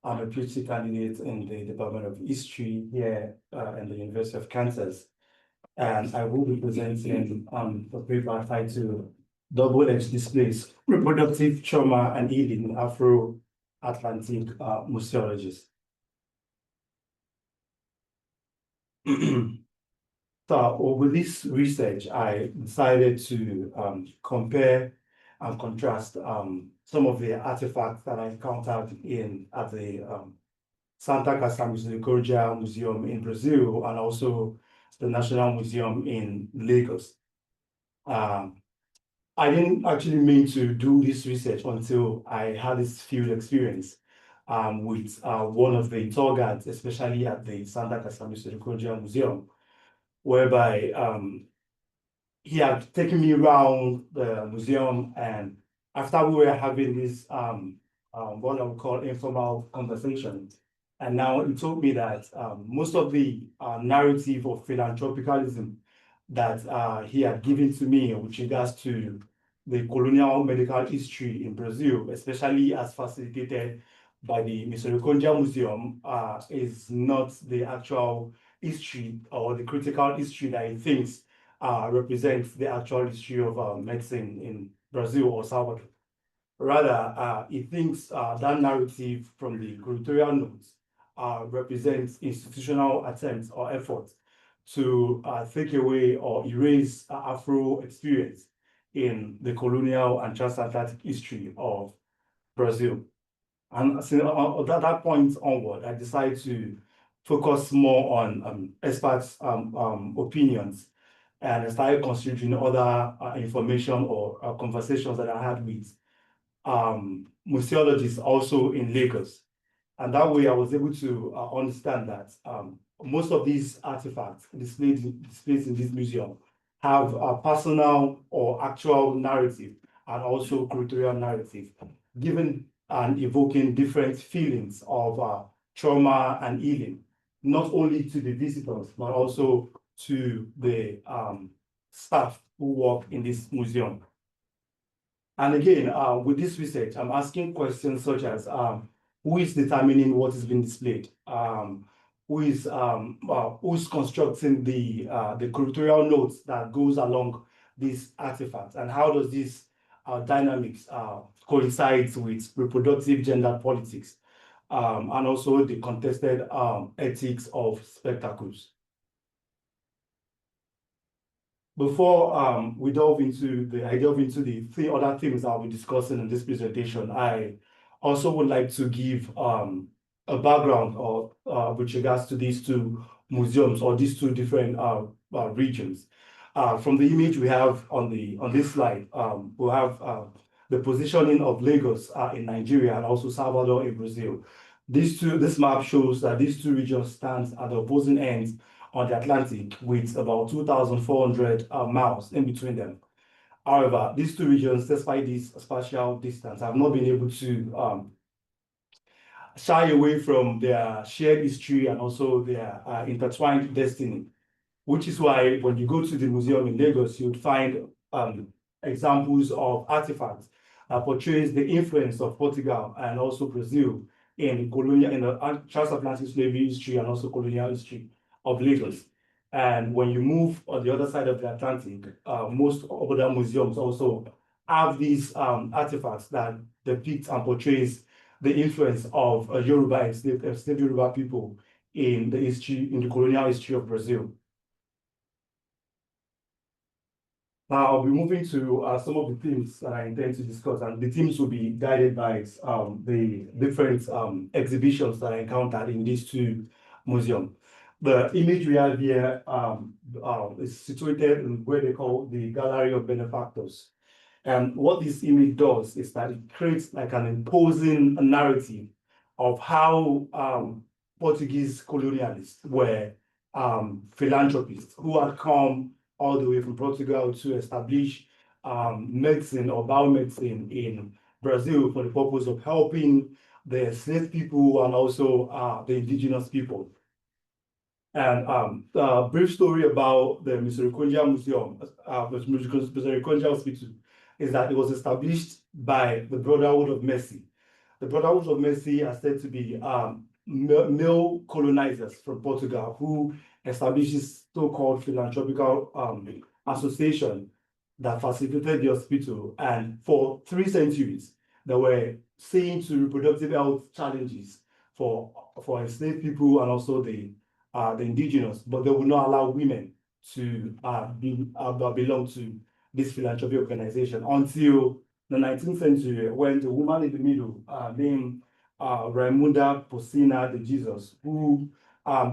I'm a PhD candidate in the Department of History here in the University of Kansas. And I will be presenting a paper titled Double-Edged Displays, Reproductive Trauma and Healing in Afro-Atlantic Museologies. So with this research, I decided to compare and contrast some of the artifacts that I encountered at the Santa Casa Misericordia Museum in Brazil and also the National Museum in Lagos. I didn't actually mean to do this research until I had this field experience with one of the tour guides, especially at the Santa Casa Misericordia Museum, whereby he had taken me around the museum, and after we were having this what I would call informal conversation, and now he told me that most of the narrative of philanthropicalism that he had given to me with regards to the colonial medical history in Brazil, especially as facilitated by the Misericordia Museum, is not the actual history or the critical history that he thinks represents the actual history of medicine in Brazil or Salvador. Rather, he thinks that narrative from the curatorial notes represents institutional attempts or efforts to take away or erase Afro experience in the colonial and transatlantic history of Brazil. And so, at that point onward, I decided to focus more on experts' opinions, and I started considering other information or conversations that I had with museologists also in Lagos. And that way I was able to understand that most of these artifacts displayed in this museum have a personal or actual narrative and also curatorial narrative, given and evoking different feelings of trauma and healing, not only to the visitors, but also to the staff who work in this museum. And again, with this research, I'm asking questions such as who is determining what is being displayed? Who's constructing the curatorial notes that goes along these artifacts? And how does this dynamics coincide with reproductive gender politics and also the contested ethics of spectacles? Before I delve into the three other things I'll be discussing in this presentation, I also would like to give a background with regards to these two museums or these two different regions. From the image we have on this slide, we have the positioning of Lagos in Nigeria and also Salvador in Brazil. This map shows that these two regions stand at the opposing ends on the Atlantic with about 2,400 miles in between them. However, these two regions, despite this spatial distance, have not been able to shy away from their shared history and also their intertwined destiny, which is why when you go to the museum in Lagos, you'd find examples of artifacts that portrays the influence of Portugal and also Brazil in the transatlantic slavery history and also colonial history of Lagos. And when you move on the other side of the Atlantic, most other museums also have these artifacts that depict and portrays the influence of Yoruba enslaved Yoruba people in the colonial history of Brazil. Now I'll be moving to some of the themes that I intend to discuss, and the themes will be guided by the different exhibitions that I encountered in these two museums. The image we have here is situated in where they call the Gallery of Benefactors. And what this image does is that it creates like an imposing narrative of how Portuguese colonialists were philanthropists who had come all the way from Portugal to establish medicine or biomedicine in Brazil for the purpose of helping the enslaved people and also the indigenous people. And a brief story about the Misericordia Museum, the Misericordia Hospital, is that it was established by the Brotherhood of Mercy the Brotherhood of Mercy are said to be male colonizers from Portugal who establishes so-called philanthropical association that facilitated the hospital. And for 3 centuries, they were seeing to reproductive health challenges for enslaved people and also the indigenous, but they would not allow women to belong to this philanthropy organization until the 19th century, when the woman in the middle, named Raimunda Porcina de Jesus, who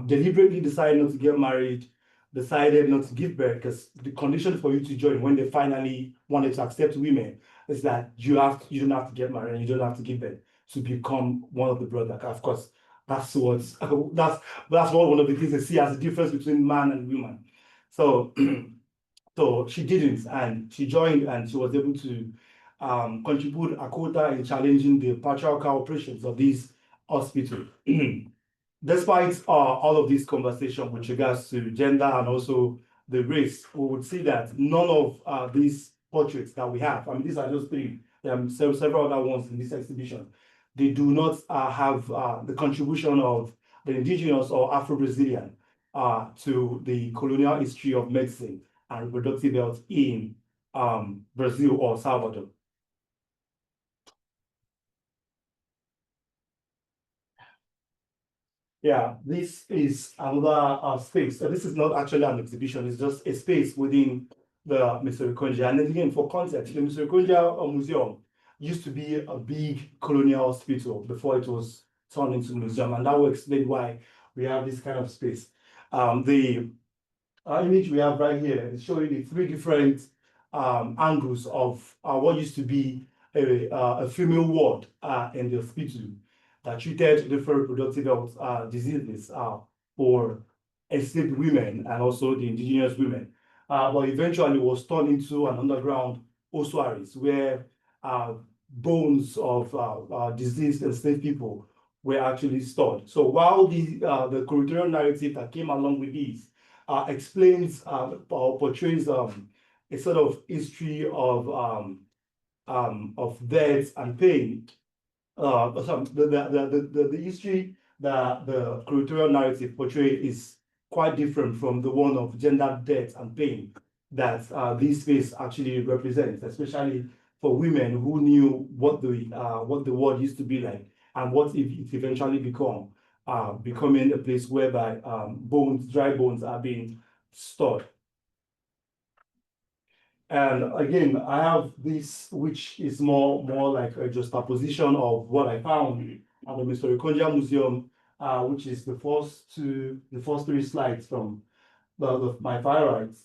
deliberately decided not to get married, decided not to give birth, because the condition for you to join when they finally wanted to accept women is that you don't have to get married and you don't have to give birth to become one of the brothers. Of course, that's one of the things they see as the difference between man and woman. So so she didn't, and she joined, and she was able to contribute a quota in challenging the patriarchal operations of these hospitals. Despite all of this conversation with regards to gender and also the race, we would see that none of these portraits that we have, I mean, these are just 3, there are several other ones in this exhibition, they do not have the contribution of the indigenous or Afro-Brazilian to the colonial history of medicine and reproductive health in Brazil or Salvador. Yeah, this is another space. So this is not actually an exhibition, it's just a space within the Misericordia. And again, for context, the Misericordia Museum used to be a big colonial hospital before it was turned into a museum, and that will explain why we have this kind of space. The image we have right here is showing the 3 different angles of what used to be a female ward in the hospital that treated different reproductive health diseases for enslaved women and also the indigenous women. But eventually was turned into an underground ossuaries where bones of diseased enslaved people were actually stored. So while the curatorial narrative that came along with these explains or portrays a sort of history of death and pain. The history that the curatorial narrative portrays is quite different from the one of gender, death, and pain that this space actually represents, especially for women who knew what the world used to be like and what it eventually becoming a place whereby dry bones are being stored. And again, I have this, which is more like a juxtaposition of what I found at the Misericordia Museum, which is the first 3 slides from my far right,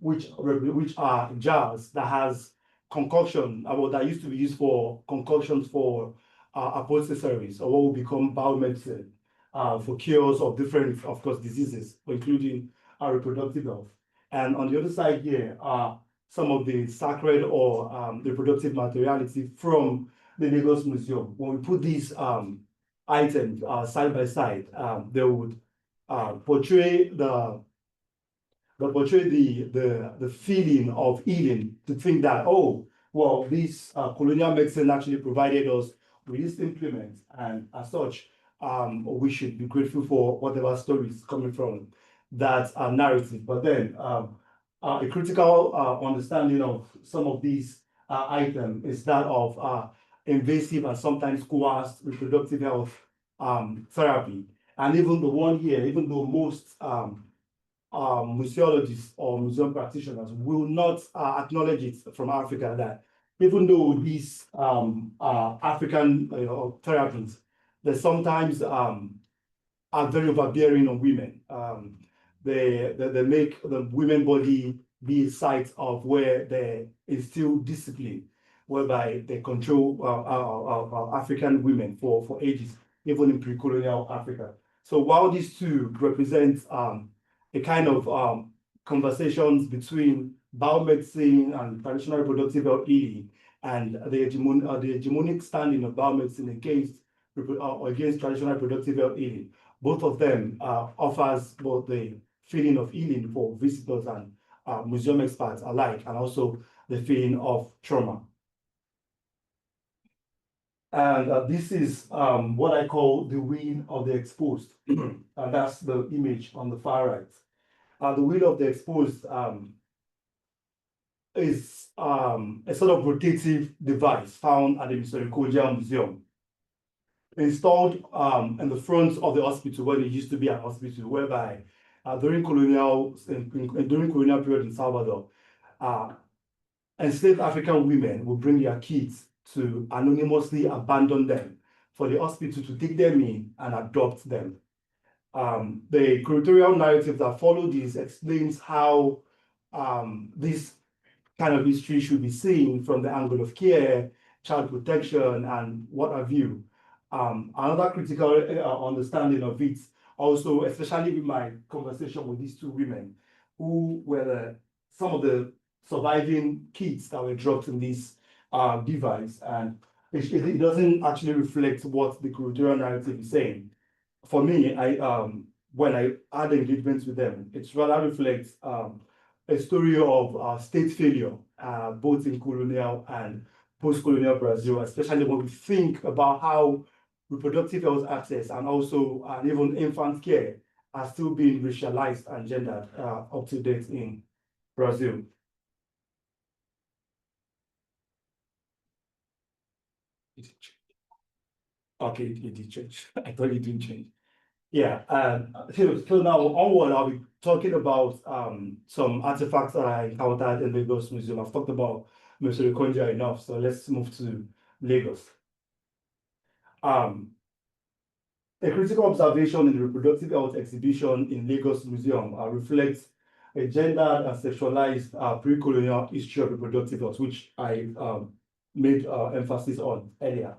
which are jars that has concoction, that used to be used for concoctions for apothecaries, or what will become biomedicine, for cures of different, of course, diseases, including reproductive health. And on the other side here are some of the sacred or reproductive materiality from the Lagos Museum. When we put these items side by side, they would portray the feeling of healing, to think that, oh, well, this colonial medicine actually provided us with this implement, and as such, we should be grateful for whatever story is coming from that narrative. But then a critical understanding of some of these items is that of invasive and sometimes coerced reproductive health therapy. And even the one here, even though most museologists or museum practitioners will not acknowledge it from Africa, that even though these African therapies, they sometimes are very overbearing on women. They make the women body be a site of where they instill discipline, whereby they control African women for ages, even in pre-colonial Africa. So while these two represent a kind of conversations between biomedicine and traditional reproductive health healing, and the hegemonic standing of biomedicine against traditional reproductive health healing, both of them offers both the feeling of healing for visitors and museum experts alike, and also the feeling of trauma. And this is what I call the will of the exposed. And that's the image on the far right. The will of the exposed is a sort of rotative device found at the Misericordia Museum, installed in the front of the hospital where it used to be an hospital, whereby during colonial period in Salvador, enslaved African women would bring their kids to anonymously abandon them for the hospital to take them in and adopt them. The curatorial narrative that follow this explains how this kind of history should be seen from the angle of care, child protection, and what have you. Another critical understanding of it, also, especially with my conversation with these two women, who were some of the surviving kids that were dropped in this device, and it doesn't actually reflect what the curatorial narrative is saying. For me, when I had engagements with them, it rather reflects a story of state failure, both in colonial and post-colonial Brazil, especially when we think about how reproductive health access and also even infant care are still being racialized and gendered up to date in Brazil. Okay, it did change. I thought it didn't change. Yeah, so now onward, I'll be talking about some artifacts that I encountered in Lagos Museum. I've talked about Misericordia enough, so let's move to Lagos. A critical observation in the reproductive health exhibition in Lagos Museum reflects a gendered and sexualized pre-colonial history of reproductive health, which I made emphasis on earlier,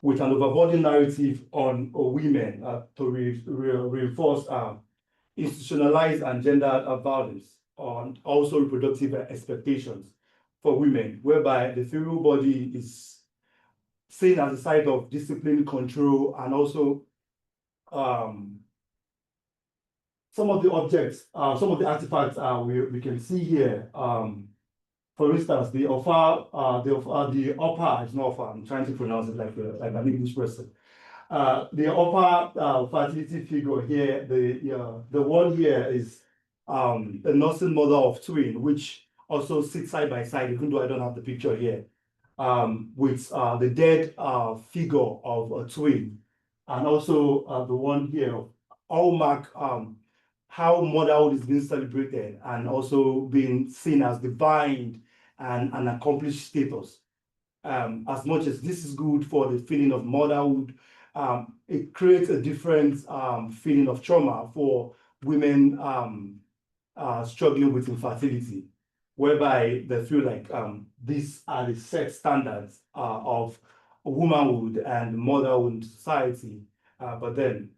with an overboarding narrative on women to reinforce institutionalized and gendered violence, on also reproductive expectations for women, whereby the female body is seen as a site of discipline, control, and also some of the objects, some of the artifacts we can see here. For instance, the offer, the upper, it's not offer, I'm trying to pronounce it like an English person. The upper fertility figure here, the one here is a nursing mother of twin, which also sits side by side, even though I don't have the picture here, with the dead figure of a twin, and also the one here, all mark how motherhood is being celebrated and also being seen as divine and an accomplished status. As much as this is good for the feeling of motherhood, it creates a different feeling of trauma for women struggling with infertility, whereby they feel like these are the set standards of womanhood and motherhood in society, but then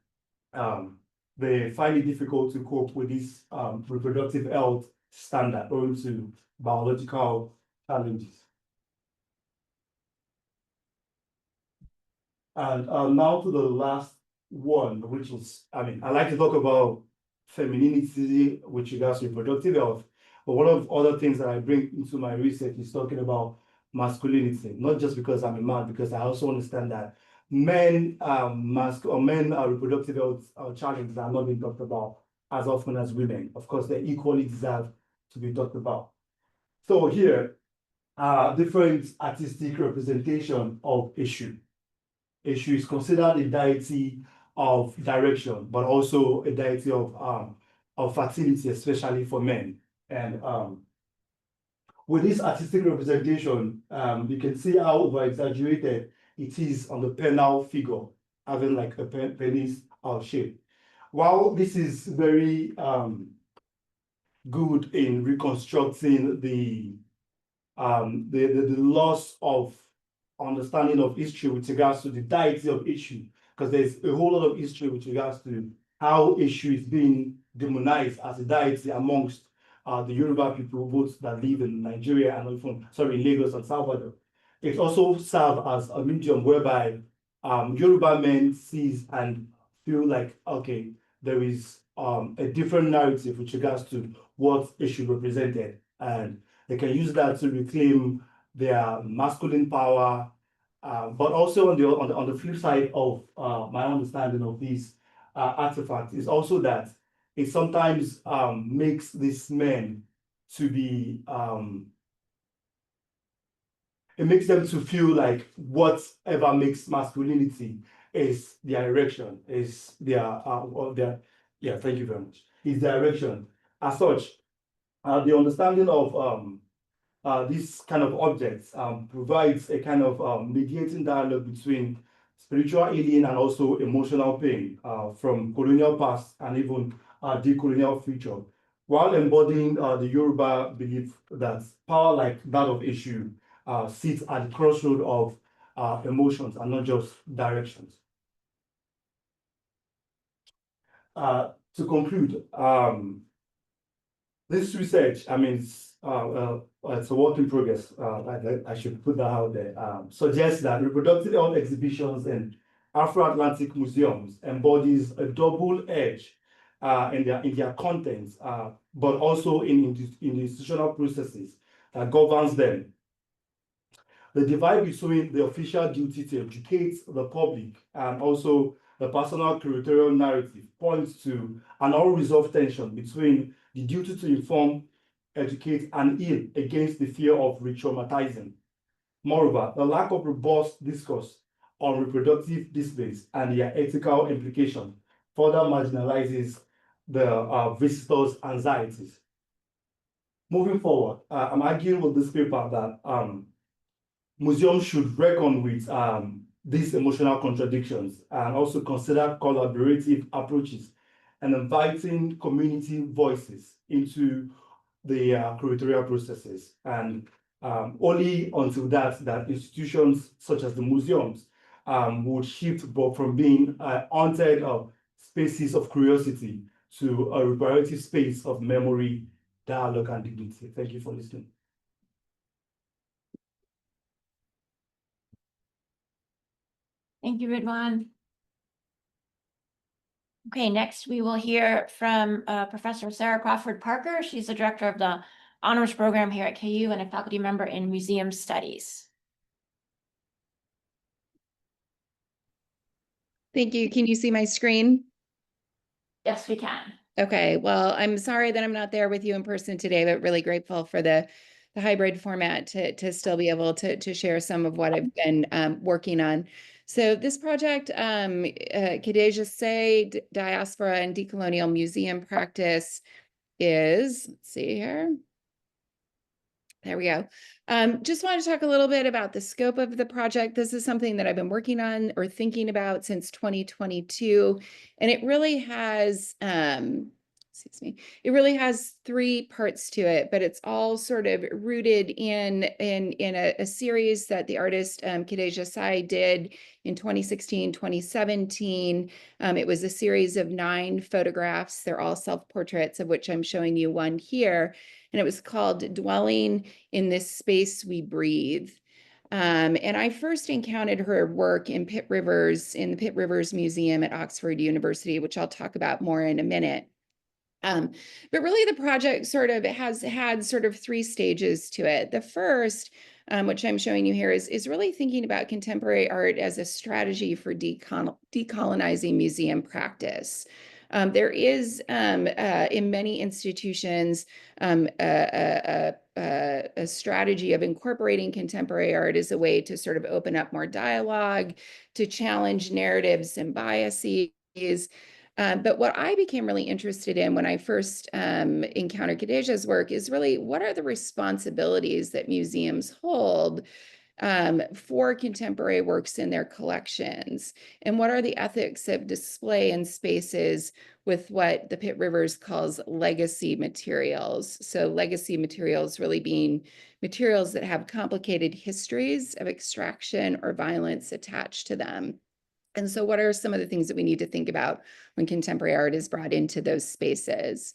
they find it difficult to cope with this reproductive health standard owing to biological challenges. And now to the last one, which is, I mean, I like to talk about femininity with regards to reproductive health, but one of other things that I bring into my research is talking about masculinity, not just because I'm a man, because I also understand that men reproductive health challenges are not being talked about as often as women. Of course, they equally deserve to be talked about. So here are different artistic representation of Eshu. Eshu is considered a deity of direction, but also a deity of fertility, especially for men. And with this artistic representation, you can see how over-exaggerated it is on the penile figure, having like a penis shape. While this is very good in reconstructing the loss of understanding of history with regards to the deity of Eshu, because there's a whole lot of history with regards to how Eshu is being demonized as a deity amongst the Yoruba people, both that live in Nigeria and even, in Lagos and Salvador. It also serves as a medium whereby Yoruba men sees and feel like, okay, there is a different narrative with regards to what Eshu represented, and they can use that to reclaim their masculine power But also on the flip side of my understanding of these artifacts is also that it sometimes makes these men to be it makes them to feel like whatever makes masculinity is their erection, is their or their yeah, thank you very much. Is their erection. As such, the understanding of this kind of objects provides a kind of mediating dialogue between spiritual healing and also emotional pain from colonial past and even decolonial future, while embodying the Yoruba belief that power like that of issue sits at the crossroad of emotions and not just directions. To conclude, this research, I mean, it's a work in progress. I should put that out there. Suggests that reproductive health exhibitions in Afro-Atlantic museums embodies a double edge in their contents, but also in the institutional processes that governs them. The divide between the official duty to educate the public and also the personal curatorial narrative points to an unresolved tension between the duty to inform, educate, and heal against the fear of re-traumatizing. Moreover, the lack of robust discourse on reproductive displays and their ethical implication further marginalizes the visitors' anxieties. Moving forward, I'm arguing with this paper that museums should reckon with these emotional contradictions and also consider collaborative approaches and inviting community voices into the curatorial processes. And only until that institutions such as the museums would shift from being haunted spaces of curiosity to a reparative space of memory, dialogue, and dignity. Thank you for listening. Thank you, Ridwan. Okay, next we will hear from Professor Sarah Crawford Parker. She's the director of the honors program here at KU and a faculty member in museum studies. Thank you. Can you see my screen? Yes, we can. Okay, well, I'm sorry that I'm not there with you in person today, but really grateful for the hybrid format to still be able to share some of what I've been working on. So this project, Khadija Say, Diaspora and Decolonial Museum Practice is, let's see here. There we go. Just want to talk a little bit about the scope of the project. This is something that I've been working on or thinking about since 2022, and it really has, excuse me, it really has three parts to it, but it's all sort of rooted in a series that the artist Khadija Say did in 2016, 2017. It was a series of 9 photographs. They're all self-portraits, of which I'm showing you one here. And it was called Dwelling in This Space We Breathe. And I first encountered her work in the Pitt Rivers Museum at Oxford University, which I'll talk about more in a minute. But really the project sort of has had sort of 3 stages to it. The first, which I'm showing you here, is really thinking about contemporary art as a strategy for decolonizing museum practice. There is, in many institutions, a strategy of incorporating contemporary art as a way to sort of open up more dialogue, to challenge narratives and biases. But what I became really interested in when I first encountered Khadija's work is really what are the responsibilities that museums hold for contemporary works in their collections, and what are the ethics of display in spaces with what the Pitt Rivers calls legacy materials. So legacy materials really being materials that have complicated histories of extraction or violence attached to them. And so what are some of the things that we need to think about when contemporary art is brought into those spaces?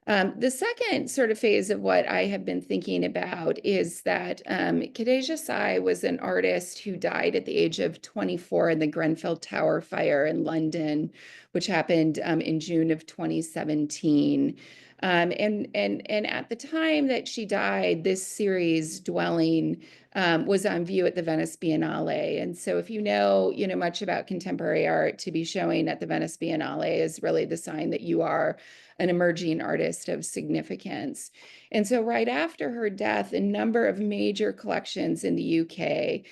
The second sort of phase of what I have been thinking about is that Khadija Say was an artist who died at the age of 24 in the Grenfell Tower fire in London, which happened in June of 2017. And at the time that she died, this series, Dwelling, was on view at the Venice Biennale. And so if you know much about contemporary art, to be showing at the Venice Biennale is really the sign that you are an emerging artist of significance. And so right after her death, a number of major collections in the UK,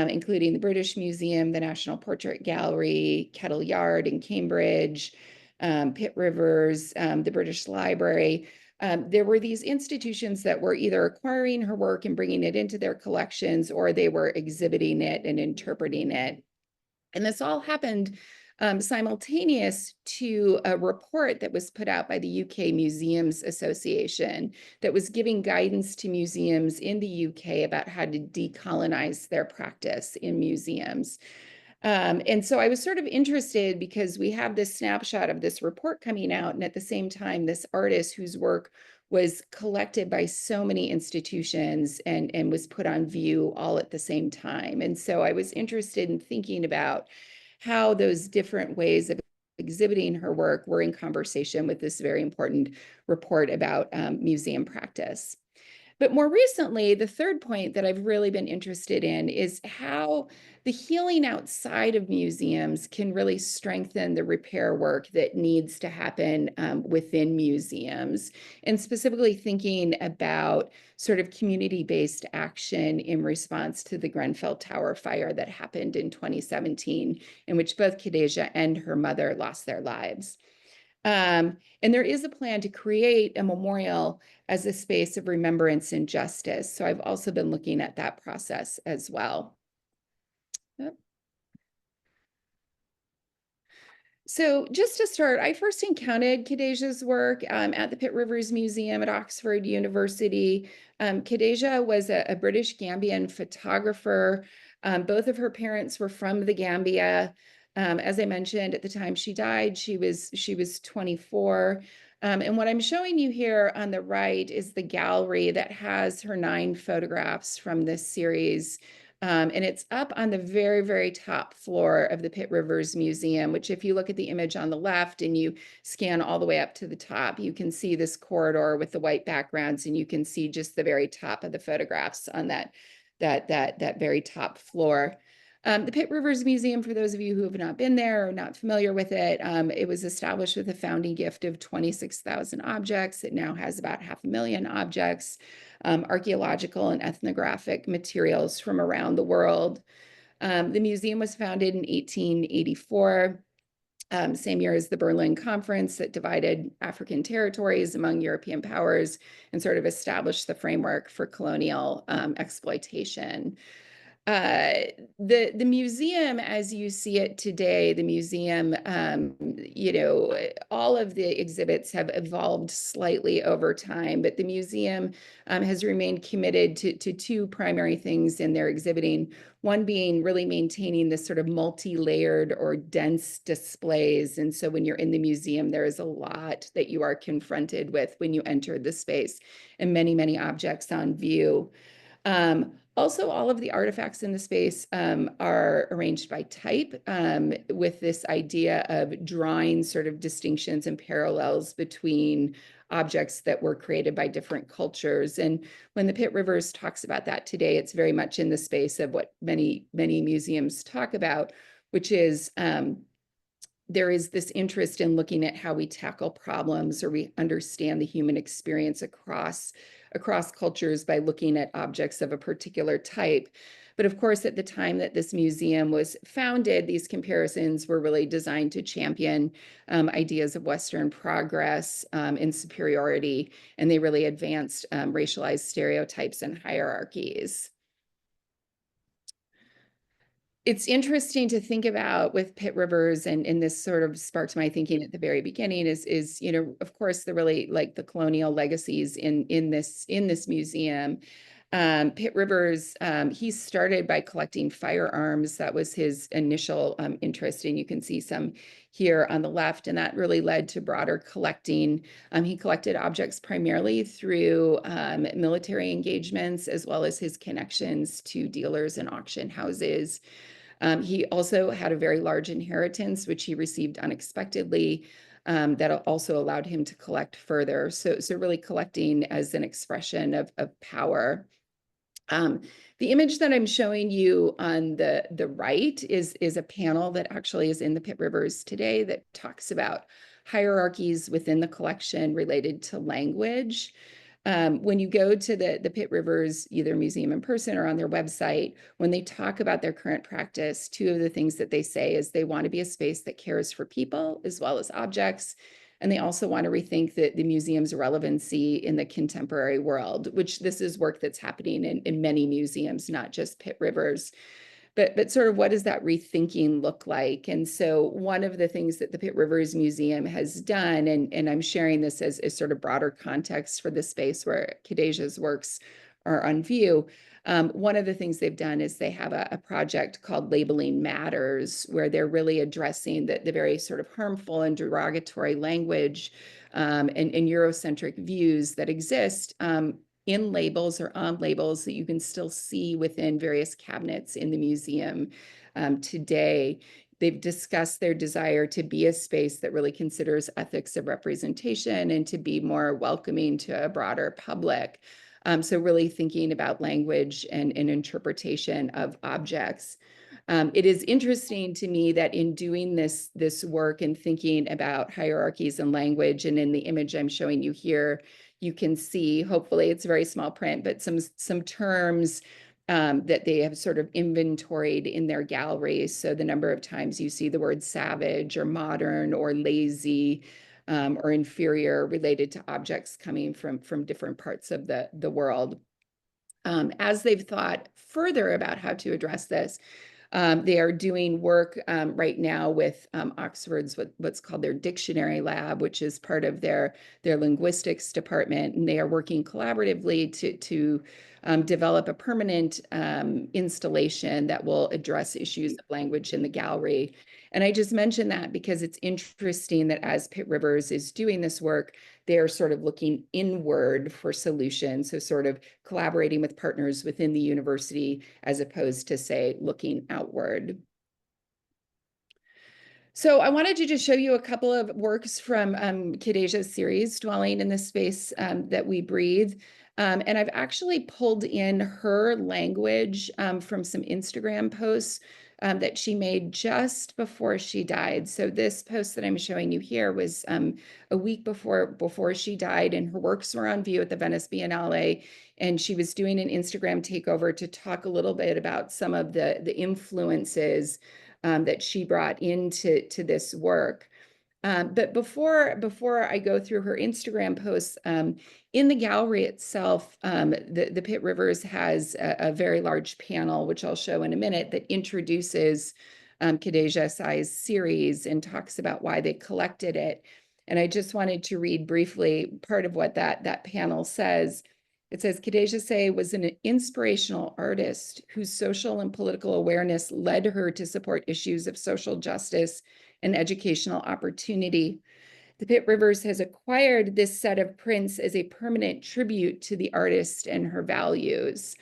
including the British Museum, the National Portrait Gallery, Kettle Yard in Cambridge, Pitt Rivers, the British Library, there were these institutions that were either acquiring her work and bringing it into their collections, or they were exhibiting it and interpreting it. And this all happened simultaneous to a report that was put out by the UK Museums Association that was giving guidance to museums in the UK about how to decolonize their practice in museums. And so I was sort of interested because we have this snapshot of this report coming out, and at the same time, this artist whose work was collected by so many institutions and was put on view all at the same time. And so I was interested in thinking about how those different ways of exhibiting her work were in conversation with this very important report about museum practice. But more recently, the third point that I've really been interested in is how the healing outside of museums can really strengthen the repair work that needs to happen within museums, and specifically thinking about sort of community-based action in response to the Grenfell Tower fire that happened in 2017, in which both Khadijah and her mother lost their lives. And there is a plan to create a memorial as a space of remembrance and justice. So I've also been looking at that process as well. Yep. So just to start, I first encountered Khadijah's work at the Pitt Rivers Museum at Oxford University. Khadijah was a British Gambian photographer. Both of her parents were from the Gambia. As I mentioned, at the time she died, she was 24. And what I'm showing you here on the right is the gallery that has her 9 photographs from this series. And it's up on the very, very top floor of the Pitt Rivers Museum, which if you look at the image on the left and you scan all the way up to the top, you can see this corridor with the white backgrounds, and you can see just the very top of the photographs on that very top floor. The Pitt Rivers Museum, for those of you who have not been there or not familiar with it, it was established with a founding gift of 26,000 objects. It now has about 500,000 objects, archaeological and ethnographic materials from around the world. The museum was founded in 1884, same year as the Berlin Conference that divided African territories among European powers and sort of established the framework for colonial exploitation. The museum, as you see it today, the museum, all of the exhibits have evolved slightly over time, but the museum has remained committed to 2 primary things in their exhibiting. One being really maintaining this sort of multi-layered or dense displays. And so when you're in the museum, there is a lot that you are confronted with when you enter the space, and many, many objects on view. Also, all of the artifacts in the space are arranged by type, with this idea of drawing sort of distinctions and parallels between objects that were created by different cultures. And when the Pitt Rivers talks about that today, it's very much in the space of what many, many museums talk about, which is there is this interest in looking at how we tackle problems or we understand the human experience across cultures by looking at objects of a particular type. But of course, at the time that this museum was founded, these comparisons were really designed to champion ideas of Western progress and superiority, and they really advanced racialized stereotypes and hierarchies. It's interesting to think about with Pitt Rivers, and this sort of sparked my thinking at the very beginning is of course the really like the colonial legacies in this museum. Pitt Rivers, he started by collecting firearms. That was his initial interest, and you can see some here on the left, and that really led to broader collecting. He collected objects primarily through military engagements, as well as his connections to dealers and auction houses. He also had a very large inheritance, which he received unexpectedly. that also allowed him to collect further. So really collecting as an expression of power. The image that I'm showing you on the right is a panel that actually is in the Pitt Rivers today that talks about hierarchies within the collection related to language. When you go to the Pitt Rivers, either museum in person or on their website, when they talk about their current practice, two of the things that they say is they want to be a space that cares for people as well as objects. And they also want to rethink the museum's relevancy in the contemporary world, which this is work that's happening in many museums, not just Pitt Rivers. But sort of what does that rethinking look like? And so one of the things that the Pitt Rivers Museum has done, and I'm sharing this as sort of broader context for the space where Khadejah's works are on view, one of the things they've done is they have a project called Labeling Matters, where they're really addressing the very sort of harmful and derogatory language and Eurocentric views that exist in labels or on labels that you can still see within various cabinets in the museum today. They've discussed their desire to be a space that really considers ethics of representation and to be more welcoming to a broader public. So really thinking about language and interpretation of objects. It is interesting to me that in doing this work and thinking about hierarchies and language, and in the image I'm showing you here, you can see, hopefully it's very small print, but some terms that they have sort of inventoried in their gallery. So the number of times you see the word savage or modern or lazy or inferior related to objects coming from different parts of the world. As they've thought further about how to address this, they are doing work right now with Oxford's what's called their dictionary lab, which is part of their linguistics department, and they are working collaboratively to develop a permanent installation that will address issues of language in the gallery. And I just mentioned that because it's interesting that as Pitt Rivers is doing this work, they're sort of looking inward for solutions, so sort of collaborating with partners within the university as opposed to, say, looking outward. So I wanted to just show you a couple of works from Khadejah's series, Dwelling in the Space That We Breathe. And I've actually pulled in her language from some Instagram posts that she made just before she died. So this post that I'm showing you here was a week before she died, and her works were on view at the Venice Biennale. And she was doing an Instagram takeover to talk a little bit about some of the influences that she brought into this work. But before I go through her Instagram posts, in the gallery itself, the Pitt Rivers has a very large panel, which I'll show in a minute, that introduces Khadejah Sai's series and talks about why they collected it. And I just wanted to read briefly part of what that panel says. It says, Khadejah Sai was an inspirational artist whose social and political awareness led her to support issues of social justice and educational opportunity. The Pitt Rivers has acquired this set of prints as a permanent tribute to the artist and her values,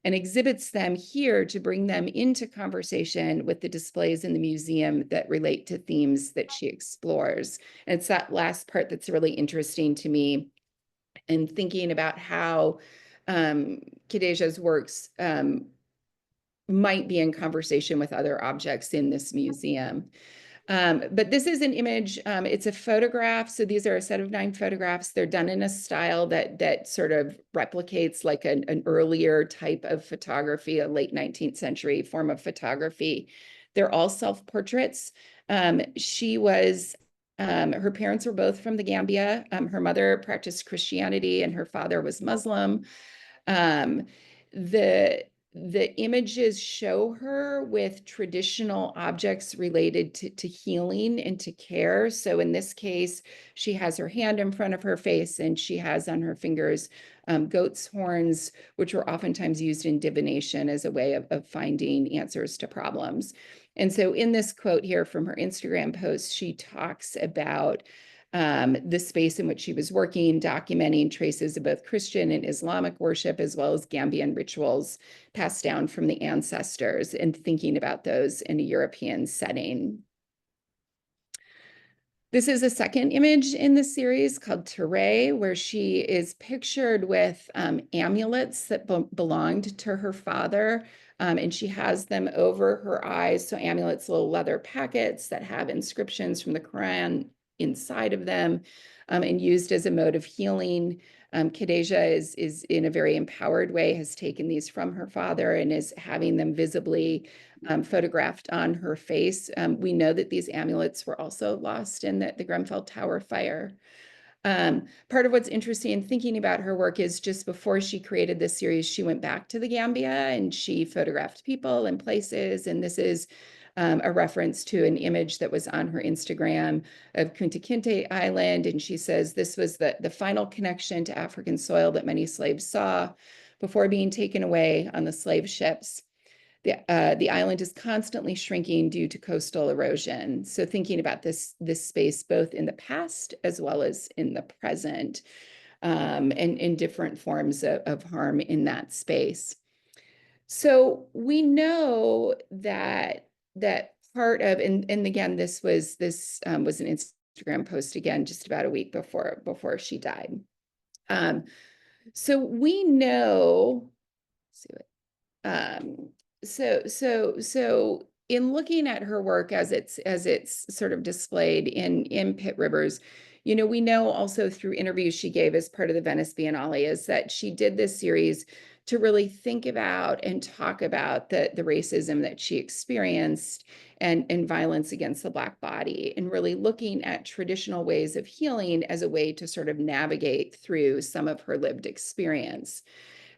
and exhibits them here to bring them into conversation with the displays in the museum that relate to themes that she explores. And it's that last part that's really interesting to me, and thinking about how Khadejah's works might be in conversation with other objects in this museum. But this is an image, it's a photograph. So these are a set of 9 photographs. They're done in a style that sort of replicates like an earlier type of photography, a late 19th century form of photography. They're all self-portraits. She was, her parents were both from the Gambia. Her mother practiced Christianity and her father was Muslim. The images show her with traditional objects related to healing and to care. So in this case, she has her hand in front of her face and she has on her fingers goat's horns, which were oftentimes used in divination as a way of finding answers to problems. And so in this quote here from her Instagram post, she talks about the space in which she was working, documenting traces of both Christian and Islamic worship, as well as Gambian rituals passed down from the ancestors, and thinking about those in a European setting. This is a second image in the series called Teray, where she is pictured with amulets that belonged to her father, and she has them over her eyes. So amulets, little leather packets that have inscriptions from the Quran inside of them, and used as a mode of healing. Khadijah is in a very empowered way, has taken these from her father and is having them visibly photographed on her face. We know that these amulets were also lost in the Grenfell Tower fire. Part of what's interesting in thinking about her work is just before she created this series, she went back to the Gambia and she photographed people and places. And this is a reference to an image that was on her Instagram of Kunta Kinte Island. And she says this was the final connection to African soil that many slaves saw before being taken away on the slave ships. The island is constantly shrinking due to coastal erosion. So thinking about this space both in the past as well as in the present, and in different forms of harm in that space. So we know that part of, and again, this was an Instagram post again just about a week before she died. So we know, let's see what. So in looking at her work as it's sort of displayed in Pitt Rivers, you know, we know also through interviews she gave as part of the Venice Biennale is that she did this series to really think about and talk about the racism that she experienced and violence against the Black body, and really looking at traditional ways of healing as a way to sort of navigate through some of her lived experience.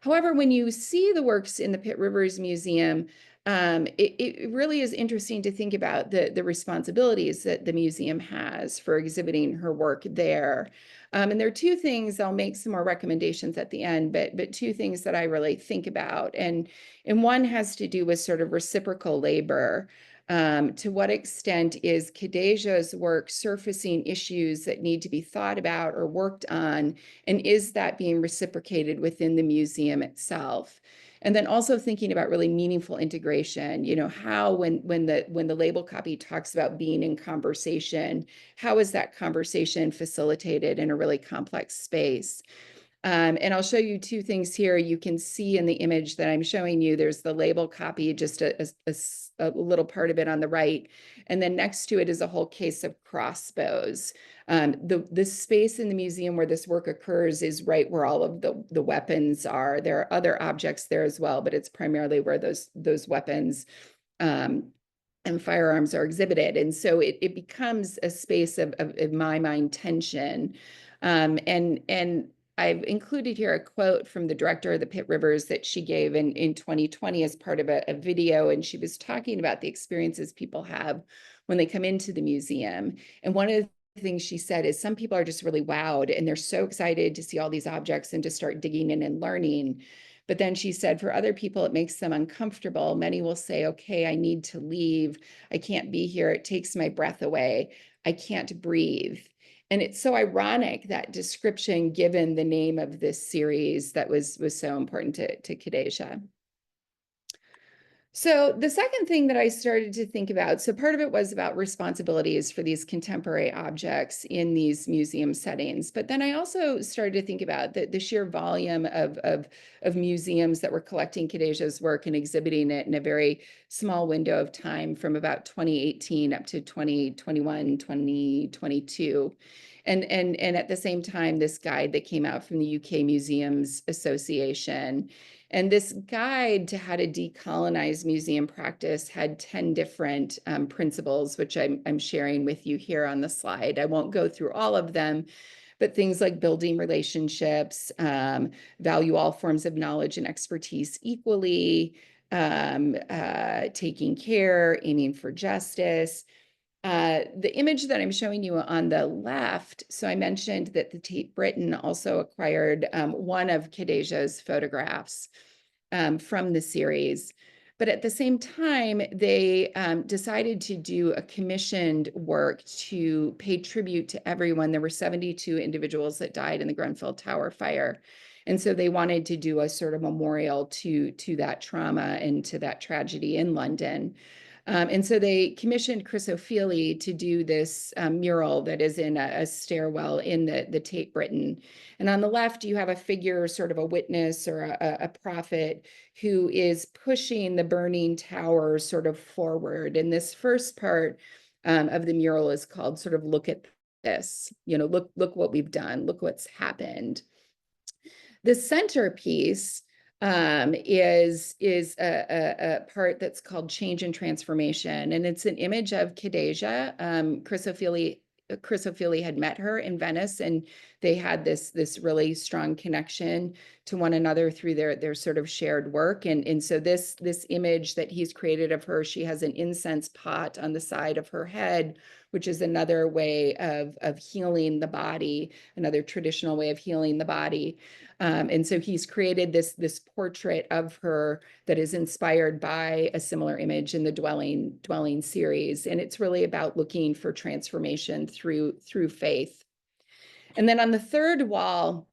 However, when you see the works in the Pitt Rivers Museum, it really is interesting to think about the responsibilities that the museum has for exhibiting her work there. And there are two things, I'll make some more recommendations at the end, but two things that I really think about. And one has to do with sort of reciprocal labor. To what extent is Khadijah's work surfacing issues that need to be thought about or worked on? And is that being reciprocated within the museum itself? And then also thinking about really meaningful integration, you know, how when the label copy talks about being in conversation, how is that conversation facilitated in a really complex space? And I'll show you two things here. You can see in the image that I'm showing you, there's the label copy, just a little part of it on the right. And then next to it is a whole case of crossbows. The space in the museum where this work occurs is right where all of the weapons are. There are other objects there as well, but it's primarily where those weapons and firearms are exhibited. And so it becomes a space of in my mind, tension. And I've included here a quote from the director of the Pitt Rivers that she gave in 2020 as part of a video. And she was talking about the experiences people have when they come into the museum. And one of the things she said is some people are just really wowed and they're so excited to see all these objects and to start digging in and learning. But then she said, for other people, it makes them uncomfortable. Many will say, okay, I need to leave. I can't be here. It takes my breath away. I can't breathe. And it's so ironic, that description, given the name of this series that was so important to Khadijah. So the second thing that I started to think about, so part of it was about responsibilities for these contemporary objects in these museum settings. But then I also started to think about the sheer volume of museums that were collecting Khadijah's work and exhibiting it in a very small window of time from about 2018 up to 2021, 2022. And at the same time, this guide that came out from the UK Museums Association. And this guide to how to decolonize museum practice had 10 different principles, which I'm sharing with you here on the slide. I won't go through all of them, but things like building relationships, value all forms of knowledge and expertise equally, taking care, aiming for justice. The image that I'm showing you on the left, so I mentioned that the Tate Britain also acquired one of Khadijah's photographs from the series. But at the same time, they decided to do a commissioned work to pay tribute to everyone. There were 72 individuals that died in the Grenfell Tower fire. And so they wanted to do a sort of memorial to that trauma and to that tragedy in London. And so they commissioned Chris O'Feely to do this mural that is in a stairwell in the Tate Britain. And on the left, you have a figure, sort of a witness or a prophet, who is pushing the burning tower sort of forward. And this first part of the mural is called sort of "Look at this," look what we've done, look what's happened. The centerpiece is a part that's called "Change and Transformation," and it's an image of Khadijah. Chris O'Feely had met her in Venice, and they had this really strong connection to one another through their sort of shared work. And so this image that he's created of her, she has an incense pot on the side of her head, which is another way of healing the body, another traditional way of healing the body. And so he's created this portrait of her that is inspired by a similar image in the Dwelling series. And it's really about looking for transformation through faith. And then on the third wall,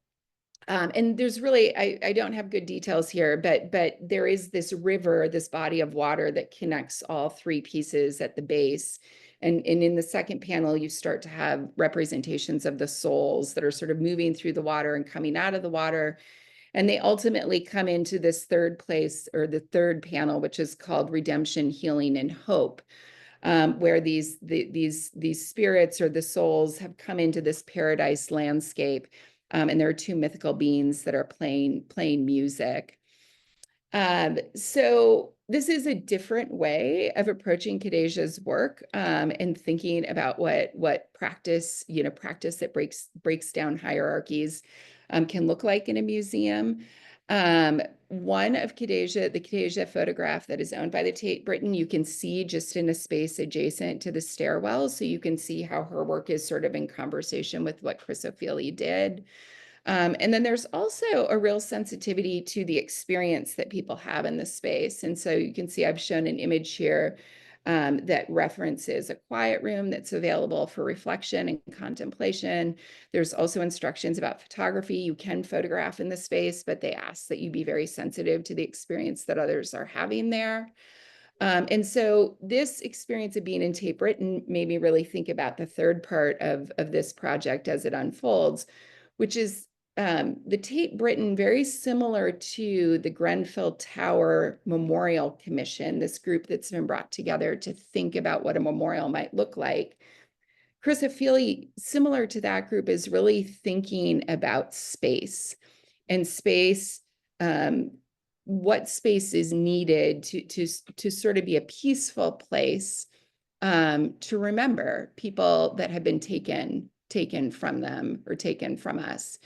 and there's really, I don't have good details here, but there is this river, this body of water that connects all three pieces at the base. And in the second panel, you start to have representations of the souls that are sort of moving through the water and coming out of the water. And they ultimately come into this third place, or the third panel, which is called Redemption, Healing, and Hope, where these spirits or the souls have come into this paradise landscape. And there are two mythical beings that are playing music. So this is a different way of approaching Khadijah's work, and thinking about what practice that breaks down hierarchies can look like in a museum. One of the Khadijah photograph that is owned by the Tate Britain, you can see just in a space adjacent to the stairwell. So you can see how her work is sort of in conversation with what Chris O'Feely did. And then there's also a real sensitivity to the experience that people have in this space. And so you can see I've shown an image here that references a quiet room that's available for reflection and contemplation. There's also instructions about photography. You can photograph in the space, but they ask that you be very sensitive to the experience that others are having there. And so this experience of being in Tate Britain made me really think about the third part of this project as it unfolds, which is the Tate Britain, very similar to the Grenfell Tower Memorial Commission, this group that's been brought together to think about what a memorial might look like. Chris O'Feely, similar to that group, is really thinking about space and space, what space is needed to sort of be a peaceful place, to remember people that have been taken from them or taken from us.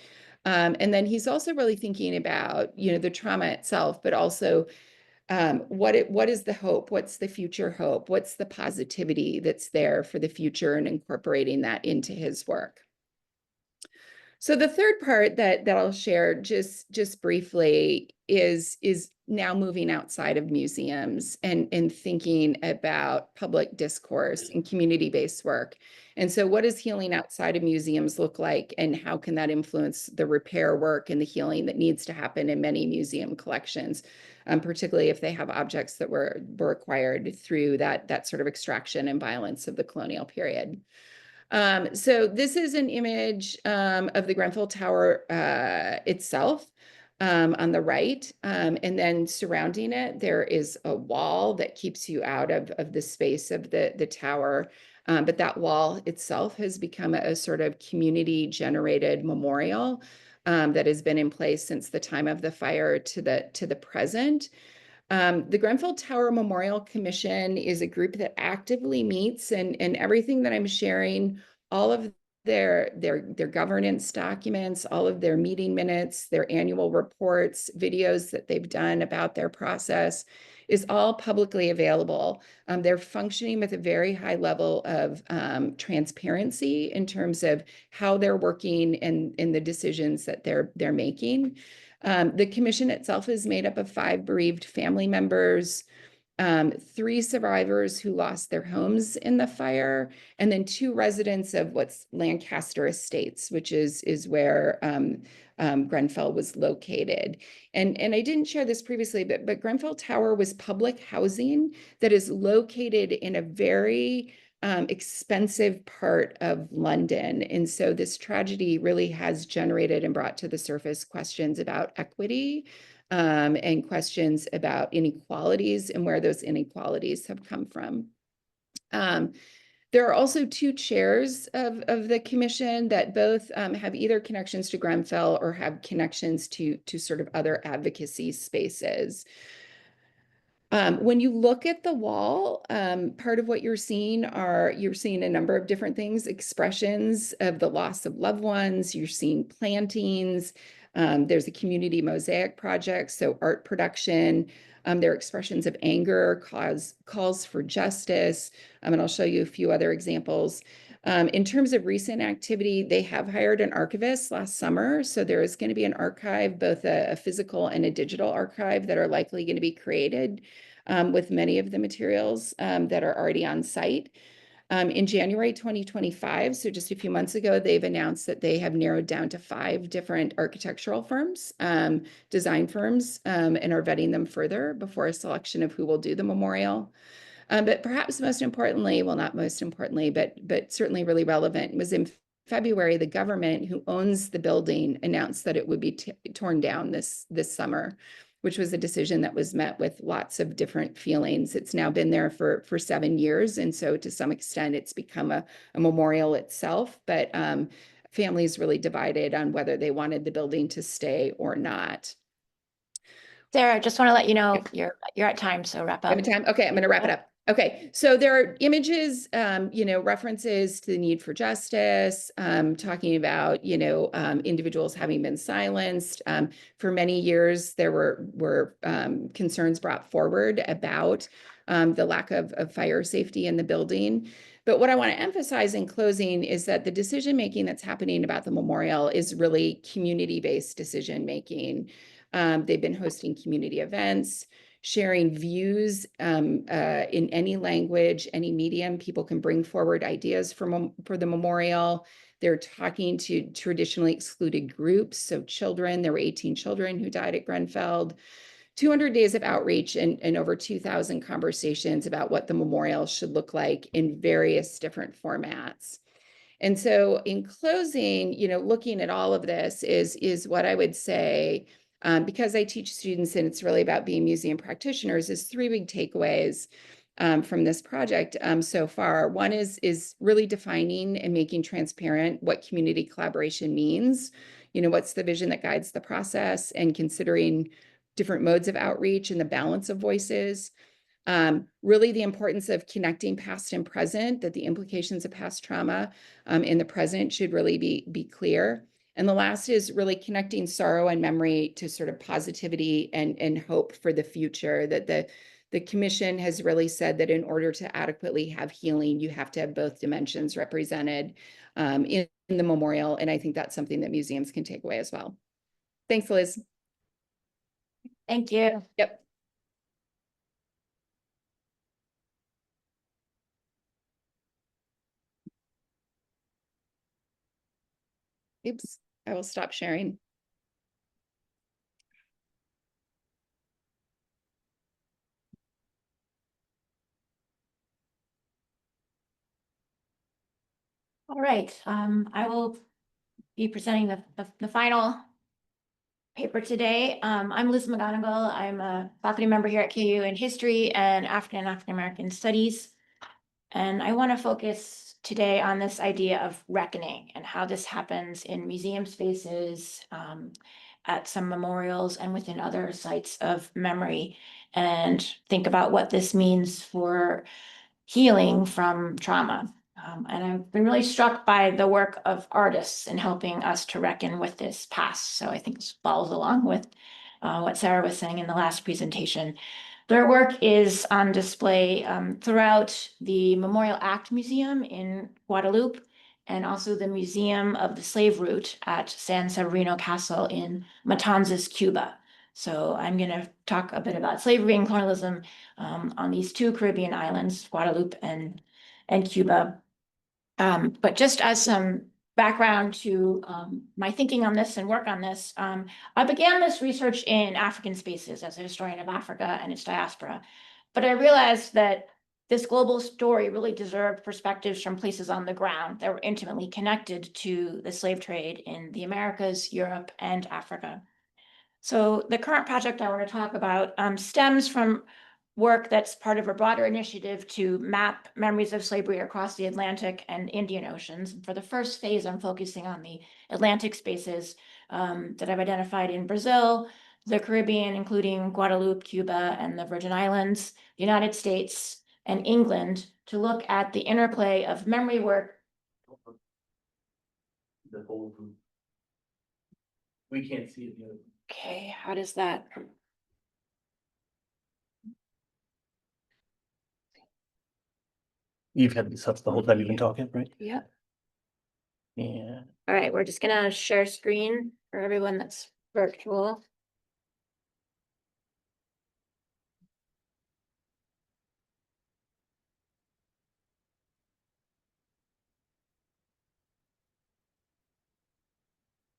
And then he's also really thinking about, the trauma itself, but also what is the hope? What's the future hope? What's the positivity that's there for the future, and incorporating that into his work. So the third part that I'll share just briefly is now moving outside of museums and thinking about public discourse and community-based work. And so what does healing outside of museums look like, and how can that influence the repair work and the healing that needs to happen in many museum collections, particularly if they have objects that were acquired through that sort of extraction and violence of the colonial period. So this is an image of the Grenfell Tower itself on the right. And then surrounding it, there is a wall that keeps you out of the space of the tower. But that wall itself has become a sort of community-generated memorial that has been in place since the time of the fire to the present. The Grenfell Tower Memorial Commission is a group that actively meets, and everything that I'm sharing, all of their governance documents, all of their meeting minutes, their annual reports, videos that they've done about their process, is all publicly available. They're functioning with a very high level of transparency in terms of how they're working and in the decisions that they're making. The commission itself is made up of 5 bereaved family members. 3 survivors who lost their homes in the fire, and then 2 residents of what's Lancaster Estates, which is where Grenfell was located. And I didn't share this previously, but Grenfell Tower was public housing that is located in a very expensive part of London. And so this tragedy really has generated and brought to the surface questions about equity, and questions about inequalities and where those inequalities have come from. There are also 2 chairs of the commission that both have either connections to Grenfell or have connections to sort of other advocacy spaces. When you look at the wall, part of what you're seeing a number of different things, expressions of the loss of loved ones, you're seeing plantings, there's a community mosaic project, so art production, there are expressions of anger, calls for justice, and I'll show you a few other examples. In terms of recent activity, they have hired an archivist last summer. So there is going to be an archive, both a physical and a digital archive, that are likely going to be created with many of the materials that are already on site. In January 2025, so just a few months ago, they've announced that they have narrowed down to 5 different architectural firms, design firms, and are vetting them further before a selection of who will do the memorial. But perhaps most importantly, well, not most importantly, but certainly really relevant, was in February, the government who owns the building announced that it would be torn down this summer, which was a decision that was met with lots of different feelings. It's now been there for 7 years. And so to some extent, it's become a memorial itself, but families really divided on whether they wanted the building to stay or not. Sarah, just want to let you know you're at time, so wrap up. I'm at time? Okay, I'm going to wrap it up. Okay, so there are images, references to the need for justice, talking about, individuals having been silenced. For many years, there were concerns brought forward about the lack of fire safety in the building. But what I want to emphasize in closing is that the decision-making that's happening about the memorial is really community-based decision-making. They've been hosting community events, sharing views in any language, any medium. People can bring forward ideas for the memorial. They're talking to traditionally excluded groups, so children. There were 18 children who died at Grenfell. 200 days of outreach and over 2,000 conversations about what the memorial should look like in various different formats. And so in closing, looking at all of this is what I would say, because I teach students and it's really about being museum practitioners, is 3 big takeaways from this project so far. One is really defining and making transparent what community collaboration means. What's the vision that guides the process, and considering different modes of outreach and the balance of voices. Really the importance of connecting past and present, that the implications of past trauma in the present should really be clear. And the last is really connecting sorrow and memory to sort of positivity and hope for the future, that the commission has really said that in order to adequately have healing, you have to have both dimensions represented in the memorial. And I think that's something that museums can take away as well. Thanks, Liz. Thank you. Yep. Oops, I will stop sharing. All right, I will be presenting the final paper today. I'm Liz McGonigal. I'm a faculty member here at KU in history and African American studies. And I want to focus today on this idea of reckoning and how this happens in museum spaces, at some memorials and within other sites of memory, and think about what this means for healing from trauma. And I've been really struck by the work of artists in helping us to reckon with this past. So I think this follows along with what Sarah was saying in the last presentation. Their work is on display throughout the Memorial Act Museum in Guadeloupe, and also the Museum of the Slave Route at San Severino Castle in Matanzas, Cuba. So I'm going to talk a bit about slavery and colonialism on these two Caribbean islands, Guadeloupe and Cuba. But just as some background to my thinking on this and work on this, I began this research in African spaces as a historian of Africa and its diaspora. But I realized that this global story really deserved perspectives from places on the ground that were intimately connected to the slave trade in the Americas, Europe, and Africa. So the current project I want to talk about stems from work that's part of a broader initiative to map memories of slavery across the Atlantic and Indian Oceans. For the first phase, I'm focusing on the Atlantic spaces that I've identified in Brazil, the Caribbean, including Guadeloupe, Cuba, and the Virgin Islands, the United States, and England, to look at the interplay of memory work. The whole group. We can't see it yet. Okay, how does that? You've had this up the whole time you've been talking, right? Yeah. Yeah. All right, we're just gonna share screen for everyone that's virtual.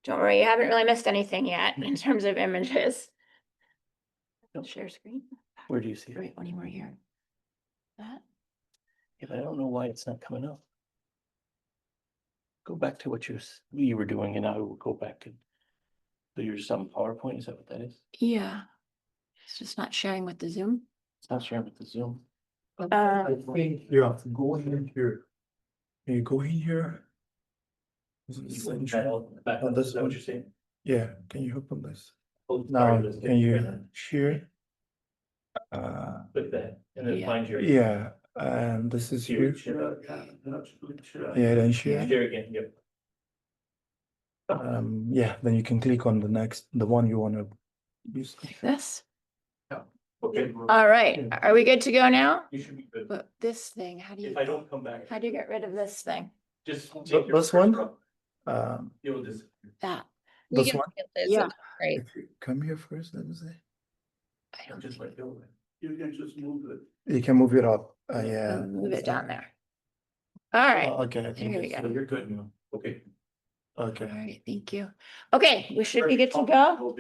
Don't worry, you haven't really missed anything yet in terms of images. Nope. Share screen. Where do you see it? Right, anywhere here. That. Yeah, but I don't know why it's not coming up. Go back to what you were doing and I will go back and. So you're just on PowerPoint, is that what that is? Yeah. It's just not sharing with the Zoom. It's not sharing with the Zoom. I think you have to go in here. Can you go in here? This is Oh, on this one. what you're saying? Yeah, can you open this? Oh, Now, sorry, can you share? Click that and then Yeah. find your. Yeah, and this is here. Yeah, then share. Share again, yep. Yeah, then you can click on the one you want to use. Like this. Okay. All right, are we good to go now? You should be good. But this thing, how do If you, I don't come back, how do you get rid of this thing? just. So take your this one? cursor up. You'll just. That. You This can one? skip this, Yeah. it's great. If you come here first, let me say. I don't Just think let go. You can just move it. You can move it up. Yeah. I'll move it down there. All right, Okay, I think there we it's- go. So you're good now. Okay. All Okay. right, thank you. Okay, we should be good to go.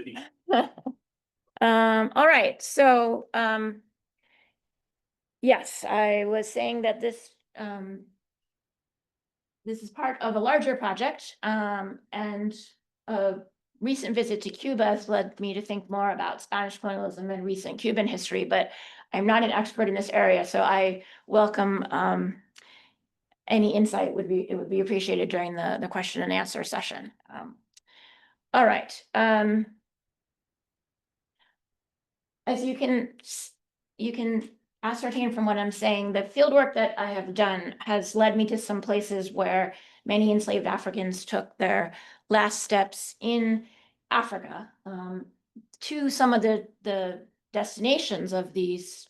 All right, so, yes, I was saying that this is part of a larger project, and a recent visit to Cuba has led me to think more about Spanish colonialism and recent Cuban history, but I'm not an expert in this area, so I welcome, any insight it would be appreciated during the question and answer session. All right, as you can ascertain from what I'm saying, the fieldwork that I have done has led me to some places where many enslaved Africans took their last steps in Africa, to some of the destinations of these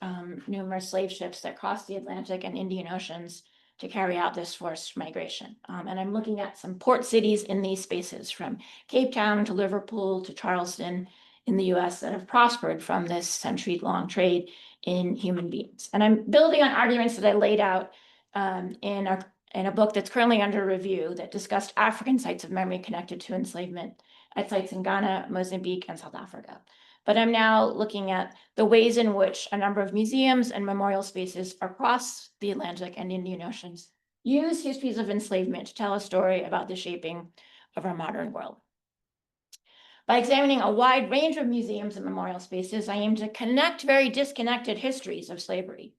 numerous slave ships that crossed the Atlantic and Indian Oceans to carry out this forced migration. And I'm looking at some port cities in these spaces, from Cape Town to Liverpool to Charleston in the US, that have prospered from this century-long trade in human beings. And I'm building on arguments that I laid out in a book that's currently under review that discussed African sites of memory connected to enslavement at sites in Ghana, Mozambique, and South Africa. But I'm now looking at the ways in which a number of museums and memorial spaces across the Atlantic and Indian Oceans use histories of enslavement to tell a story about the shaping of our modern world. By examining a wide range of museums and memorial spaces, I aim to connect very disconnected histories of slavery.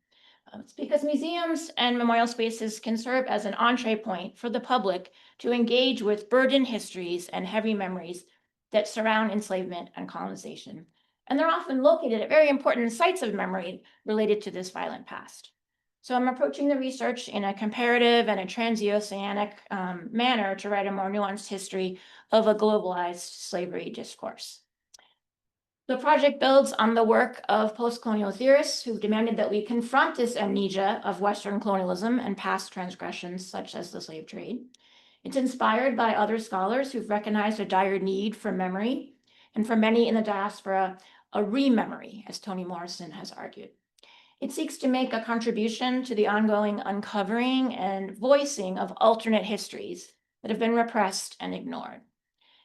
It's because museums and memorial spaces can serve as an entree point for the public to engage with burdened histories and heavy memories that surround enslavement and colonization. And they're often located at very important sites of memory related to this violent past. So I'm approaching the research in a comparative and a transoceanic manner to write a more nuanced history of a globalized slavery discourse. The project builds on the work of post-colonial theorists who demanded that we confront this amnesia of Western colonialism and past transgressions such as the slave trade. It's inspired by other scholars who've recognized a dire need for memory and for many in the diaspora, a rememory, as Toni Morrison has argued. It seeks to make a contribution to the ongoing uncovering and voicing of alternate histories that have been repressed and ignored.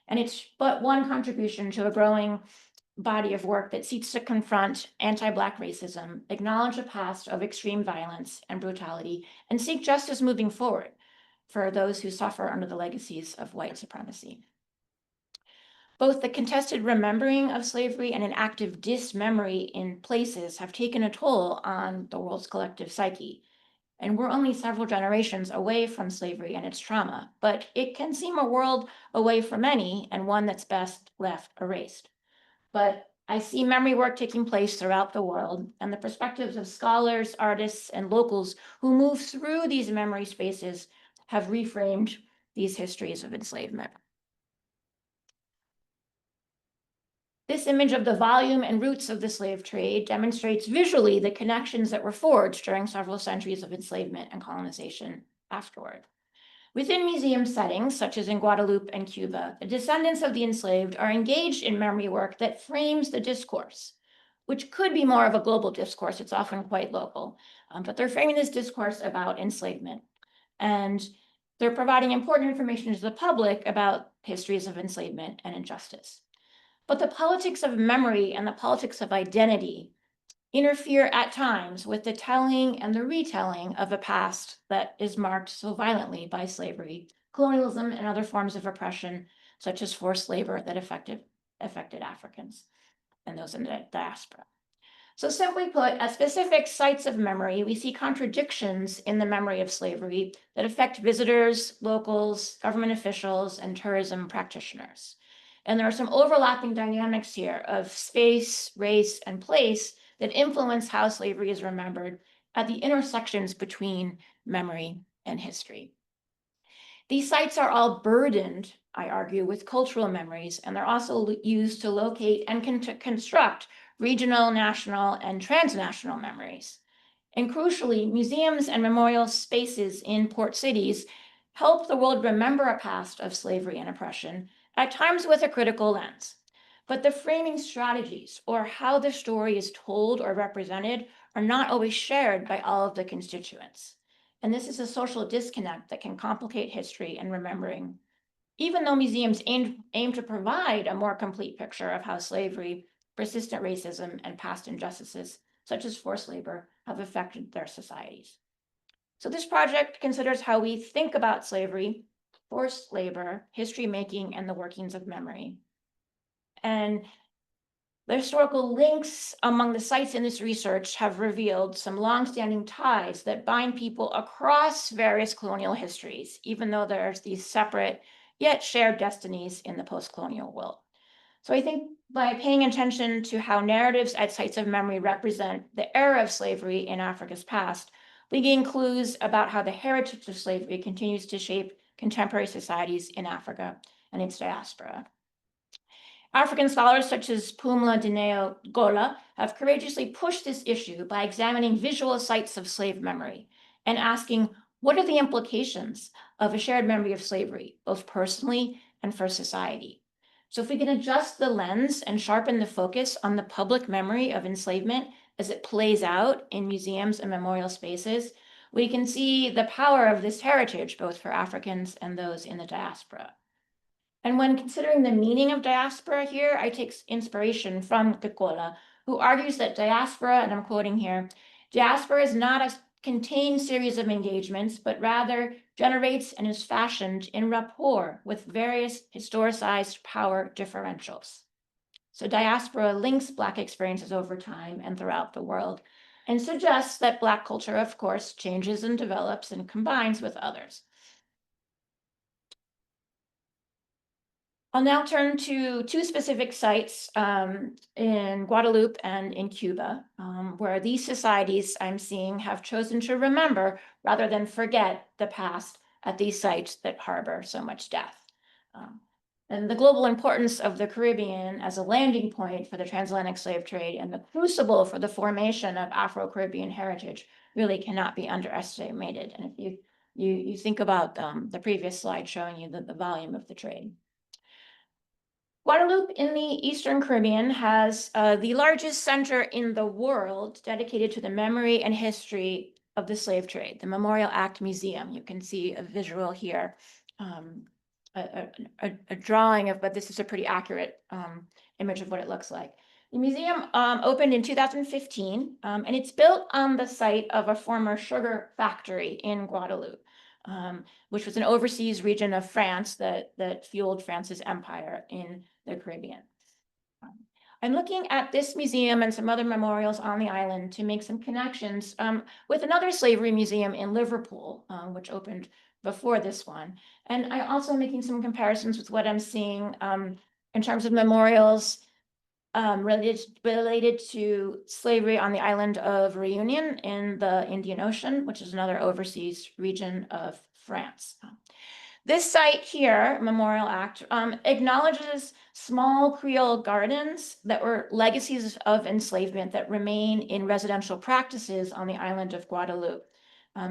And it's but one contribution to a growing body of work that seeks to confront anti-Black racism, acknowledge a past of extreme violence and brutality, and seek justice moving forward for those who suffer under the legacies of white supremacy. Both the contested remembering of slavery and an active dismemory in places have taken a toll on the world's collective psyche. And we're only several generations away from slavery and its trauma, but it can seem a world away from many and one that's best left erased. But I see memory work taking place throughout the world, and the perspectives of scholars, artists, and locals who move through these memory spaces have reframed these histories of enslavement. This image of the volume and roots of the slave trade demonstrates visually the connections that were forged during several centuries of enslavement and colonization afterward. Within museum settings, such as in Guadeloupe and Cuba, the descendants of the enslaved are engaged in memory work that frames the discourse, which could be more of a global discourse. It's often quite local, but they're framing this discourse about enslavement. And they're providing important information to the public about histories of enslavement and injustice. But the politics of memory and the politics of identity interfere at times with the telling and the retelling of a past that is marked so violently by slavery, colonialism, and other forms of oppression, such as forced labor that affected Africans and those in the diaspora. So simply put, at specific sites of memory, we see contradictions in the memory of slavery that affect visitors, locals, government officials, and tourism practitioners. And there are some overlapping dynamics here of space, race, and place that influence how slavery is remembered at the intersections between memory and history. These sites are all burdened, I argue, with cultural memories, and they're also used to locate and construct regional, national, and transnational memories. And crucially, museums and memorial spaces in port cities help the world remember a past of slavery and oppression, at times with a critical lens. But the framing strategies, or how the story is told or represented, are not always shared by all of the constituents. And this is a social disconnect that can complicate history and remembering, even though museums aim to provide a more complete picture of how slavery, persistent racism, and past injustices, such as forced labor, have affected their societies. So this project considers how we think about slavery, forced labor, history making, and the workings of memory. And the historical links among the sites in this research have revealed some longstanding ties that bind people across various colonial histories, even though there's these separate yet shared destinies in the post-colonial world. So I think by paying attention to how narratives at sites of memory represent the era of slavery in Africa's past, we gain clues about how the heritage of slavery continues to shape contemporary societies in Africa and its diaspora. African scholars such as Pumla Dineo Gola have courageously pushed this issue by examining visual sites of slave memory and asking, what are the implications of a shared memory of slavery, both personally and for society? So if we can adjust the lens and sharpen the focus on the public memory of enslavement as it plays out in museums and memorial spaces, we can see the power of this heritage, both for Africans and those in the diaspora. And when considering the meaning of diaspora here, I take inspiration from Kekola, who argues that diaspora, and I'm quoting here, diaspora is not a contained series of engagements, but rather generates and is fashioned in rapport with various historicized power differentials. So diaspora links Black experiences over time and throughout the world, and suggests that Black culture, of course, changes and develops and combines with others. I'll now turn to two specific sites in Guadeloupe and in Cuba, where these societies I'm seeing have chosen to remember rather than forget the past at these sites that harbor so much death. And the global importance of the Caribbean as a landing point for the transatlantic slave trade and the crucible for the formation of Afro-Caribbean heritage really cannot be underestimated. And if you think about the previous slide showing you the volume of the trade. Guadeloupe in the Eastern Caribbean has the largest center in the world dedicated to the memory and history of the slave trade, the Memorial Act Museum. You can see a visual here, a drawing of, but this is a pretty accurate image of what it looks like. The museum opened in 2015, and it's built on the site of a former sugar factory in Guadeloupe, which was an overseas region of France that fueled France's empire in the Caribbean. I'm looking at this museum and some other memorials on the island to make some connections with another slavery museum in Liverpool, which opened before this one. And I also am making some comparisons with what I'm seeing in terms of memorials related to slavery on the island of Reunion in the Indian Ocean, which is another overseas region of France. This site here, Memorial Act, acknowledges small Creole gardens that were legacies of enslavement that remain in residential practices on the island of Guadeloupe.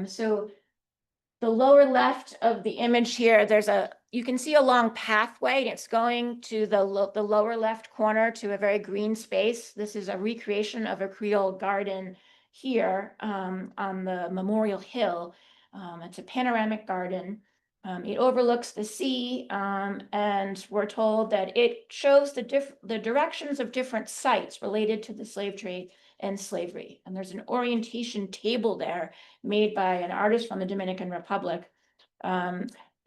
So the lower left of the image here, you can see a long pathway, and it's going to the lower left corner to a very green space. This is a recreation of a Creole garden here on the Memorial Hill. It's a panoramic garden. It overlooks the sea, and we're told that it shows the directions of different sites related to the slave trade and slavery. And there's an orientation table there made by an artist from the Dominican Republic.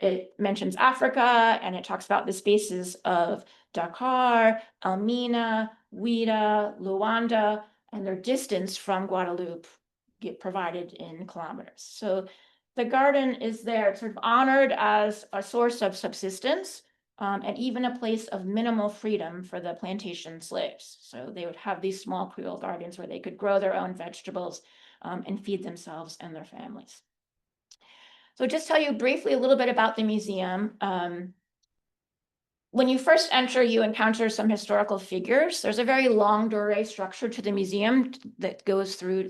It mentions Africa, and it talks about the spaces of Dakar, Elmina, Ouida, Luanda, and their distance from Guadeloupe get provided in kilometers. So the garden is there sort of honored as a source of subsistence, and even a place of minimal freedom for the plantation slaves. So they would have these small Creole gardens where they could grow their own vegetables and feed themselves and their families. So just tell you briefly a little bit about the museum. When you first enter, you encounter some historical figures. There's a very longue durée structure to the museum that goes through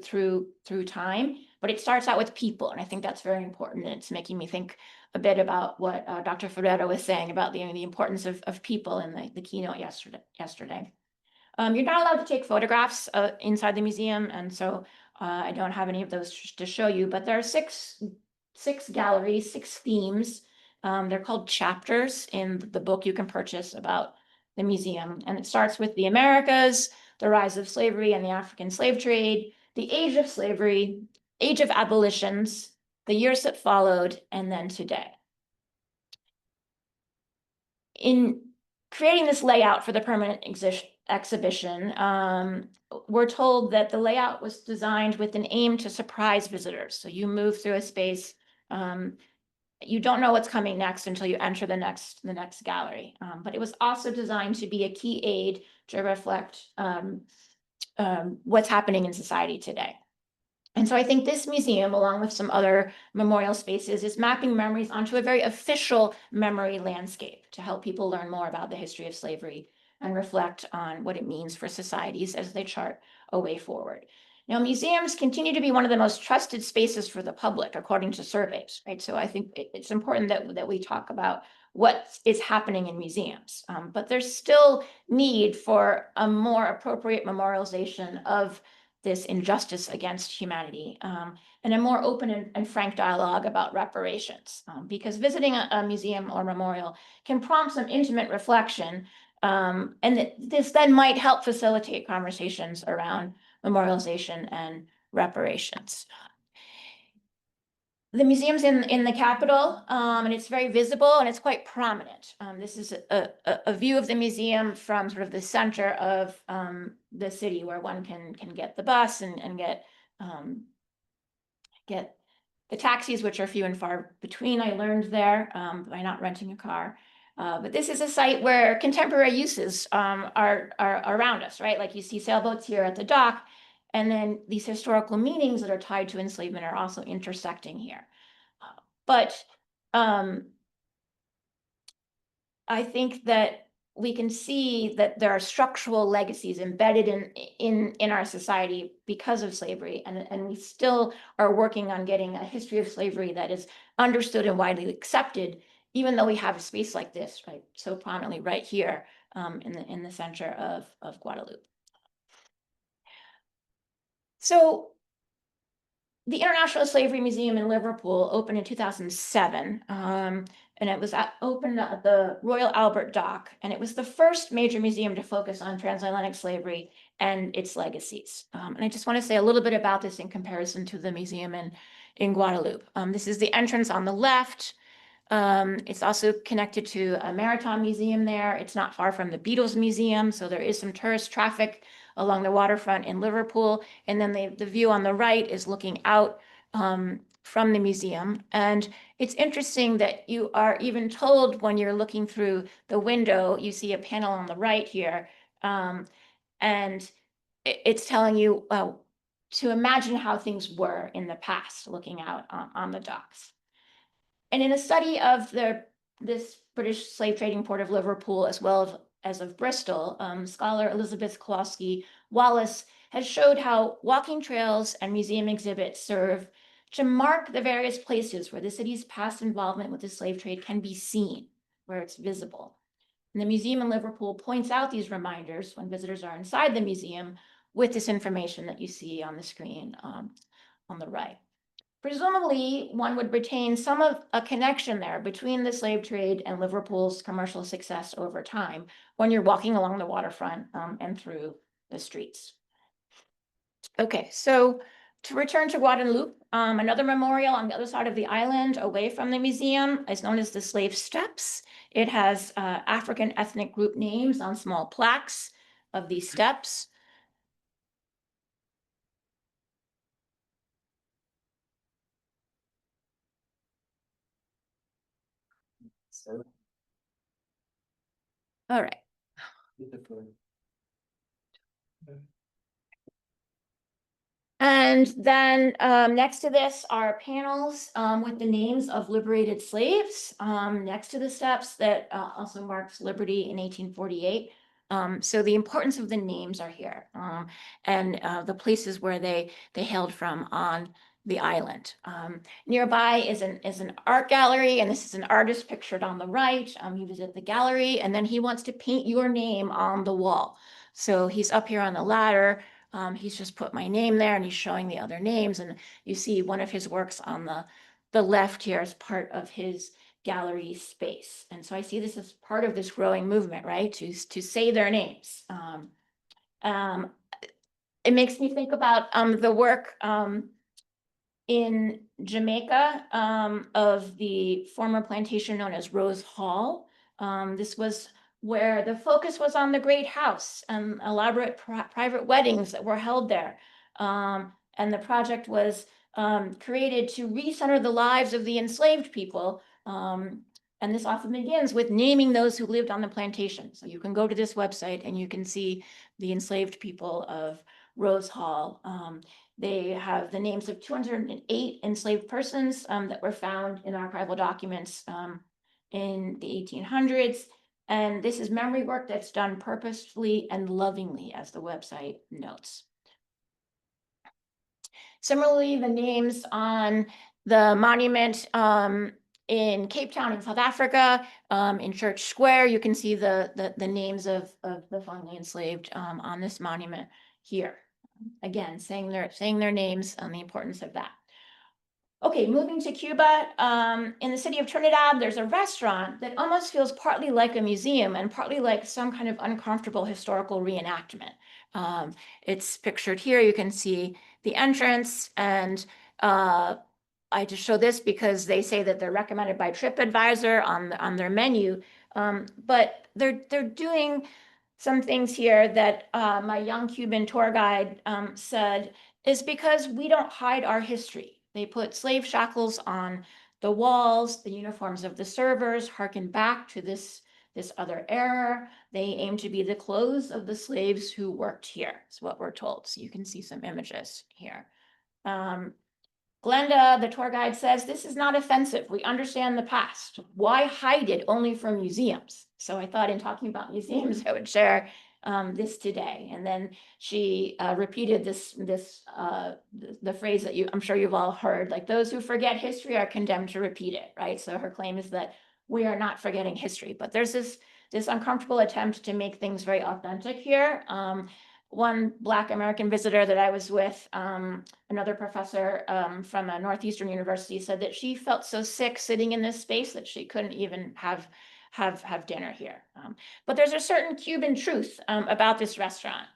time, but it starts out with people, and I think that's very important. And it's making me think a bit about what Dr. Ferreira was saying about the importance of people in the keynote yesterday. You're not allowed to take photographs inside the museum, and so I don't have any of those to show you, but there are six galleries, 6 themes. They're called chapters in the book you can purchase about the museum. And it starts with the Americas, the rise of slavery and the African slave trade, the age of slavery, age of abolitions, the years that followed, and then today. In creating this layout for the permanent exhibition, we're told that the layout was designed with an aim to surprise visitors. So you move through a space, you don't know what's coming next until you enter the next gallery. But it was also designed to be a key aid to reflect what's happening in society today. And so I think this museum, along with some other memorial spaces, is mapping memories onto a very official memory landscape to help people learn more about the history of slavery and reflect on what it means for societies as they chart a way forward. Now, museums continue to be one of the most trusted spaces for the public, according to surveys, right? So I think it's important that we talk about what is happening in museums, but there's still need for a more appropriate memorialization of this injustice against humanity, and a more open and frank dialogue about reparations, because visiting a museum or memorial can prompt some intimate reflection, and this then might help facilitate conversations around memorialization and reparations. The museum's in the Capitol, and it's very visible and it's quite prominent. This is a view of the museum from sort of the center of the city, where one can get the bus and get the taxis, which are few and far between, I learned there, by not renting a car. But this is a site where contemporary uses are around us, right? Like you see sailboats here at the dock, and then these historical meanings that are tied to enslavement are also intersecting here. But I think that we can see that there are structural legacies embedded in our society because of slavery, and we still are working on getting a history of slavery that is understood and widely accepted, even though we have a space like this, right, so prominently right here in the center of Guadeloupe. So the International Slavery Museum in Liverpool opened in 2007, and it was opened at the Royal Albert Dock, and it was the first major museum to focus on transatlantic slavery and its legacies. And I just want to say a little bit about this in comparison to the museum in Guadeloupe. This is the entrance on the left. It's also connected to a maritime museum there. It's not far from the Beatles Museum, so there is some tourist traffic along the waterfront in Liverpool. And then the view on the right is looking out from the museum. And it's interesting that you are even told when you're looking through the window, you see a panel on the right here, and it's telling you to imagine how things were in the past, looking out on the docks. And in a study of this British slave trading port of Liverpool, as well as of Bristol, scholar Elizabeth Klosky Wallace has showed how walking trails and museum exhibits serve to mark the various places where the city's past involvement with the slave trade can be seen, where it's visible. And the museum in Liverpool points out these reminders when visitors are inside the museum with this information that you see on the screen on the right. Presumably, one would retain some of a connection there between the slave trade and Liverpool's commercial success over time when you're walking along the waterfront and through the streets. Okay, so to return to Guadeloupe, another memorial on the other side of the island away from the museum is known as the Slave Steps. It has African ethnic group names on small plaques of these steps. So, all right. And then next to this are panels with the names of liberated slaves next to the steps that also marks liberty in 1848. So the importance of the names are here and the places where they hailed from on the island. Nearby is an art gallery, and this is an artist pictured on the right. You visit the gallery, and then he wants to paint your name on the wall. So he's up here on the ladder. He's just put my name there, and he's showing the other names. And you see one of his works on the left here as part of his gallery space. And so I see this as part of this growing movement, right? To say their names. It makes me think about the work in Jamaica of the former plantation known as Rose Hall. This was where the focus was on the Great House and elaborate private weddings that were held there. And the project was created to recenter the lives of the enslaved people. And this often begins with naming those who lived on the plantation. So you can go to this website and you can see the enslaved people of Rose Hall. They have the names of 208 enslaved persons that were found in archival documents in the 1800s. And this is memory work that's done purposefully and lovingly, as the website notes. Similarly, the names on the monument in Cape Town in South Africa, in Church Square, you can see the names of the formerly enslaved on this monument here. Again, saying their names and the importance of that. Okay, moving to Cuba, in the city of Trinidad, there's a restaurant that almost feels partly like a museum and partly like some kind of uncomfortable historical reenactment. It's pictured here. You can see the entrance, and I just show this because they say that they're recommended by TripAdvisor on their menu, but they're doing some things here that my young Cuban tour guide said is because we don't hide our history. They put slave shackles on the walls, the uniforms of the servers harken back to this other era. They aim to be the clothes of the slaves who worked here, is what we're told. So you can see some images here. Glenda, the tour guide, says, this is not offensive. We understand the past. Why hide it only from museums? So I thought in talking about museums, I would share this today. And then she repeated the phrase that I'm sure you've all heard, like those who forget history are condemned to repeat it, right? So her claim is that we are not forgetting history, but there's this uncomfortable attempt to make things very authentic here. One Black American visitor that I was with, another professor from a Northeastern university, said that she felt so sick sitting in this space that she couldn't even have dinner here. But there's a certain Cuban truth about this restaurant.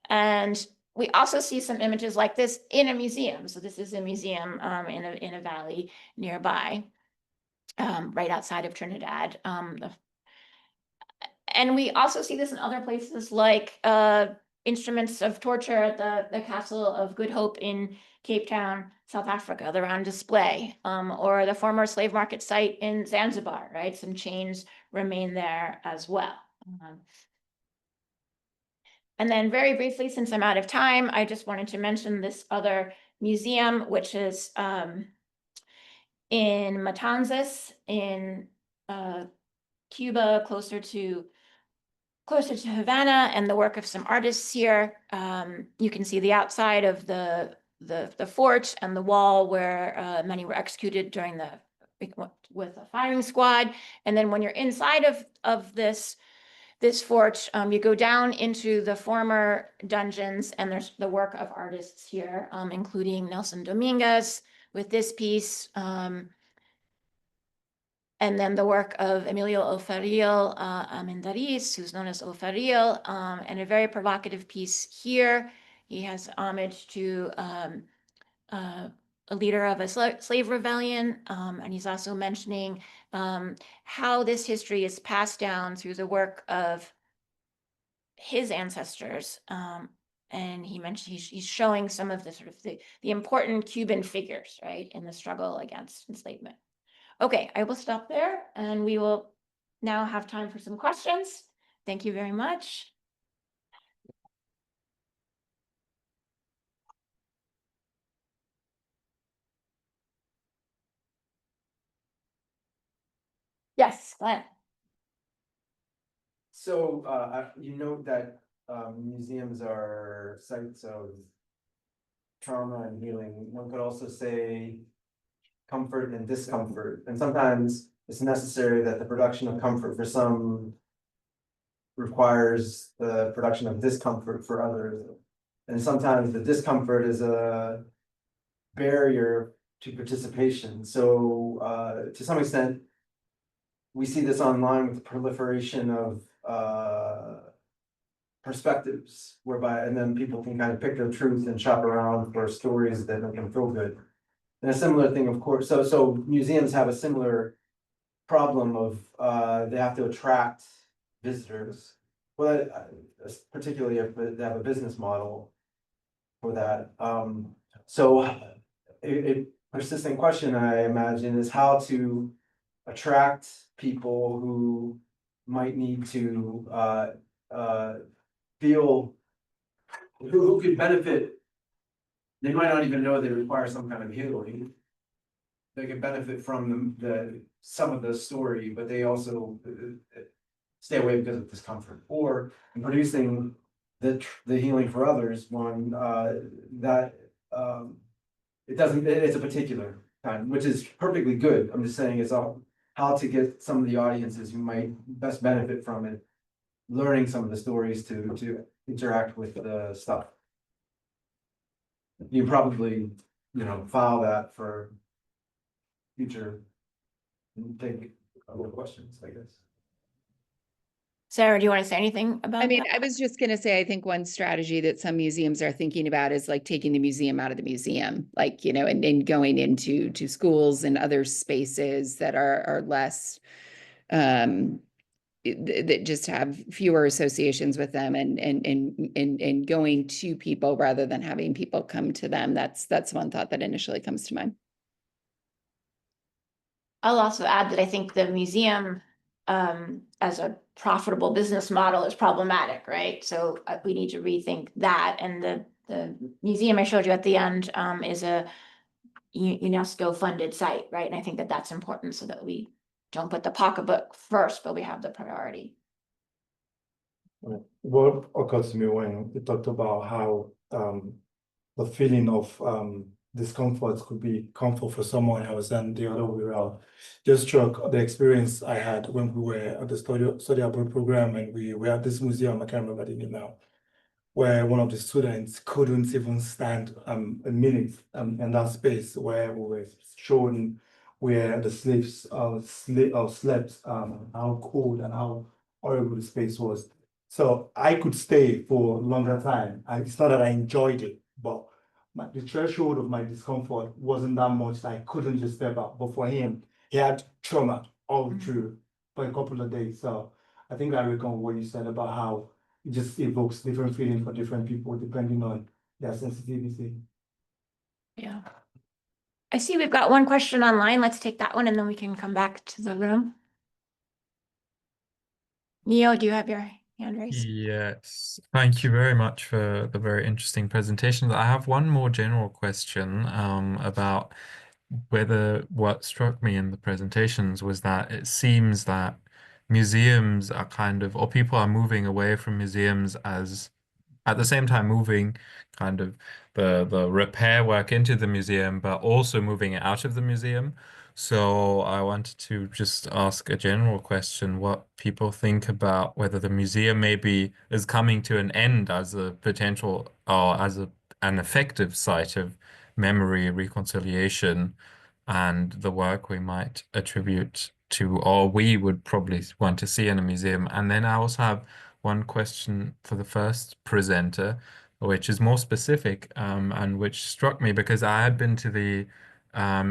And we also see some images like this in a museum. So this is a museum in a valley nearby, right outside of Trinidad. And we also see this in other places like instruments of torture at the Castle of Good Hope in Cape Town, South Africa. They're on display, or the former slave market site in Zanzibar, right? Some chains remain there as well. And then very briefly, since I'm out of time, I just wanted to mention this other museum, which is in Matanzas in Cuba, closer to Havana, and the work of some artists here. You can see the outside of the fort and the wall where many were executed during with a firing squad. And then when you're inside of this fort, you go down into the former dungeons, and there's the work of artists here, including Nelson Dominguez with this piece. And then the work of Emilio Oferil Armendariz, who's known as Oferil, and a very provocative piece here. He has homage to a leader of a slave rebellion, and he's also mentioning how this history is passed down through the work of his ancestors. And he mentioned he's showing some of the sort of the important Cuban figures, right, in the struggle against enslavement. Okay, I will stop there, and we will now have time for some questions. Thank you very much. Yes, Glenn. So you note that museums are sites of trauma and healing. One could also say comfort and discomfort. And sometimes it's necessary that the production of comfort for some requires the production of discomfort for others. And sometimes the discomfort is a barrier to participation. So to some extent, we see this online with the proliferation of perspectives whereby, and then people can kind of pick their truth and shop around for stories that make them feel good. And a similar thing, of course, so museums have a similar problem of they have to attract visitors. Well, particularly if they have a business model for that. So a persistent question, I imagine, is how to attract people who might need to feel who could benefit. They might not even know they require some kind of healing. They could benefit from some of the story, but they also stay away because of discomfort. Or in producing the healing for others, one that it's a particular kind, which is perfectly good. I'm just saying it's all how to get some of the audiences who might best benefit from it, learning some of the stories to interact with the stuff. You probably, file that for future and take other questions, I guess. Sarah, do you want to say anything about I mean, that? I was just going to say, I think one strategy that some museums are thinking about is like taking the museum out of the museum, like, and going into schools and other spaces that are less, that just have fewer associations with them, and going to people rather than having people come to them. That's one thought that initially comes to mind. I'll also add that I think the museum as a profitable business model is problematic, right? So we need to rethink that. And the museum I showed you at the end is a UNESCO funded site, right? And I think that that's important so that we don't put the pocketbook first, but we have the priority. What occurred to me when you talked about how the feeling of discomfort could be comfort for someone else and the other way around. Just struck the experience I had when we were at the study abroad program, and we were at this museum, I can't remember the name now, where one of the students couldn't even stand a minute in that space where we were shown where the slaves slept, how cold and how horrible the space was. So I could stay for a longer time. It's not that I enjoyed it, but the threshold of my discomfort wasn't that much that I couldn't just step out. But for him, he had trauma all through for a couple of days. So I think I reckon what you said about how it just evokes different feelings for different people depending on their sensitivity. Yeah. I see we've got one question online. Let's take that one and then we can come back to the room. Neo, do you have your hand raised? Yes, thank you very much for the very interesting presentation. I have one more general question about whether what struck me in the presentations was that it seems that museums are kind of, or people are moving away from museums as at the same time moving kind of the repair work into the museum, but also moving it out of the museum. So I wanted to just ask a general question, what people think about whether the museum maybe is coming to an end as a potential or as an effective site of memory reconciliation and the work we might attribute to, or we would probably want to see in a museum. And then I also have one question for the first presenter, which is more specific and which struck me because I had been to the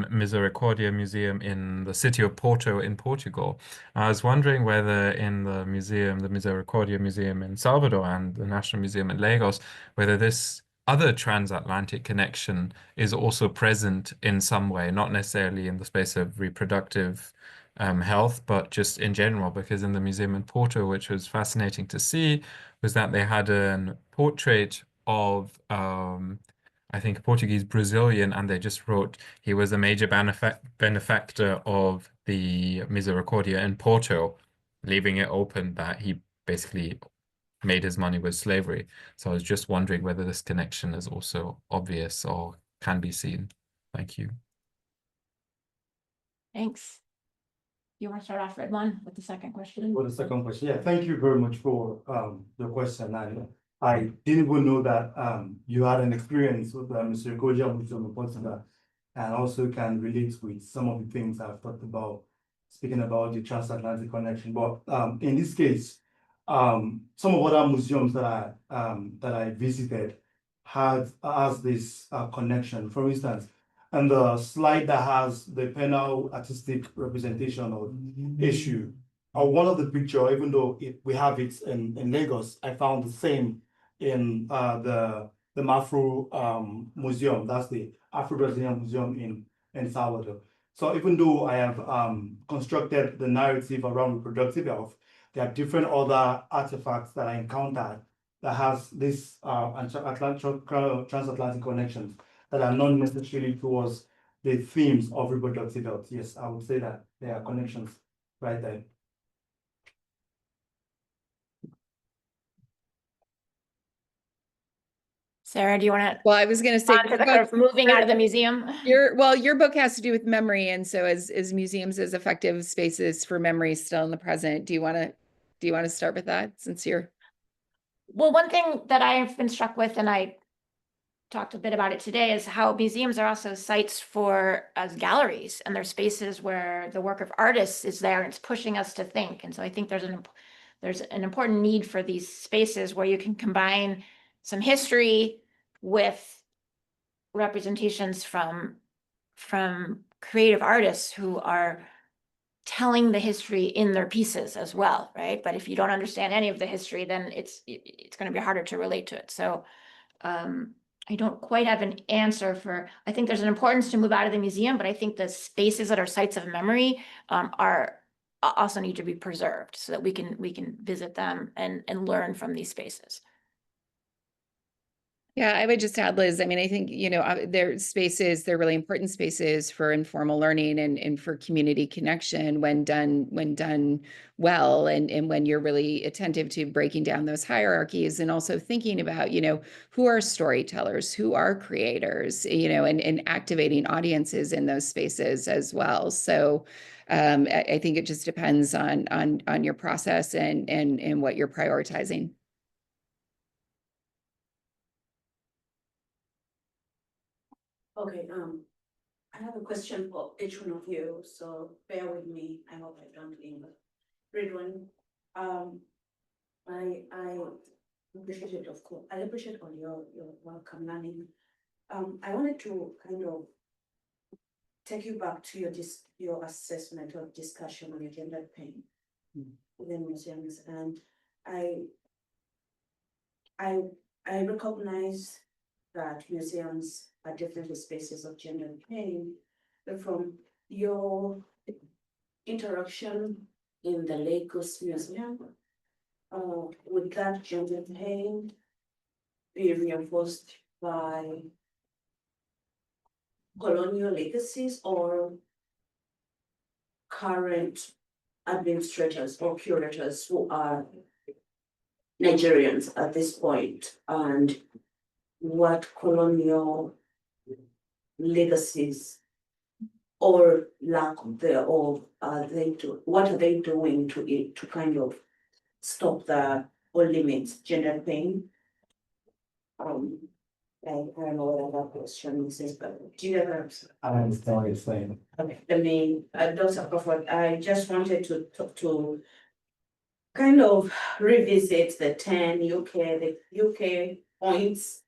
Misericordia Museum in the city of Porto in Portugal. I was wondering whether in the museum, the Misericordia Museum in Salvador and the National Museum in Lagos, whether this other transatlantic connection is also present in some way, not necessarily in the space of reproductive health, but just in general, because in the museum in Porto, which was fascinating to see, was that they had a portrait of, I think, a Portuguese Brazilian, and they just wrote he was a major benefactor of the Misericordia in Porto, leaving it open that he basically made his money with slavery. So I was just wondering whether this connection is also obvious or can be seen. Thank you. Thanks. You want to start off, Redmond, with the second question? For the second question, yeah, thank you very much for the question. I didn't even know that you had an experience with Mr. Koja Museum in Portugal, and also can relate with some of the things I've talked about, speaking about the transatlantic connection. But in this case, some of other museums that I visited has this connection. For instance, and the slide that has the penal artistic representation of issue, one of the picture, even though we have it in Lagos, I found the same in the Mafro Museum. That's the Afro-Brazilian Museum in Salvador. So even though I have constructed the narrative around reproductive health, there are different other artifacts that I encountered that has this transatlantic connections that are not necessarily towards the themes of reproductive health. Yes, I would say that there are connections right there. Sarah, do you want to Well, I was going to say, to the kind of moving out of the museum? your book has to do with memory, and so as museums as effective spaces for memory still in the present. Do you want to start with that since you're? Well, one thing that I've been struck with, and I talked a bit about it today, is how museums are also sites for as galleries, and they're spaces where the work of artists is there and it's pushing us to think. And so I think there's an important need for these spaces where you can combine some history with representations from creative artists who are telling the history in their pieces as well, right? But if you don't understand any of the history, then it's going to be harder to relate to it. So I don't quite have an answer for, I think there's an importance to move out of the museum, but I think the spaces that are sites of memory are also need to be preserved so that we can visit them and learn from these spaces. Yeah, I would just add, Liz, I mean, I think, they're really important spaces for informal learning and for community connection when done well, and when you're really attentive to breaking down those hierarchies and also thinking about, who are storytellers, who are creators, and activating audiences in those spaces as well. So I think it just depends on your process and what you're prioritizing. Okay, I have a question for each one of you, so bear with me. I hope I don't read one. I appreciate it, of course. I appreciate all your welcome learning. I wanted to kind of take you back to your assessment or discussion on your gender pain within museums, and I recognize that museums are definitely spaces of gender pain, but from your interaction in the Lagos Museum, would that gender pain be reinforced by colonial legacies or current administrators or curators who are Nigerians at this point, and what colonial legacies or lack thereof are they what are they doing to kind of stop the or limit gender pain? I don't know what that question is, but do you ever? I understand what you're saying. Okay, let me, Dr. Crawford, I just wanted to talk to kind of revisit the 10 the UK points.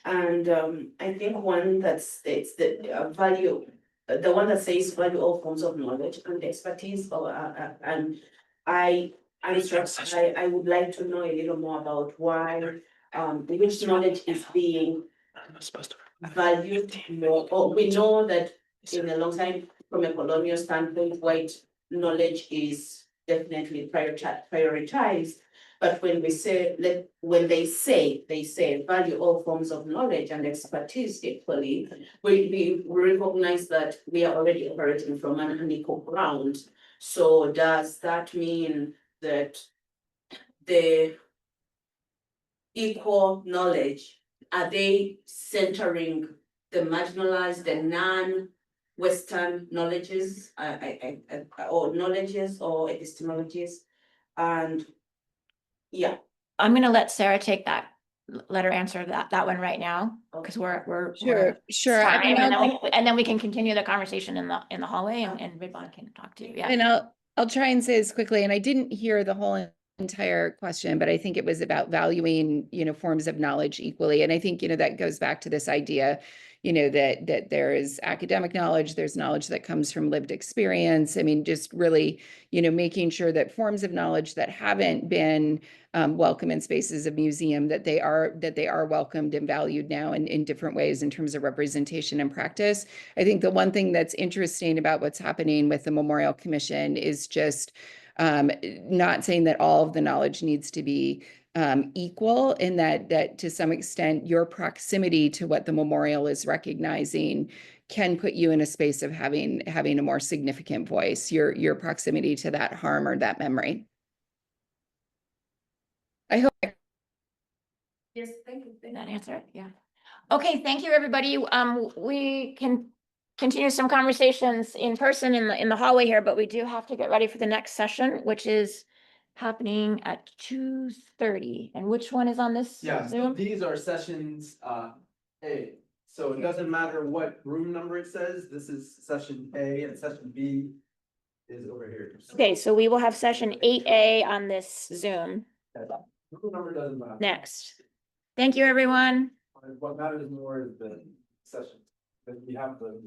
And I think one that states that value, the one that says value all forms of knowledge and expertise, and I would like to know a little more about why which knowledge is being valued more, or we know that in a long time, from a colonial standpoint, white knowledge is definitely prioritized. But when they say value all forms of knowledge and expertise equally, we recognize that we are already operating from an unequal ground. So does that mean that the equal knowledge, are they centering the marginalized, the non-Western knowledges, or knowledges or epistemologies? And yeah. I'm gonna let Sarah take that, let her answer that one right now, because we're. Sure. I Time, mean, and then we can continue the conversation in the hallway, and Ribbon can talk to you, yeah. And I'll try and say this quickly, and I didn't hear the whole entire question, but I think it was about valuing, forms of knowledge equally. And I think, that goes back to this idea, that there is academic knowledge, there's knowledge that comes from lived experience. I mean, just really, making sure that forms of knowledge that haven't been welcome in spaces of museum, that they are welcomed and valued now in different ways in terms of representation and practice. I think the one thing that's interesting about what's happening with the Memorial Commission is just not saying that all of the knowledge needs to be equal, in that to some extent your proximity to what the memorial is recognizing can put you in a space of having a more significant voice, your proximity to that harm or that memory. I hope. Yes, thank you. Did that answer it? Yeah. Okay, thank you, everybody. We can continue some conversations in person in the hallway here, but we do have to get ready for the next session, which is happening at 2:30. And which one is on this Yeah, so Zoom? these are sessions A. So it doesn't matter what room number it says, this is session A and session B is over here. Okay, so we will have session 8A on this Zoom Room number doesn't matter. next. Thank you, everyone. What matters more is the session, that we have the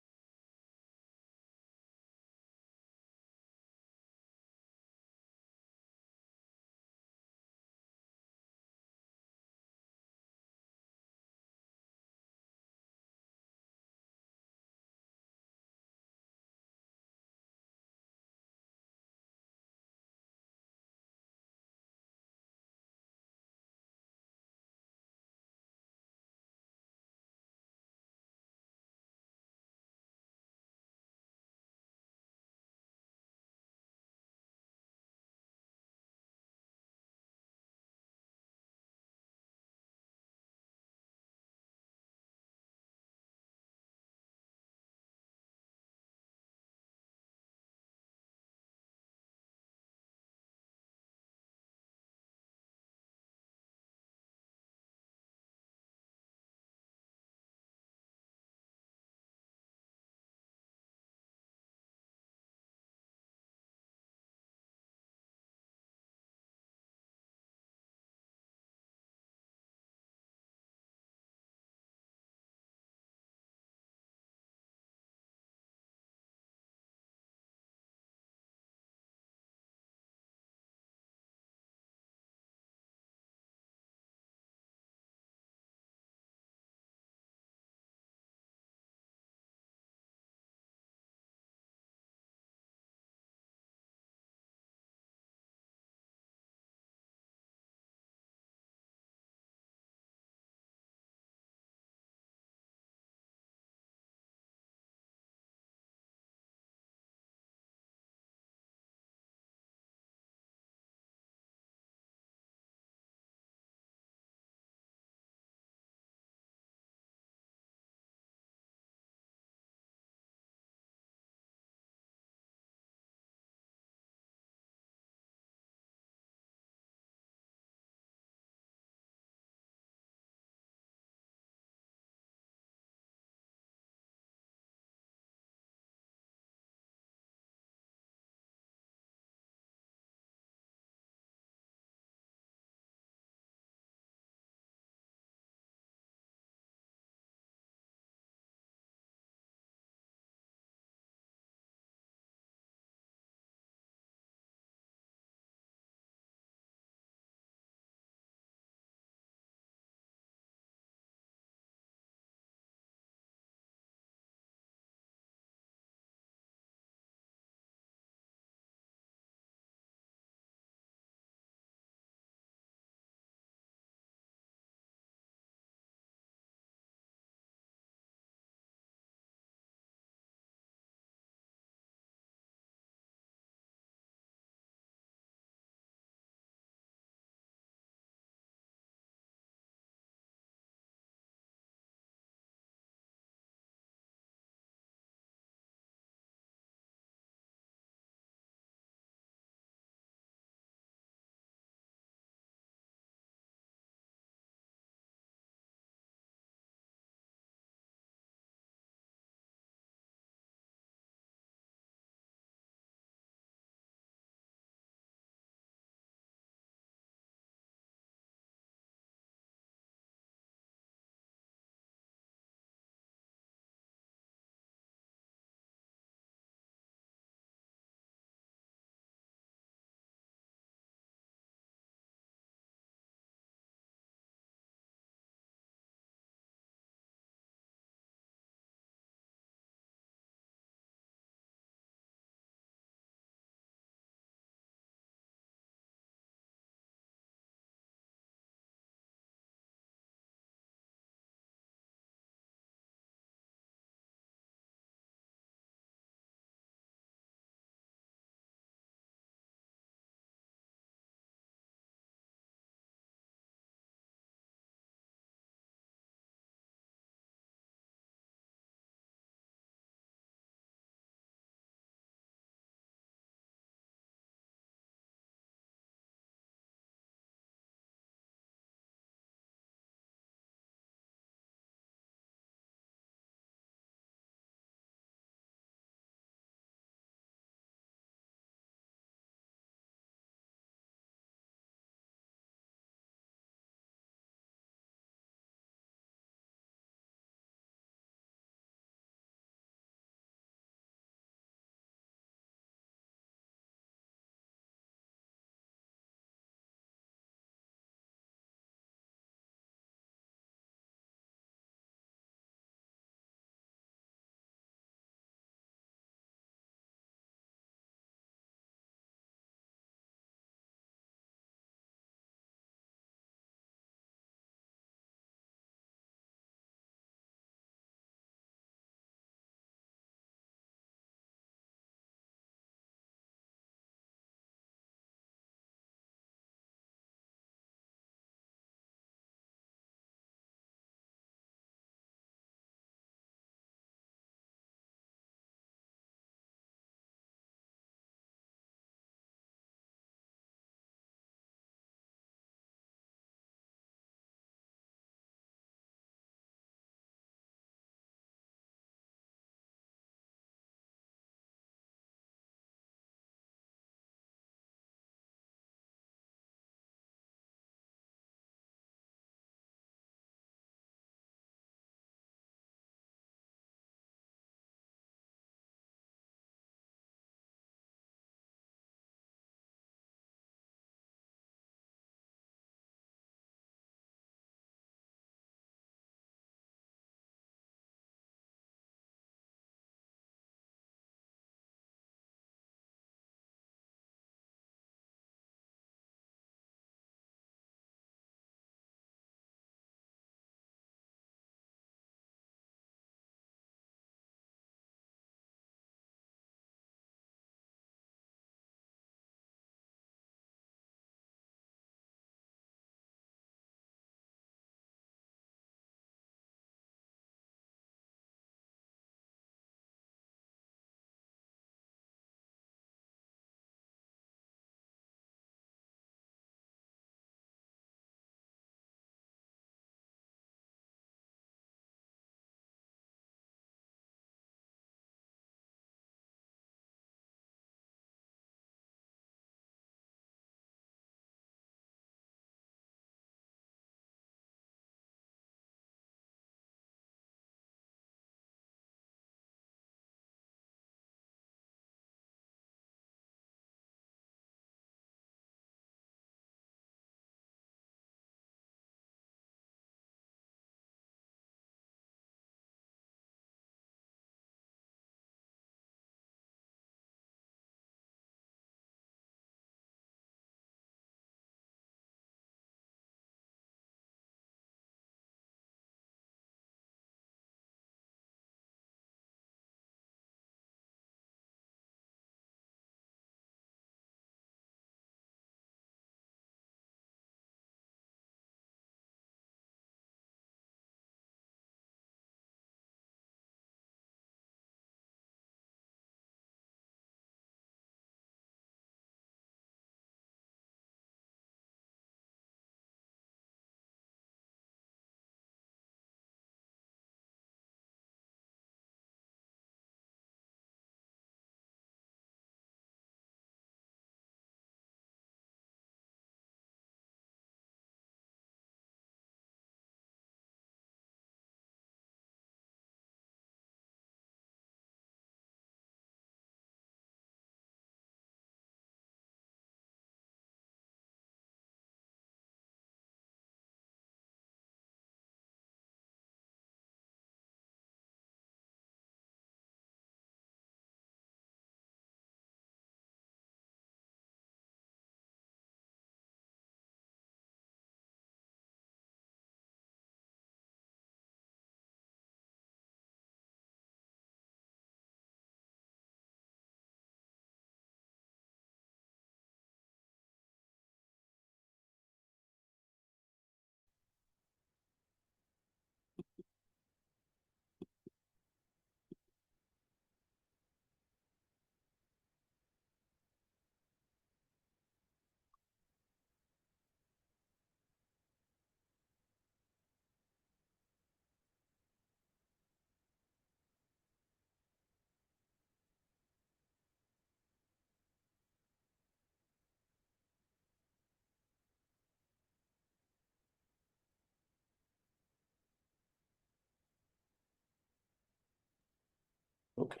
Okay.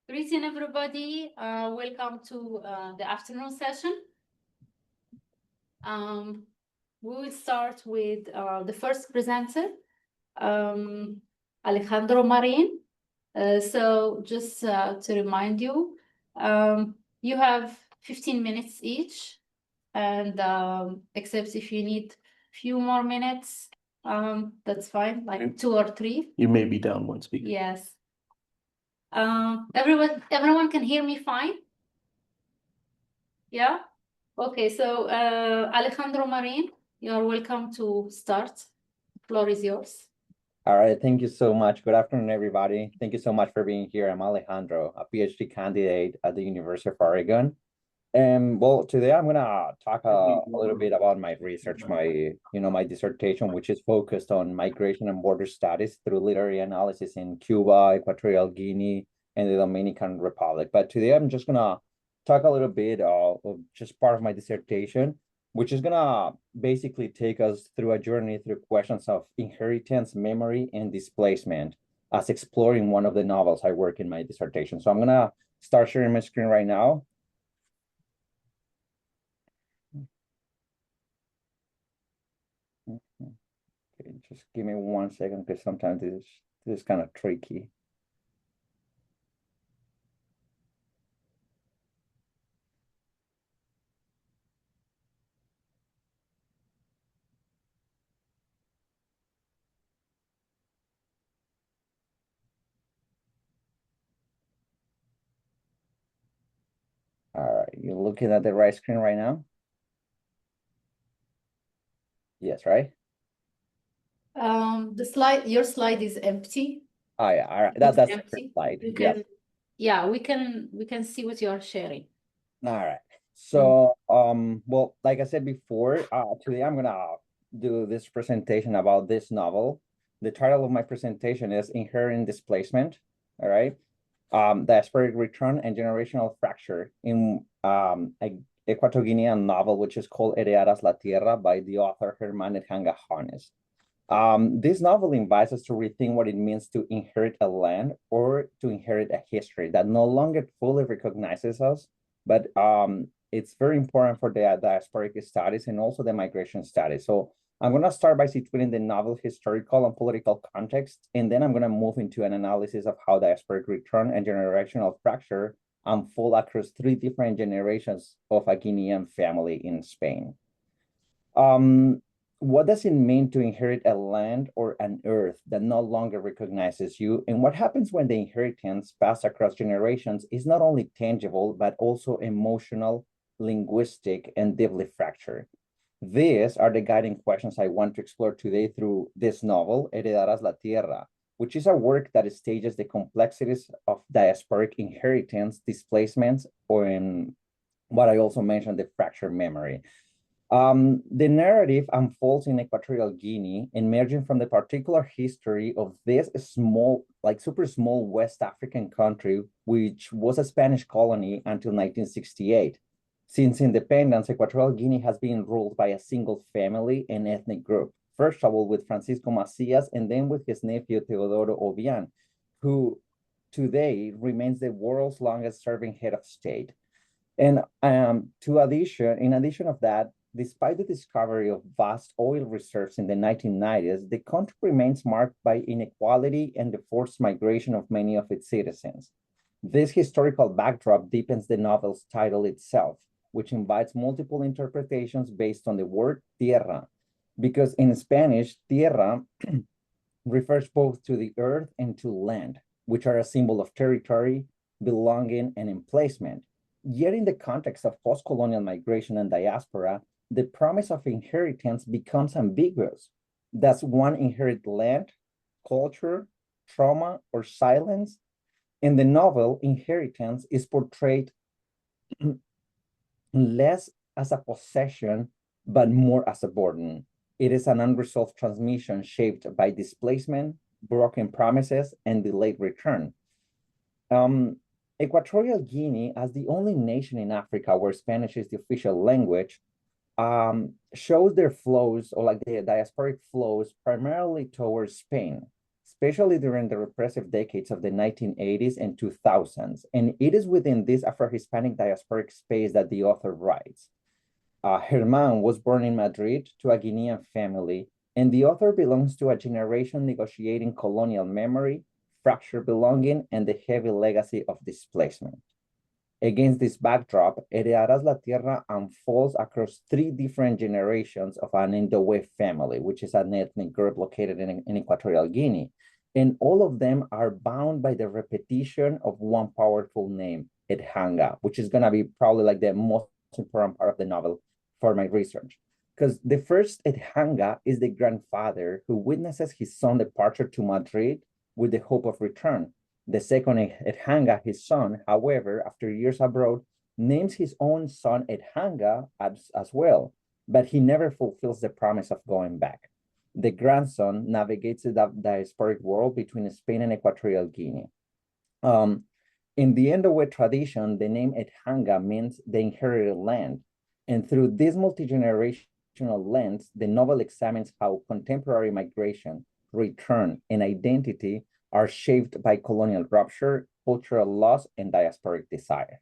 Greeting everybody, welcome to the afternoon session. We will start with the first presenter, Alejandro Marin. So just to remind you, you have 15 minutes each, and except if you need few more minutes, that's fine, like 2 or 3. You may be down one speaker. Yes. Everyone can hear me fine? Yeah? Okay, so Alejandro Marin, you're welcome to start. Floor is yours. All right, thank you so much. Good afternoon, everybody. Thank you so much for being here. I'm Alejandro, a PhD candidate at the University of Oregon. And well, today I'm gonna talk a little bit about my research, my dissertation, which is focused on migration and border studies through literary analysis in Cuba, Equatorial Guinea, and the Dominican Republic. But today I'm just gonna talk a little bit of just part of my dissertation, which is gonna basically take us through a journey through questions of inheritance, memory, and displacement, as exploring one of the novels I work in my dissertation. So I'm gonna start sharing my screen right now. Okay, just give me 1 second because sometimes this is kind of tricky. All right, you're looking at the right screen right now? Yes, right? Your slide is empty. Oh yeah, all right. It's That's the empty. slide. You Yes. can, yeah, we can see what you're sharing. All right. So, well, like I said before, today I'm gonna do this presentation about this novel. The title of my presentation is Inherent Displacement. All right. Diasporic Return and Generational Fracture in a Equatorial Guinean novel, which is called Heredarás la Tierra by the author Germán Edhanga Jones. This novel invites us to rethink what it means to inherit a land or to inherit a history that no longer fully recognizes us, but it's very important for the diasporic studies and also the migration studies. So I'm going to start by situating the novel historical and political context, and then I'm going to move into an analysis of how diasporic return and generational fracture unfold across 3 different generations of a Guinean family in Spain. What does it mean to inherit a land or an earth that no longer recognizes you? And what happens when the inheritance passed across generations is not only tangible, but also emotional, linguistic, and deeply fractured? These are the guiding questions I want to explore today through this novel, Heredarás la Tierra, which is a work that stages the complexities of diasporic inheritance, displacements, or in what I also mentioned, the fractured memory. The narrative unfolds in Equatorial Guinea, emerging from the particular history of this small, like super small West African country, which was a Spanish colony until 1968. Since independence, Equatorial Guinea has been ruled by a single family and ethnic group. First of all, with Francisco Macias, and then with his nephew Teodoro Obiang, who today remains the world's longest serving head of state. And in addition of that, despite the discovery of vast oil reserves in the 1990s, the country remains marked by inequality and the forced migration of many of its citizens. This historical backdrop deepens the novel's title itself, which invites multiple interpretations based on the word tierra, because in Spanish, tierra refers both to the earth and to land, which are a symbol of territory, belonging, and emplacement. Yet in the context of post-colonial migration and diaspora, the promise of inheritance becomes ambiguous. Does one inherit land, culture, trauma, or silence? In the novel, inheritance is portrayed less as a possession, but more as a burden. It is an unresolved transmission shaped by displacement, broken promises, and delayed return. Equatorial Guinea, as the only nation in Africa where Spanish is the official language, shows their flows, or like the diasporic flows, primarily towards Spain. especially during the repressive decades of the 1980s and 2000s. And it is within this Afro-Hispanic diasporic space that the author writes. Germán was born in Madrid to a Guinean family, and the author belongs to a generation negotiating colonial memory, fractured belonging, and the heavy legacy of displacement. Against this backdrop, Heredarás la Tierra unfolds across 3 different generations of an Indowe family, which is an ethnic group located in Equatorial Guinea. And all of them are bound by the repetition of one powerful name, Edhanga, which is going to be probably like the most important part of the novel for my research. Because the first Edhanga is the grandfather who witnesses his son's departure to Madrid with the hope of return. The second Edhanga, his son, however, after years abroad, names his own son Edhanga as well, but he never fulfills the promise of going back. The grandson navigates the diasporic world between Spain and Equatorial Guinea. In the Indowe tradition, the name Edhanga means the inherited land. And through this multi-generational lens, the novel examines how contemporary migration, return, and identity are shaped by colonial rupture, cultural loss, and diasporic desire.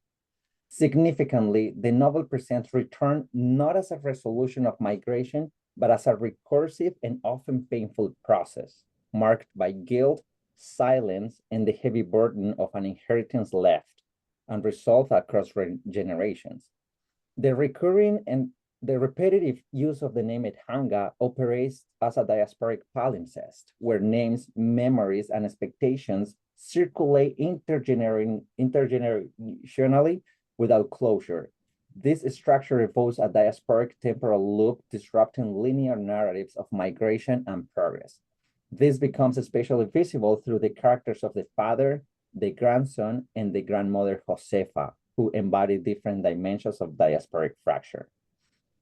Significantly, the novel presents return not as a resolution of migration, but as a recursive and often painful process, marked by guilt, silence, and the heavy burden of an inheritance left unresolved across generations. The recurring and the repetitive use of the name Edhanga operates as a diasporic palimpsest, where names, memories, and expectations circulate intergenerationally without closure. This structure evokes a diasporic temporal loop disrupting linear narratives of migration and progress. This becomes especially visible through the characters of the father, the grandson, and the grandmother Josefa, who embody different dimensions of diasporic fracture.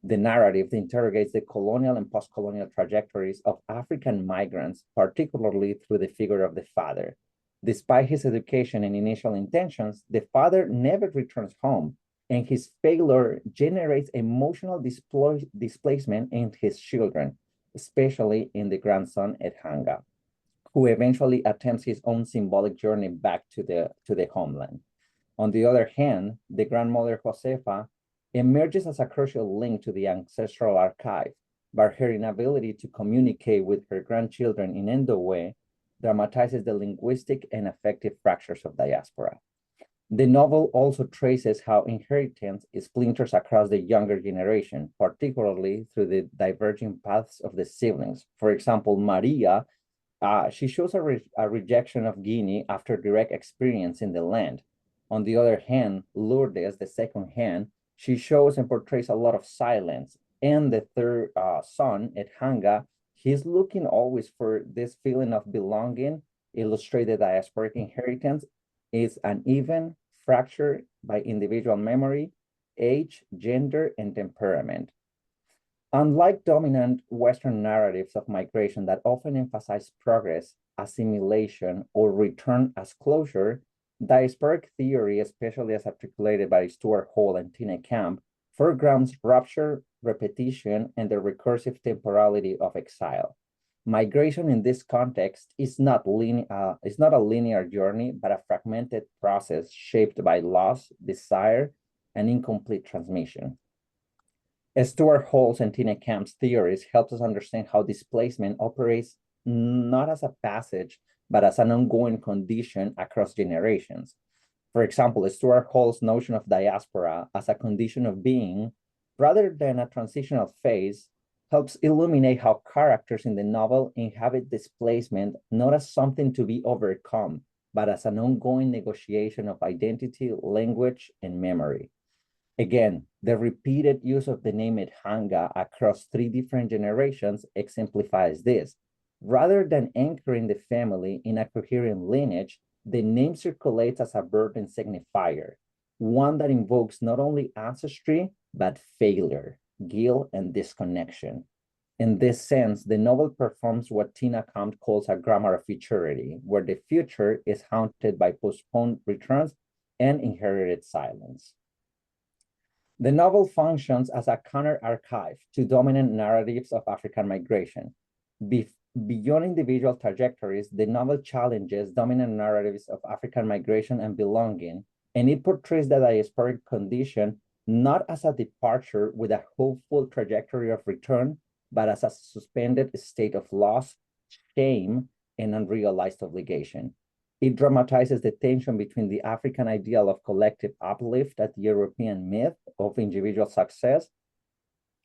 The narrative interrogates the colonial and post-colonial trajectories of African migrants, particularly through the figure of the father. Despite his education and initial intentions, the father never returns home, and his failure generates emotional displacement in his children, especially in the grandson Edhanga, who eventually attempts his own symbolic journey back to the homeland. On the other hand, the grandmother Josefa emerges as a crucial link to the ancestral archive, but her inability to communicate with her grandchildren in Indowe dramatizes the linguistic and affective fractures of diaspora. The novel also traces how inheritance splinters across the younger generation, particularly through the diverging paths of the siblings. For example, Maria, she shows a rejection of Guinea after direct experience in the land. On the other hand, Lourdes, the second hand, she shows and portrays a lot of silence. And the third son, Edhanga, he's looking always for this feeling of belonging. Illustrated diasporic inheritance is uneven, fractured by individual memory, age, gender, and temperament. Unlike dominant Western narratives of migration that often emphasize progress, assimilation, or return as closure, diasporic theory, especially as articulated by Stuart Hall and Tina Camp, foregrounds rupture, repetition, and the recursive temporality of exile. Migration in this context is not a linear journey, but a fragmented process shaped by loss, desire, and incomplete transmission. Stuart Hall's and Tina Camp's theories help us understand how displacement operates not as a passage, but as an ongoing condition across generations. For example, Stuart Hall's notion of diaspora as a condition of being, rather than a transitional phase, helps illuminate how characters in the novel inhabit displacement not as something to be overcome, but as an ongoing negotiation of identity, language, and memory. Again, the repeated use of the name Edhanga across 3 different generations exemplifies this. Rather than anchoring the family in a coherent lineage, the name circulates as a burden signifier, one that invokes not only ancestry, but failure, guilt, and disconnection. In this sense, the novel performs what Tina Camp calls a grammar of futurity, where the future is haunted by postponed returns and inherited silence. The novel functions as a counter-archive to dominant narratives of African migration. beyond individual trajectories, the novel challenges dominant narratives of African migration and belonging, and it portrays the diasporic condition not as a departure with a hopeful trajectory of return, but as a suspended state of loss, shame, and unrealized obligation. It dramatizes the tension between the African ideal of collective uplift and the European myth of individual success,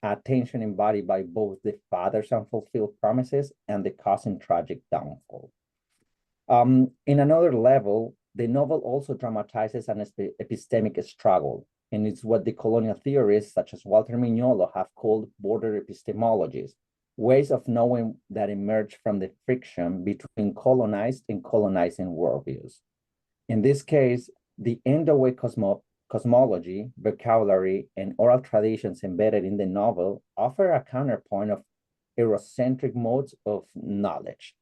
a tension embodied by both the father's unfulfilled promises and the cousin's tragic downfall. In another level, the novel also dramatizes an epistemic struggle, and it's what the colonial theorists such as Walter Mignolo have called border epistemologies, ways of knowing that emerge from the friction between colonized and colonizing worldviews. In this case, the Endoway cosmology, vocabulary, and oral traditions embedded in the novel offer a counterpoint of Eurocentric modes of knowledge.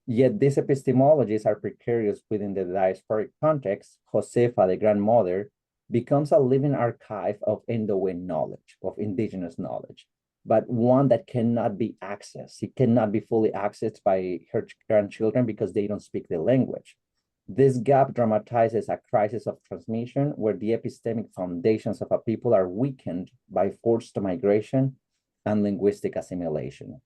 Yet these epistemologies are precarious within the diasporic context. Josefa, the grandmother, becomes a living archive of Endoway knowledge, of indigenous knowledge, but one that cannot be accessed. It cannot be fully accessed by her grandchildren because they don't speak the language. This gap dramatizes a crisis of transmission where the epistemic foundations of a people are weakened by forced migration and linguistic assimilation.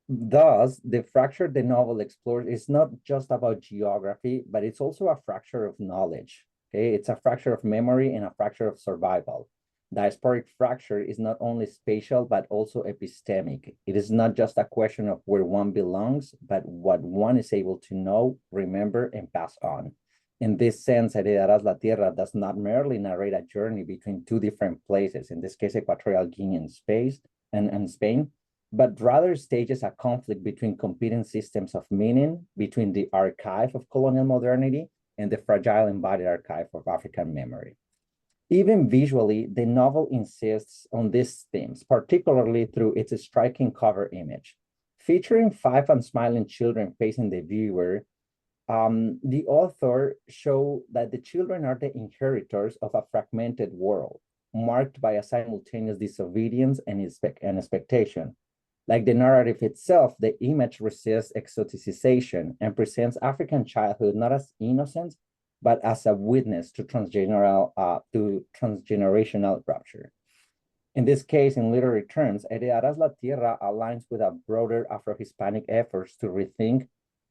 Thus, the fracture the novel explores is not just about geography, but it's also a fracture of knowledge. Okay? It's a fracture of memory and a fracture of survival. Diasporic fracture is not only spatial, but also epistemic. It is not just a question of where one belongs, but what one is able to know, remember, and pass on. In this sense, Heredarás la Tierra does not merely narrate a journey between two different places, in this case, Equatorial Guinea and Spain, but rather stages a conflict between competing systems of meaning, between the archive of colonial modernity and the fragile embodied archive of African memory. Even visually, the novel insists on these themes, particularly through its striking cover image. Featuring 5 unsmiling children facing the viewer, the author shows that the children are the inheritors of a fragmented world, marked by a simultaneous disobedience and expectation. Like the narrative itself, the image resists exoticization and presents African childhood not as innocence, but as a witness to transgenerational rupture. In this case, in literary terms, Heredarás la Tierra aligns with a broader Afro-Hispanic efforts to rethink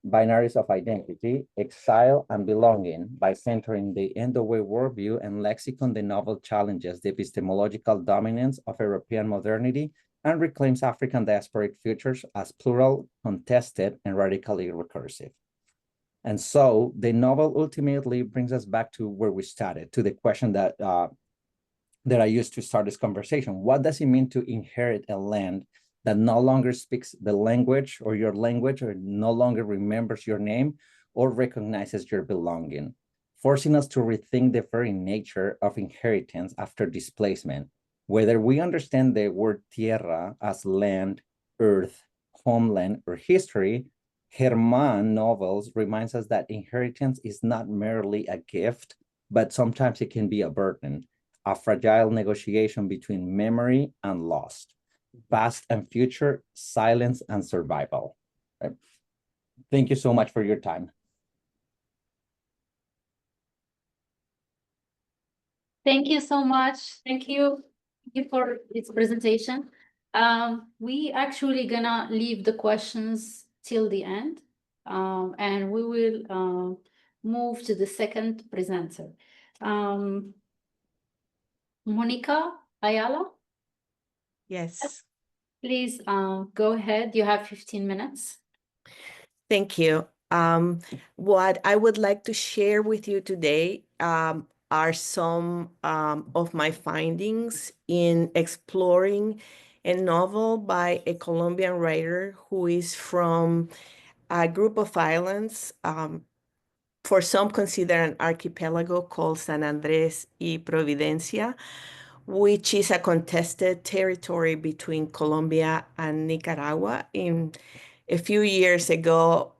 binaries of identity, exile, and belonging by centering the Endoway worldview and lexicon. The novel challenges the epistemological dominance of European modernity and reclaims African diasporic futures as plural, contested, and radically recursive. And so the novel ultimately brings us back to where we started, to the question that I used to start this conversation. What does it mean to inherit a land that no longer speaks the language or your language, or no longer remembers your name or recognizes your belonging, forcing us to rethink the very nature of inheritance after displacement? Whether we understand the word tierra as land, earth, homeland, or history, Germán novels reminds us that inheritance is not merely a gift, but sometimes it can be a burden, a fragile negotiation between memory and loss, past and future, silence and survival. Right? Thank you so much for your time. Thank you so much. Thank you for this presentation. We actually gonna leave the questions till the end, and we will move to the second presenter. Monica Ayala, Yes, please go ahead. You have 15 minutes. thank you. What I would like to share with you today are some of my findings in exploring a novel by a Colombian writer who is from a group of islands, for some consider an archipelago called San Andrés y Providencia, which is a contested territory between Colombia and Nicaragua. A few years ago,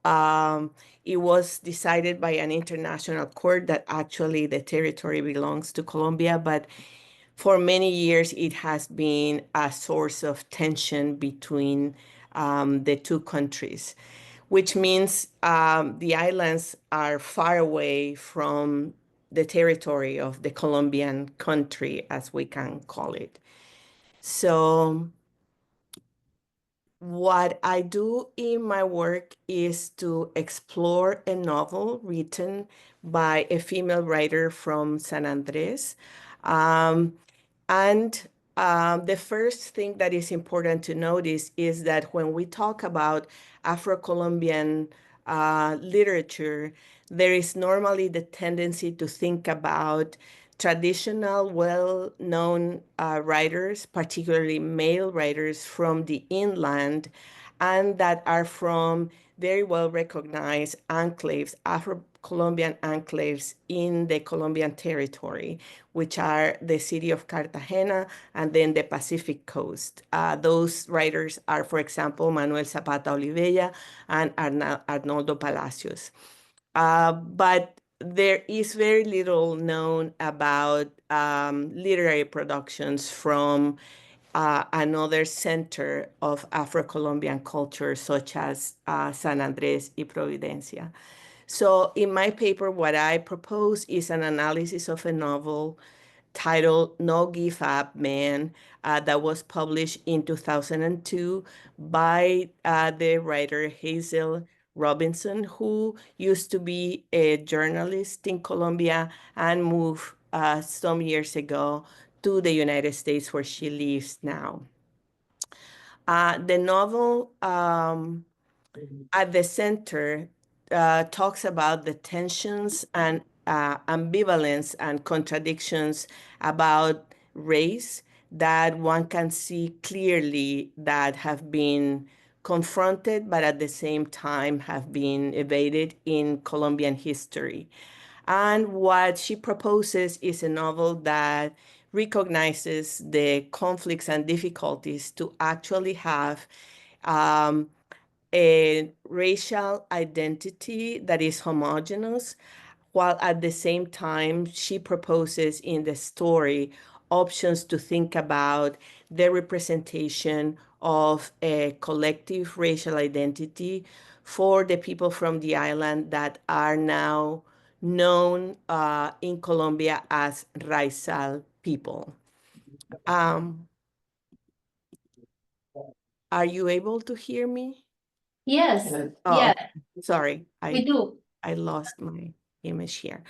it was decided by an international court that actually the territory belongs to Colombia, but for many years it has been a source of tension between the two countries, which means the islands are far away from the territory of the Colombian country, as we can call it. So what I do in my work is to explore a novel written by a female writer from San Andres. The first thing that is important to notice is that when we talk about Afro-Colombian literature, there is normally the tendency to think about traditional, well-known writers, particularly male writers from the inland, and that are from very well-recognized enclaves, Afro-Colombian enclaves in the Colombian territory, which are the city of Cartagena and then the Pacific coast. Those writers are, for example, Manuel Zapata Olivella and Arnoldo Palacios. But there is very little known about literary productions from another center of Afro-Colombian culture, such as San Andres y Providencia. So in my paper, what I propose is an analysis of a novel titled No Give Up Man that was published in 2002 by the writer Hazel Robinson, who used to be a journalist in Colombia and moved some years ago to the United States, where she lives now. The novel at the center talks about the tensions and ambivalence and contradictions about race that one can see clearly that have been confronted, but at the same time have been evaded in Colombian history. And what she proposes is a novel that recognizes the conflicts and difficulties to actually have a racial identity that is homogeneous, while at the same time she proposes in the story options to think about the representation of a collective racial identity for the people from the island that are now known in Colombia as Raizal people. Are you able to hear me? Yes, Oh, yeah, sorry, we do. I lost my image here.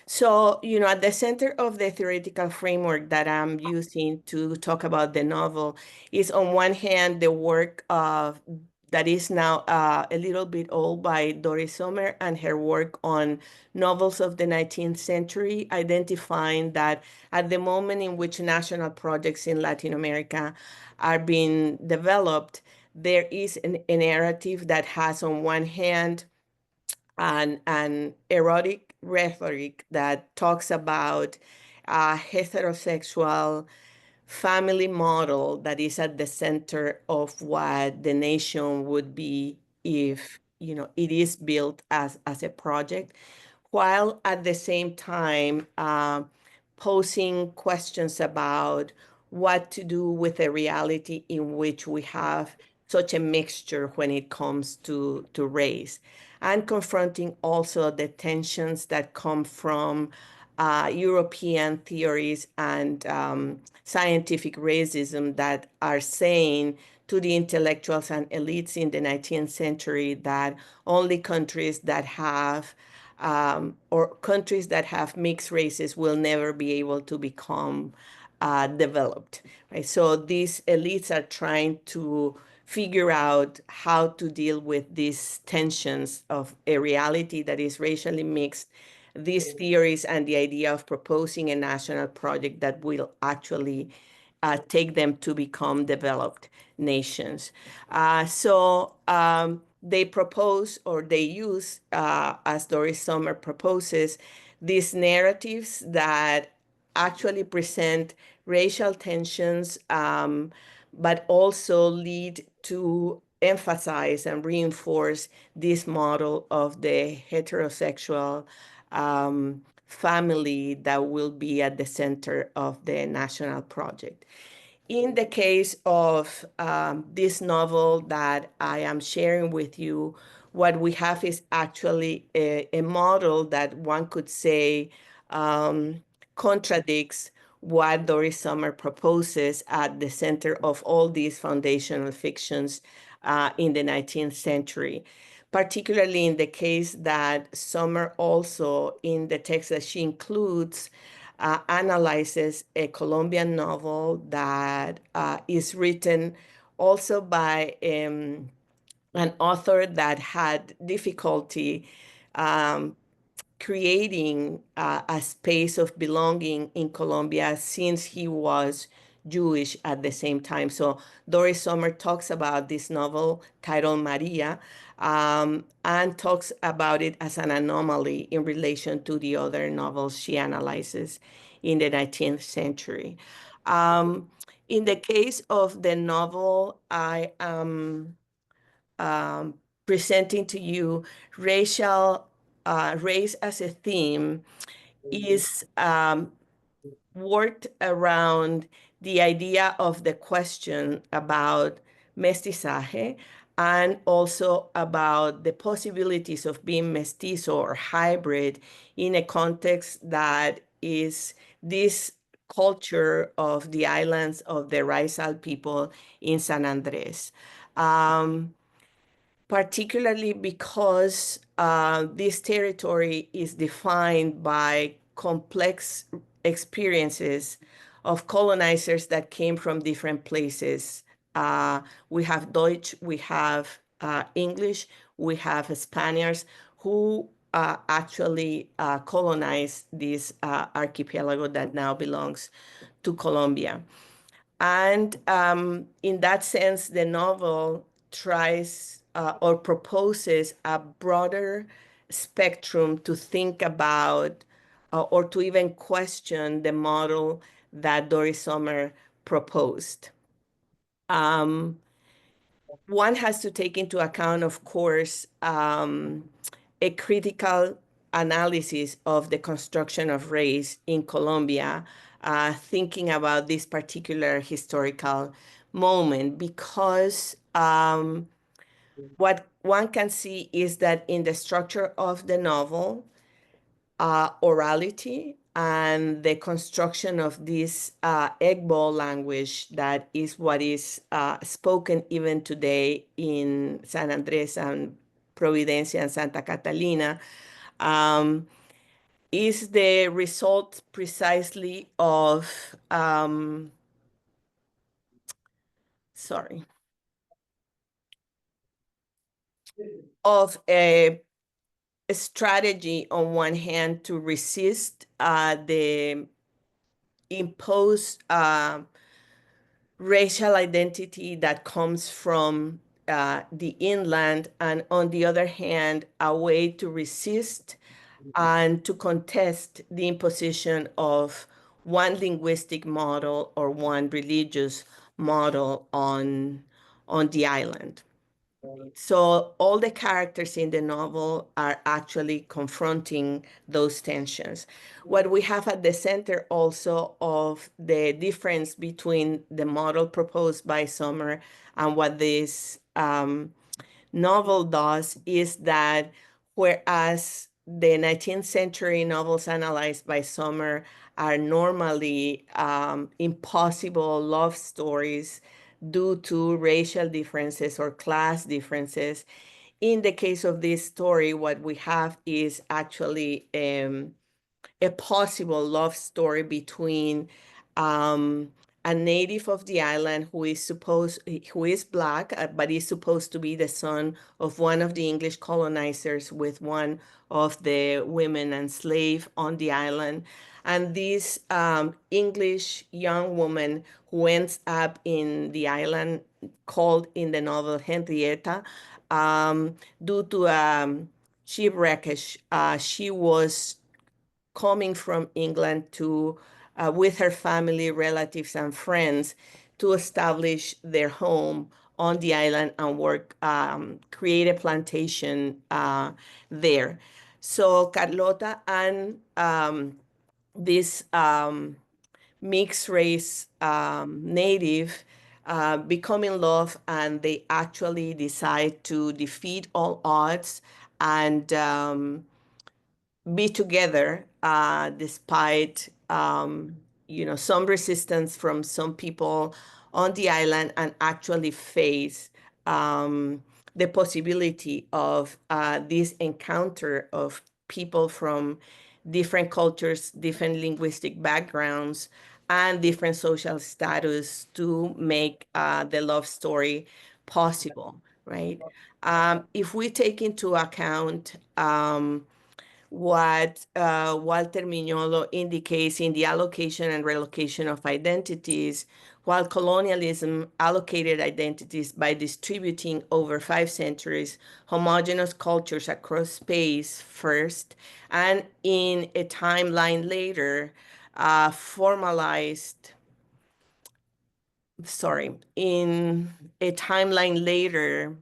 So, at the center of the theoretical framework that I'm using to talk about the novel is, on one hand, the work of that is now a little bit old by Doris Sommer and her work on novels of the 19th century, identifying that at the moment in which national projects in Latin America are being developed, there is a narrative that has, on one hand, an erotic rhetoric that talks about a heterosexual family model that is at the center of what the nation would be if it is built as a project, while at the same time posing questions about what to do with a reality in which we have such a mixture when it comes to race, and confronting also the tensions that come from European theories and scientific racism that are saying to the intellectuals and elites in the 19th century that only countries that have or countries that have mixed races will never be able to become developed. Right? So these elites are trying to figure out how to deal with these tensions of a reality that is racially mixed, these theories, and the idea of proposing a national project that will actually take them to become developed nations. They propose, or they use, as Doris Sommer proposes, these narratives that actually present racial tensions, but also lead to emphasize and reinforce this model of the heterosexual family that will be at the center of the national project. In the case of this novel that I am sharing with you, what we have is actually a model that one could say contradicts what Doris Sommer proposes at the center of all these foundational fictions in the 19th century, particularly in the case that Sommer also, in the text that she includes, analyzes a Colombian novel that is written also by an author that had difficulty creating a space of belonging in Colombia since he was Jewish at the same time. So Doris Sommer talks about this novel titled Maria, and talks about it as an anomaly in relation to the other novels she analyzes in the 19th century. In the case of the novel, I am presenting to you race as a theme is worked around the idea of the question about mestizaje and also about the possibilities of being mestizo or hybrid in a context that is this culture of the islands of the Raizal people in San Andres. Particularly because this territory is defined by complex experiences of colonizers that came from different places. We have Deutsch, we have English, we have Spaniards who actually colonized this archipelago that now belongs to Colombia. And in that sense, the novel tries or proposes a broader spectrum to think about or to even question the model that Doris Sommer proposed. One has to take into account, of course, a critical analysis of the construction of race in Colombia, thinking about this particular historical moment, because what one can see is that in the structure of the novel, orality and the construction of this Egbo language that is what is spoken even today in San Andres and Providencia and Santa Catalina, is the result precisely of, of a strategy on one hand to resist the imposed racial identity that comes from the inland, and on the other hand, a way to resist and to contest the imposition of one linguistic model or one religious model on the island. So all the characters in the novel are actually confronting those tensions. What we have at the center also of the difference between the model proposed by Sommer and what this novel does is that whereas the 19th century novels analyzed by Sommer are normally impossible love stories due to racial differences or class differences, in the case of this story, what we have is actually a possible love story between a native of the island who is Black, but is supposed to be the son of one of the English colonizers with one of the women enslaved on the island. And this English young woman who ends up in the island, called in the novel Henrietta, due to shipwreckage, she was coming from England to, with her family, relatives, and friends to establish their home on the island and work, create a plantation there. So Carlota and this mixed race native become in love, and they actually decide to defeat all odds and be together despite some resistance from some people on the island, and actually face the possibility of this encounter of people from different cultures, different linguistic backgrounds, and different social status to make the love story possible, right? If we take into account what Walter Mignolo indicates in the allocation and relocation of identities, while colonialism allocated identities by distributing over 5 centuries homogeneous cultures across space first, and in a timeline later, in a timeline later,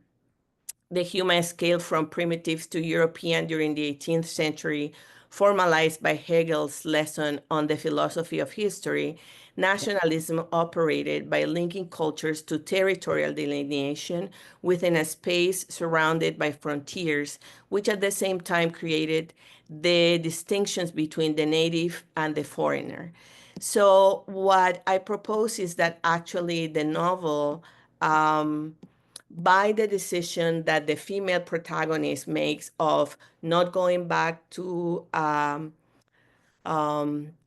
the human scale from primitives to European during the 18th century, formalized by Hegel's lesson on the philosophy of history, nationalism operated by linking cultures to territorial delineation within a space surrounded by frontiers, which at the same time created the distinctions between the native and the foreigner. So what I propose is that actually the novel, by the decision that the female protagonist makes of not going back to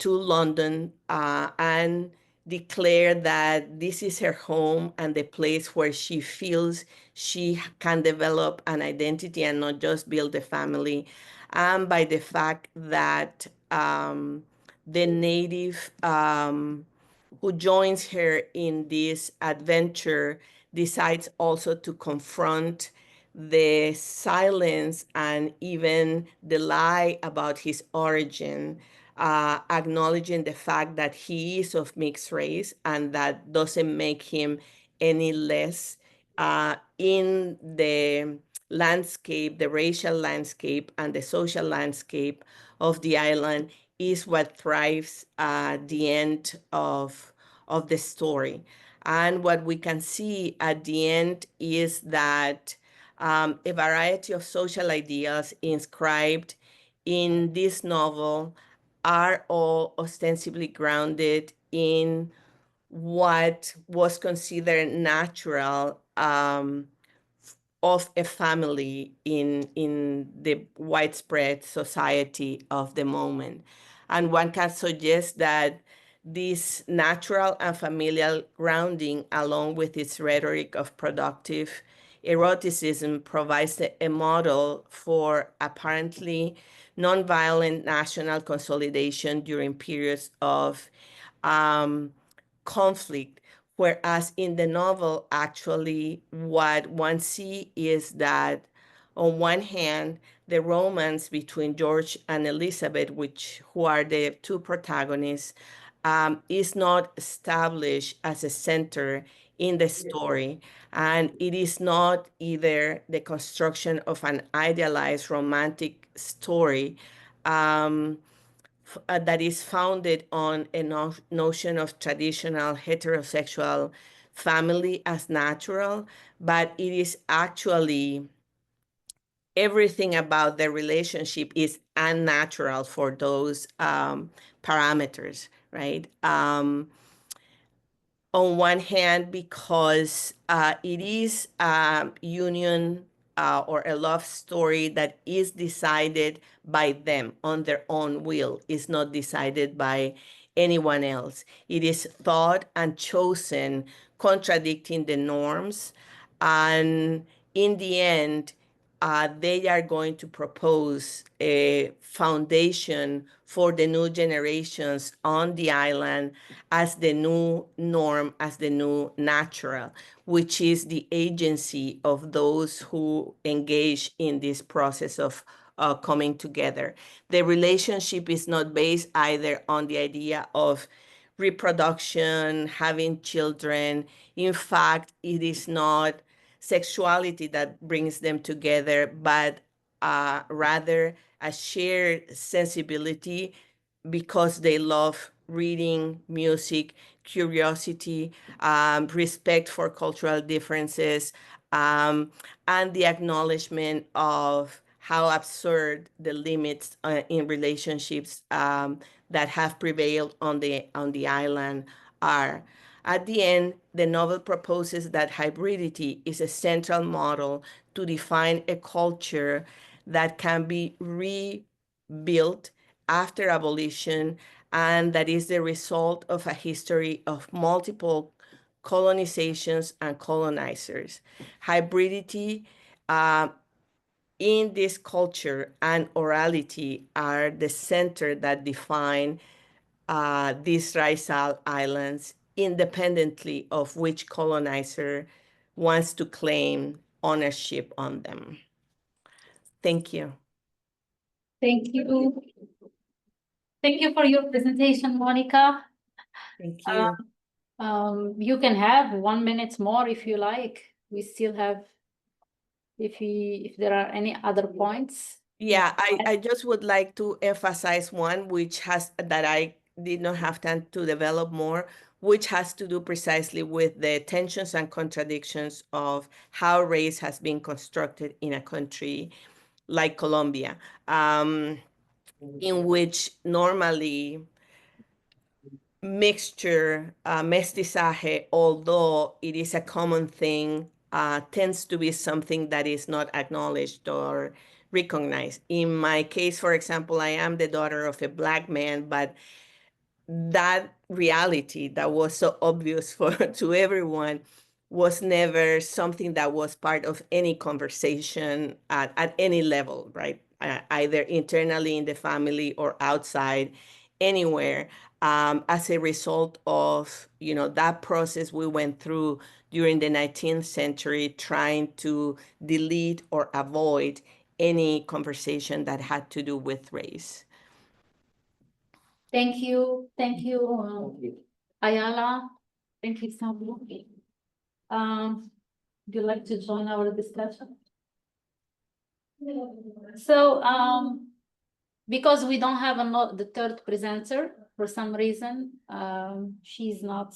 London and declare that this is her home and the place where she feels she can develop an identity and not just build a family, and by the fact that the native who joins her in this adventure decides also to confront the silence and even the lie about his origin, acknowledging the fact that he is of mixed race, and that doesn't make him any less in the landscape, the racial landscape and the social landscape of the island, is what thrives the end of the story. And what we can see at the end is that a variety of social ideas inscribed in this novel are all ostensibly grounded in what was considered natural of a family in the widespread society of the moment. And one can suggest that this natural and familial grounding, along with its rhetoric of productive eroticism, provides a model for apparently nonviolent national consolidation during periods of conflict. Whereas in the novel, actually, what one sees is that on one hand, the romance between George and Elizabeth, who are the two protagonists, is not established as a center in the story. And it is not either the construction of an idealized romantic story that is founded on a notion of traditional heterosexual family as natural, but it is actually everything about the relationship is unnatural for those parameters, right? On one hand, because it is a union or a love story that is decided by them on their own will. It's not decided by anyone else. It is thought and chosen, contradicting the norms. And in the end, they are going to propose a foundation for the new generations on the island as the new norm, as the new natural, which is the agency of those who engage in this process of coming together. The relationship is not based either on the idea of reproduction, having children. In fact, it is not sexuality that brings them together, but rather a shared sensibility because they love reading, music, curiosity, respect for cultural differences, and the acknowledgement of how absurd the limits in relationships that have prevailed on the island are. At the end, the novel proposes that hybridity is a central model to define a culture that can be rebuilt after abolition, and that is the result of a history of multiple colonizations and colonizers. Hybridity in this culture and orality are the center that define these Rizal Islands, independently of which colonizer wants to claim ownership on them. Thank you. Thank you. Thank you for your presentation, Monica. Thank you. You can have 1 minute more if you like. We still have, if there are any other points. Yeah, I just would like to emphasize one that I did not have time to develop more, which has to do precisely with the tensions and contradictions of how race has been constructed in a country like Colombia, in which normally mixture, mestizaje, although it is a common thing, tends to be something that is not acknowledged or recognized. In my case, for example, I am the daughter of a Black man, but that reality that was so obvious to everyone was never something that was part of any conversation at any level, right? Either internally in the family or outside, anywhere, as a result of that process we went through during the 19th century, trying to delete or avoid any conversation that had to do with race. Thank you, Ayala. Thank you, Samu. Would you like to join our discussion? So, because we don't have the third presenter for some reason, she's not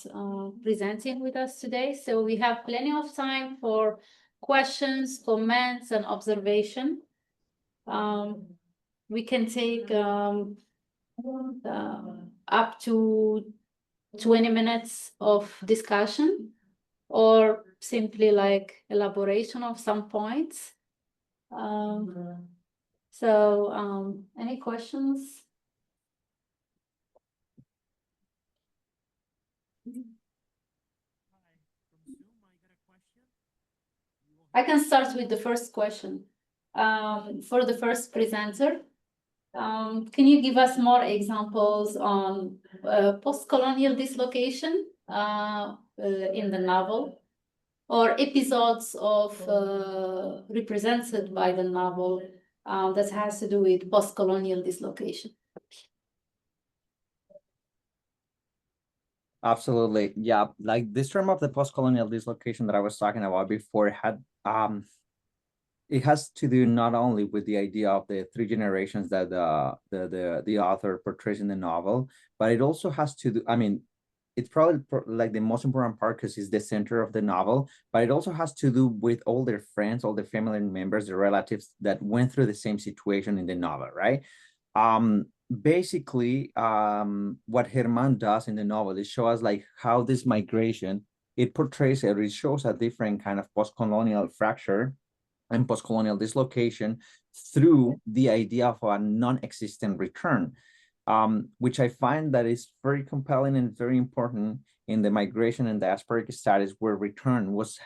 presenting with us today. So we have plenty of time for questions, comments, and observation. We can take up to 20 minutes of discussion, or simply like elaboration of some points. Any questions? I can start with the first question. For the first presenter, can you give us more examples on post-colonial dislocation in the novel, or episodes of represented by the novel that has to do with post-colonial dislocation? Absolutely. Yeah. Like this term of the post-colonial dislocation that I was talking about before had it has to do not only with the idea of the three generations that the author portrays in the novel, but it also has to do, I mean, it's probably like the most important part because it's the center of the novel, but it also has to do with all their friends, all the family members, the relatives that went through the same situation in the novel, right? Basically, what Germán does in the novel is show us like how this migration, it portrays or it shows a different kind of post-colonial fracture and post-colonial dislocation through the idea of a non-existent return, which I find that is very compelling and very important in the migration and diasporic studies, where return was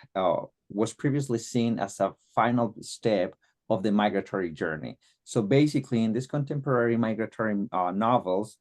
previously seen as a final step of the migratory journey. So basically, in these contemporary migratory novels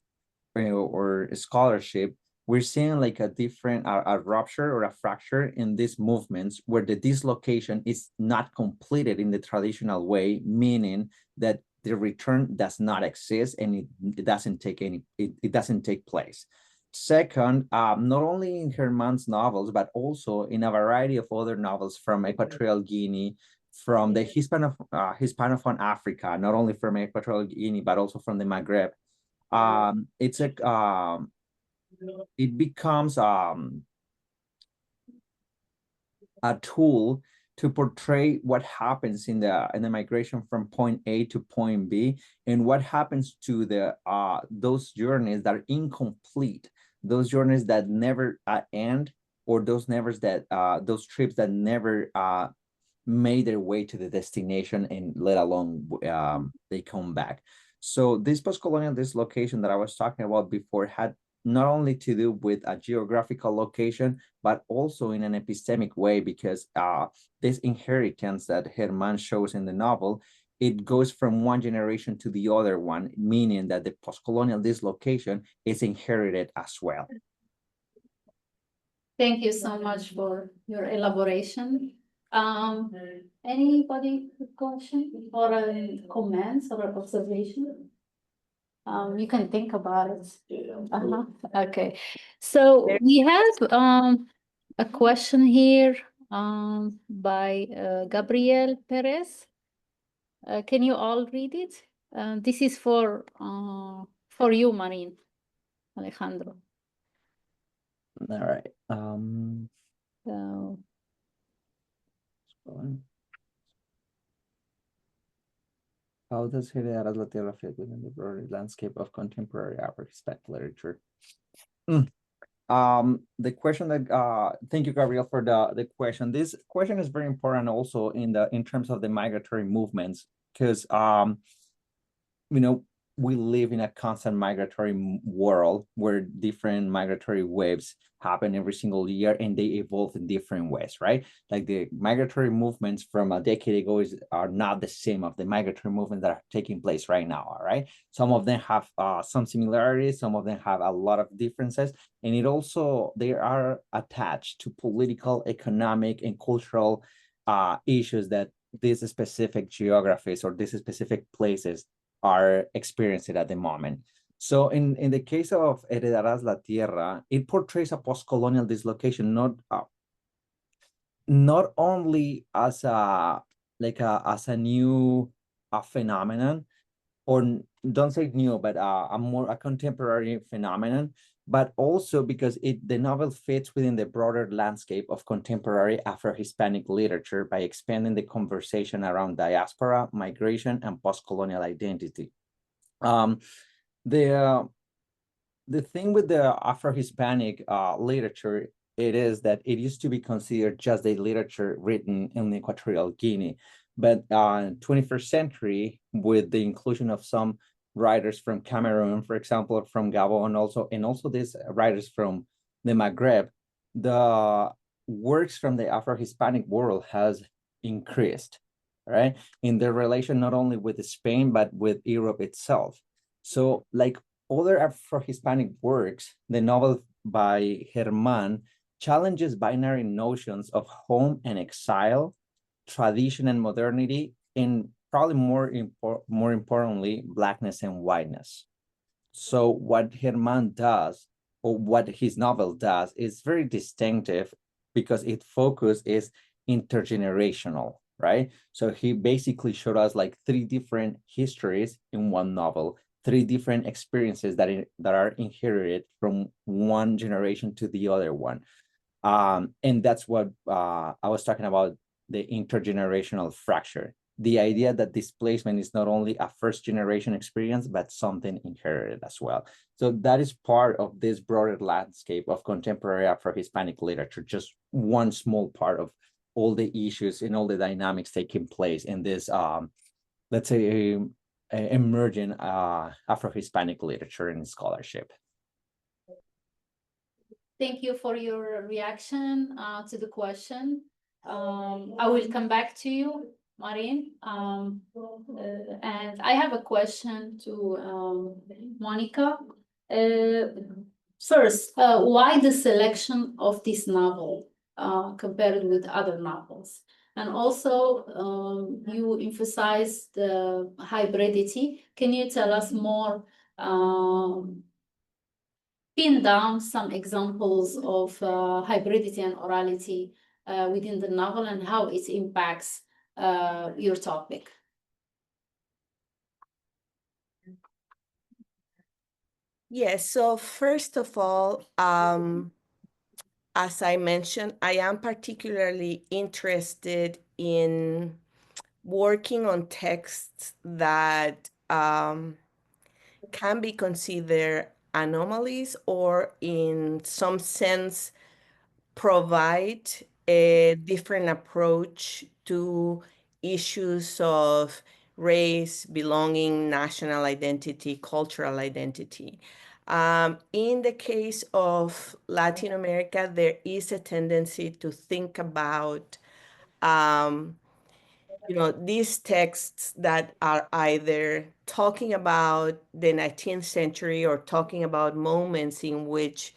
or scholarship, we're seeing like a different a rupture or a fracture in these movements where the dislocation is not completed in the traditional way, meaning that the return does not exist and it doesn't take place. Second, not only in Germán's novels, but also in a variety of other novels from Equatorial Guinea, from the Hispanophone Africa, not only from Equatorial Guinea, but also from the Maghreb. it becomes a tool to portray what happens in the migration from point A to point B, and what happens to the those journeys that are incomplete, those journeys that never end, or those those trips that never made their way to the destination, and let alone they come back. So this post-colonial dislocation that I was talking about before had not only to do with a geographical location, but also in an epistemic way, because this inheritance that Herman shows in the novel, it goes from one generation to the other one, meaning that the post-colonial dislocation is inherited as well. Thank you so much for your elaboration. Anybody with question or comments or observation? You can think about it. Okay, so we have a question here by Gabriel Perez. Can you all read it? This is for you, Marin, Alejandro. All right. So, how does Heredarás la Tierra fit within the broader landscape of contemporary Afro-Hispanic literature? The question that thank you, Gabriel, for the question. This question is very important also in terms of the migratory movements, because you know, we live in a constant migratory world where different migratory waves happen every single year, and they evolve in different ways, right? Like the migratory movements from a decade ago are not the same of the migratory movements that are taking place right now, all right? Some of them have some similarities, some of them have a lot of differences, and they are attached to political, economic, and cultural issues that these specific geographies or these specific places are experiencing at the moment. So in the case of Heredarás la Tierra, it portrays a post-colonial dislocation, not only as a new phenomenon, or don't say new, but a contemporary phenomenon, but also because the novel fits within the broader landscape of contemporary Afro-Hispanic literature by expanding the conversation around diaspora, migration, and post-colonial identity. The thing with the Afro-Hispanic literature, it is that it used to be considered just a literature written in Equatorial Guinea. But 21st century, with the inclusion of some writers from Cameroon, for example, from Gabon and also these writers from the Maghreb, the works from the Afro-Hispanic world has increased, right? In their relation not only with Spain, but with Europe itself. So like other Afro-Hispanic works, the novel by Herman challenges binary notions of home and exile, tradition and modernity, and probably more importantly, blackness and whiteness. So what Herman does, or what his novel does, is very distinctive because its focus is intergenerational, right? So he basically showed us like 3 different histories in one novel, 3 different experiences that are inherited from one generation to the other one. And that's what I was talking about, the intergenerational fracture. The idea that displacement is not only a first generation experience, but something inherited as well. So that is part of this broader landscape of contemporary Afro-Hispanic literature, just one small part of all the issues and all the dynamics taking place in this, let's say, emerging Afro-Hispanic literature and scholarship. thank you for your reaction to the question. I will come back to you, Marin. And I have a question to Monica. First, why the selection of this novel compared with other novels? And also, you emphasize the hybridity. Can you tell us more, pin down some examples of hybridity and orality within the novel and how it impacts your topic? Yes, so first of all, as I mentioned, I am particularly interested in working on texts that can be considered anomalies or in some sense provide a different approach to issues of race, belonging, national identity, cultural identity. In the case of Latin America, there is a tendency to think about these texts that are either talking about the 19th century or talking about moments in which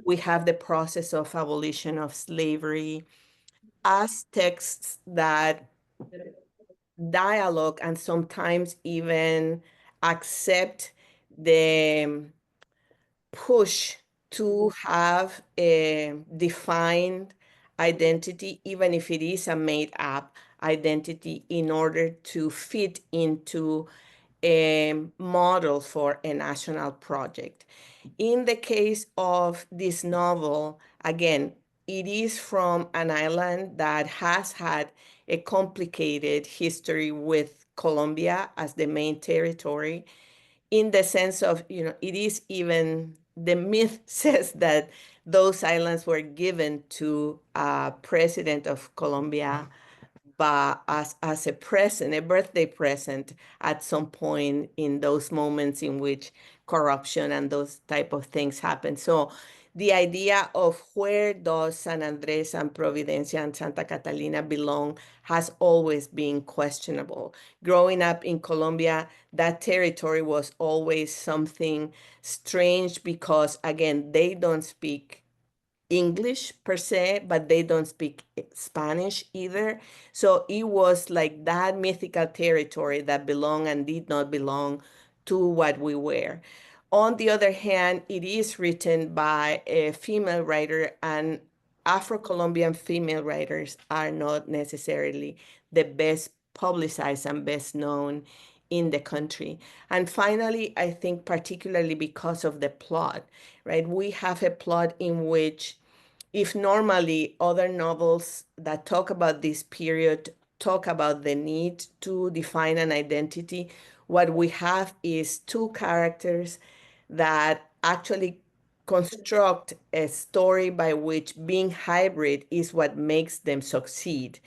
we have the process of abolition of slavery as texts that dialogue and sometimes even accept the push to have a defined identity, even if it is a made up identity, in order to fit into a model for a national project. In the case of this novel, again, it is from an island that has had a complicated history with Colombia as the main territory, in the sense of, it is even the myth says that those islands were given to a president of Colombia but as a present, a birthday present at some point in those moments in which corruption and those type of things happen. So the idea of where does San Andres and Providencia and Santa Catalina belong has always been questionable. Growing up in Colombia, that territory was always something strange because, again, they don't speak English per se, but they don't speak Spanish either. So it was like that mythical territory that belonged and did not belong to what we were. On the other hand, it is written by a female writer, and Afro-Colombian female writers are not necessarily the best publicized and best known in the country. And finally, I think particularly because of the plot, right? We have a plot in which, if normally other novels that talk about this period talk about the need to define an identity, what we have is two characters that actually construct a story by which being hybrid is what makes them succeed.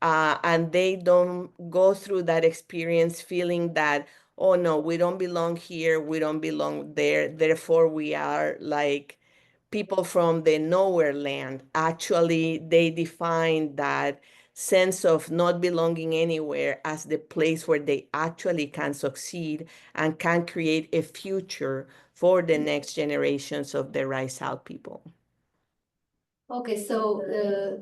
And they don't go through that experience feeling that, oh no, we don't belong here, we don't belong there, therefore we are like people from the nowhere land. Actually, they define that sense of not belonging anywhere as the place where they actually can succeed and can create a future for the next generations of the Rice Out people. Okay, so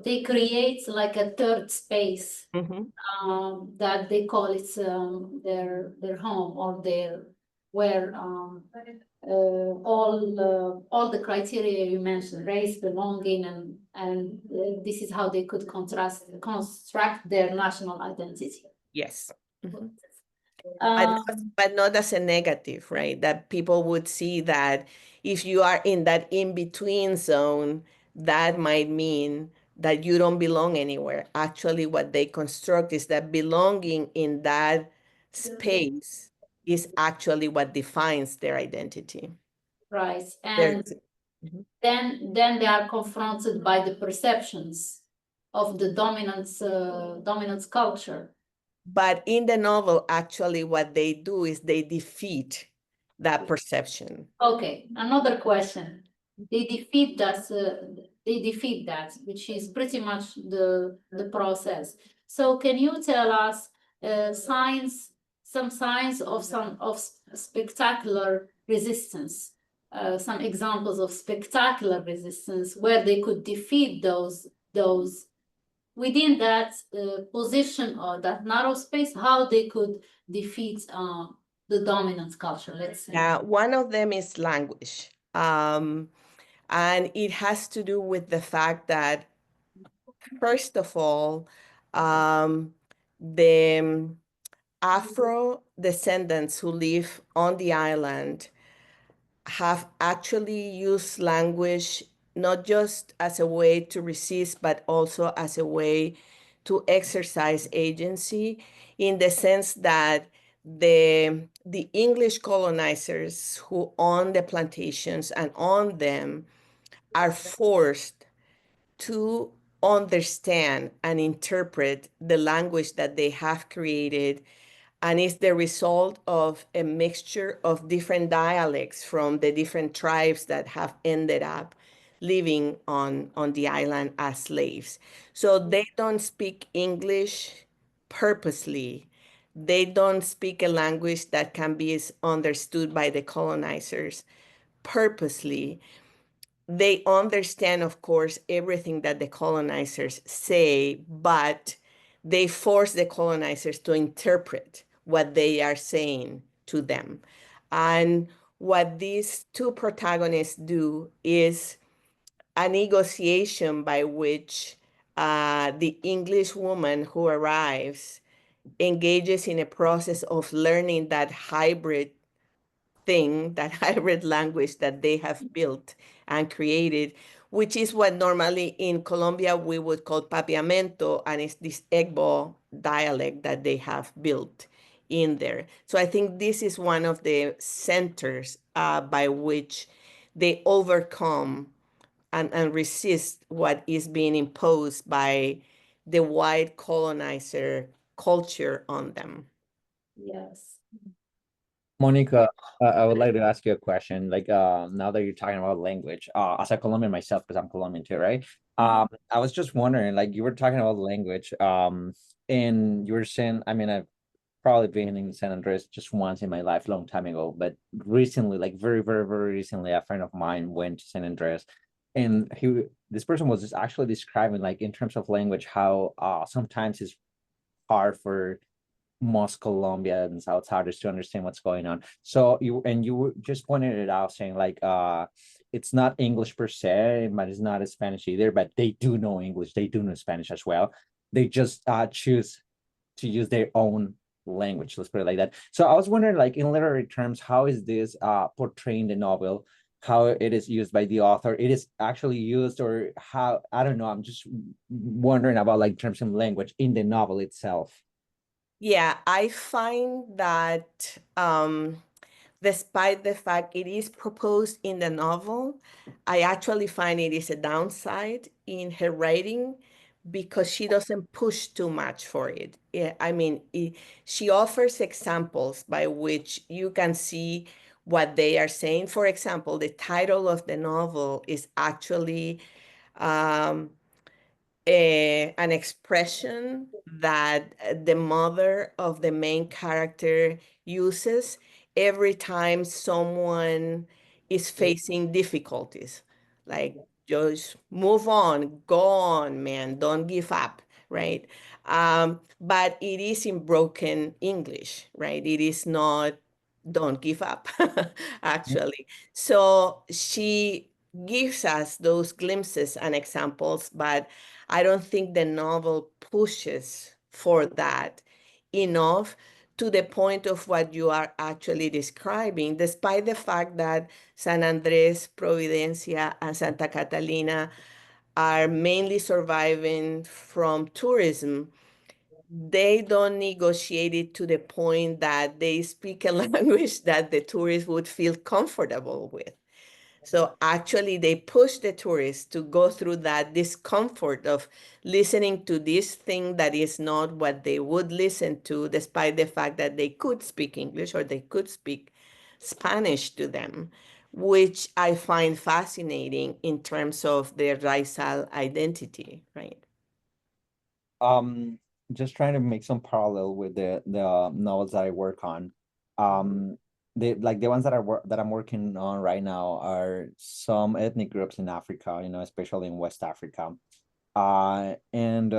they create like a third space that they call it their home or their where all the criteria you mentioned, race, belonging, and this is how they could construct their national identity. Yes. Um, But not as a negative, right? That people would see that if you are in that in-between zone, that might mean that you don't belong anywhere. Actually, what they construct is that belonging in that space is actually what defines their identity. right, and then they are confronted by the perceptions of the dominance culture. But in the novel, actually, what they do is they defeat that perception. Okay, another question. They defeat that. They defeat that, which is pretty much the process. So, can you tell us some signs of spectacular resistance? Some examples of spectacular resistance where they could defeat those within that position or that narrow space, how they could defeat the dominant culture, let's say. Yeah, one of them is language. And it has to do with the fact that, first of all, the Afro descendants who live on the island have actually used language not just as a way to resist, but also as a way to exercise agency, in the sense that the English colonizers who own the plantations and own them are forced to understand and interpret the language that they have created, and it's the result of a mixture of different dialects from the different tribes that have ended up living on the island as slaves. So they don't speak English purposely. They don't speak a language that can be understood by the colonizers purposely. They understand, of course, everything that the colonizers say, but they force the colonizers to interpret what they are saying to them. And what these two protagonists do is a negotiation by which the English woman who arrives engages in a process of learning that hybrid thing, that hybrid language that they have built and created, which is what normally in Colombia we would call papiamento, and it's this Egbo dialect that they have built in there. So I think this is one of the centers by which they overcome and resist what is being imposed by the white colonizer culture on them. Yes. Monica, I would like to ask you a question. Like, now that you're talking about language, as a Colombian myself, because I'm Colombian too, right? I was just wondering, like, you were talking about language, and you were saying, I mean, I've probably been in San Andres just once in my life, long time ago, but recently, like very, very, very recently, a friend of mine went to San Andres, and this person was just actually describing, like, in terms of language, how sometimes it's hard for most Colombians outsiders to understand what's going on. So you just pointed it out, saying like it's not English per se, but it's not Spanish either, but they do know English, they do know Spanish as well. They just choose to use their own language, let's put it like that. So I was wondering, like, in literary terms, how is this portraying the novel, how it is used by the author, it is actually used, or how, I don't know, I'm just wondering about, like, terms of language in the novel itself. Yeah, I find that despite the fact it is proposed in the novel, I actually find it is a downside in her writing because she doesn't push too much for it. I mean, she offers examples by which you can see what they are saying. For example, the title of the novel is actually um, an expression that the mother of the main character uses every time someone is facing difficulties. Like, just move on, go on, man, don't give up, right? But it is in broken English, right? It is not don't give up, actually. So she gives us those glimpses and examples, but I don't think the novel pushes for that enough to the point of what you are actually describing, despite the fact that San Andres, Providencia, and Santa Catalina are mainly surviving from tourism. They don't negotiate it to the point that they speak a language that the tourists would feel comfortable with. So actually, they push the tourists to go through that discomfort of listening to this thing that is not what they would listen to, despite the fact that they could speak English or they could speak Spanish to them, which I find fascinating in terms of their racial identity, right? um just trying to make some parallel with the novels that I work on. The, like, the ones that I'm working on right now are some ethnic groups in Africa, you know, especially in West Africa. And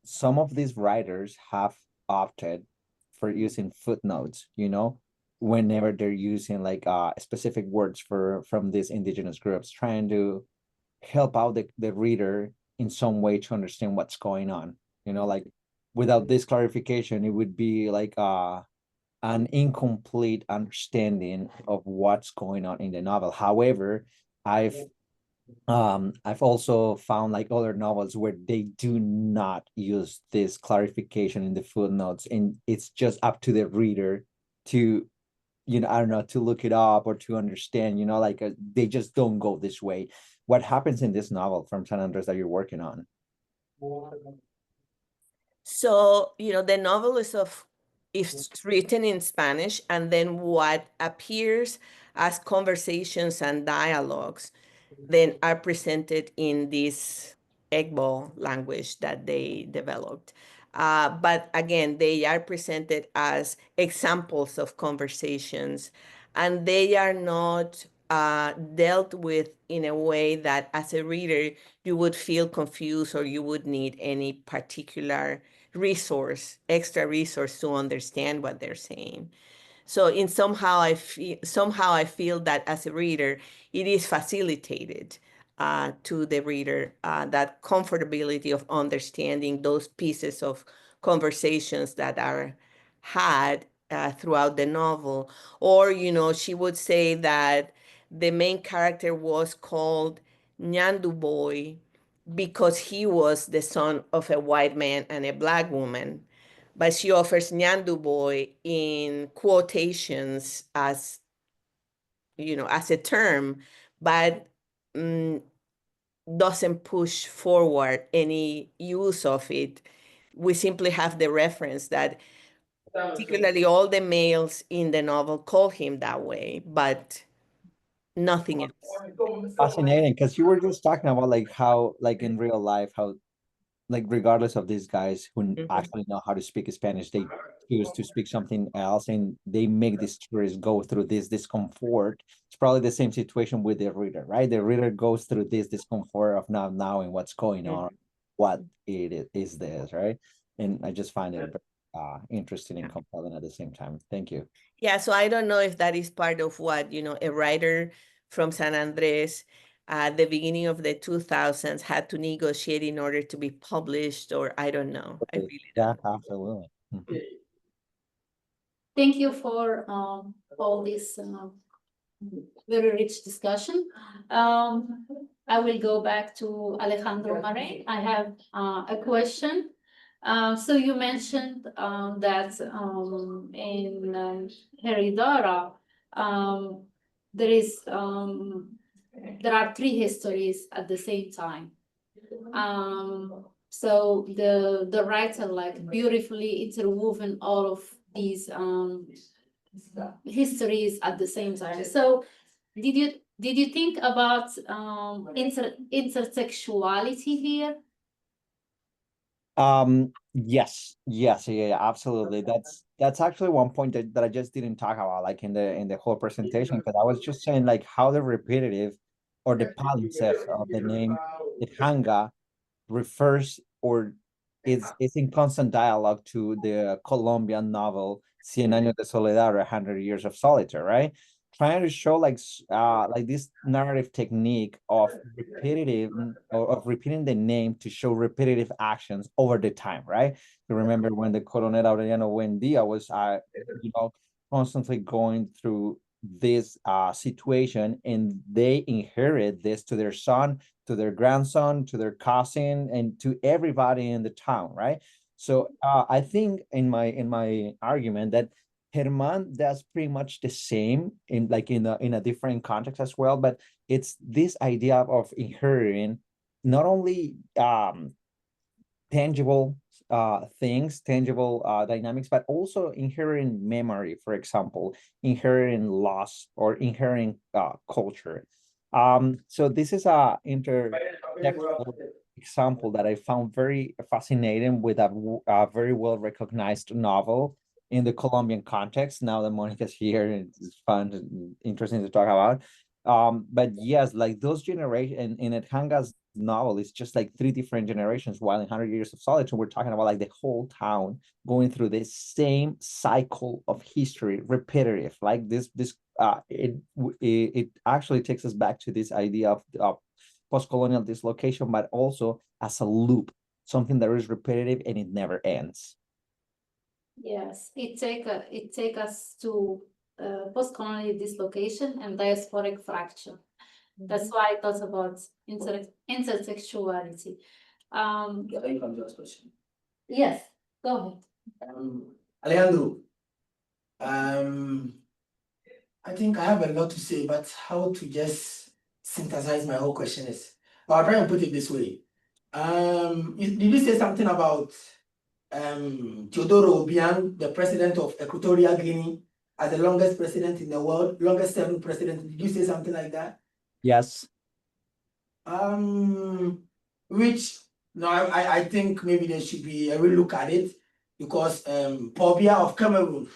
some of these writers have opted for using footnotes, you know, whenever they're using, like, specific words from these indigenous groups, trying to help out the reader in some way to understand what's going on, you know, like, without this clarification, it would be like an incomplete understanding of what's going on in the novel. However, I've also found like other novels where they do not use this clarification in the footnotes, and it's just up to the reader to, you know, I don't know, to look it up or to understand, you know, like they just don't go this way. What happens in this novel from San Andres that you're working on? So, the novel is written in Spanish, and then what appears as conversations and dialogues then are presented in this Igbo language that they developed. But again, they are presented as examples of conversations, and they are not dealt with in a way that as a reader, you would feel confused or you would need any particular extra resource to understand what they're saying. So somehow I feel that as a reader, it is facilitated to the reader, that comfortability of understanding those pieces of conversations that are had throughout the novel. Or, she would say that the main character was called Nyandu Boy because he was the son of a white man and a black woman, but she offers Nyandu Boy in quotations as as a term, but doesn't push forward any use of it. We simply have the reference that particularly all the males in the novel call him that way, but nothing else. Fascinating, because you were just talking about like how, like in real life, how like regardless of these guys who actually know how to speak Spanish, they choose to speak something else, and they make these tourists go through this discomfort. It's probably the same situation with the reader, right? The reader goes through this discomfort of not knowing what's going on, what it is this, right? And I just find it interesting and compelling at the same time. Thank you. Yeah, so I don't know if that is part of what, a writer from San Andres at the beginning of the 2000s had to negotiate in order to be published, or I don't know. I really don't. Yeah, absolutely. Thank you for all this very rich discussion. I will go back to Alejandro Mare. I have a question. So you mentioned that in Heredora, there are three histories at the same time. So the writer like beautifully interwoven all of these histories at the same time. So did you think about intersexuality here? Yes, yeah, absolutely. That's actually one point that I just didn't talk about, like in the whole presentation, because I was just saying like how the repetitive or the palimpsest of the name Hanga refers or is in constant dialogue to the Colombian novel Cien Años de Soledad or 100 Years of Solitude, right? Trying to show like this narrative technique of repetitive or of repeating the name to show repetitive actions over the time, right? You remember when the Coronel Aureliano Buendía was constantly going through this situation, and they inherit this to their son, to their grandson, to their cousin, and to everybody in the town, right? So I think in my argument that Herman does pretty much the same in a different context as well, but it's this idea of inheriting not only tangible things, tangible dynamics, but also inheriting memory, for example, inheriting loss or inheriting culture. So this is a intertextual example that I found very fascinating with a very well recognized novel in the Colombian context. Now that Monica's here, it's fun and interesting to talk about. But yes, like those generations in Ethanga's novel, it's just like three different generations, while in 100 Years of Solitude, we're talking about like the whole town going through the same cycle of history, repetitive, like this it actually takes us back to this idea of post-colonial dislocation, but also as a loop, something that is repetitive and it never ends. Yes, it take us to post-colonial dislocation and diasporic fracture. That's why I thought about intersexuality. If I just question. Yes, go ahead. Alejandro, I think I have a lot to say, but how to just synthesize my whole question is, I'll try and put it this way. Did you say something about Teodoro Obiang, the president of Equatorial Guinea, as the longest president in the world, longest serving president? Did you say something like that? Yes. Which no, I think maybe there should be a real look at it, because Paul Biya of Cameroon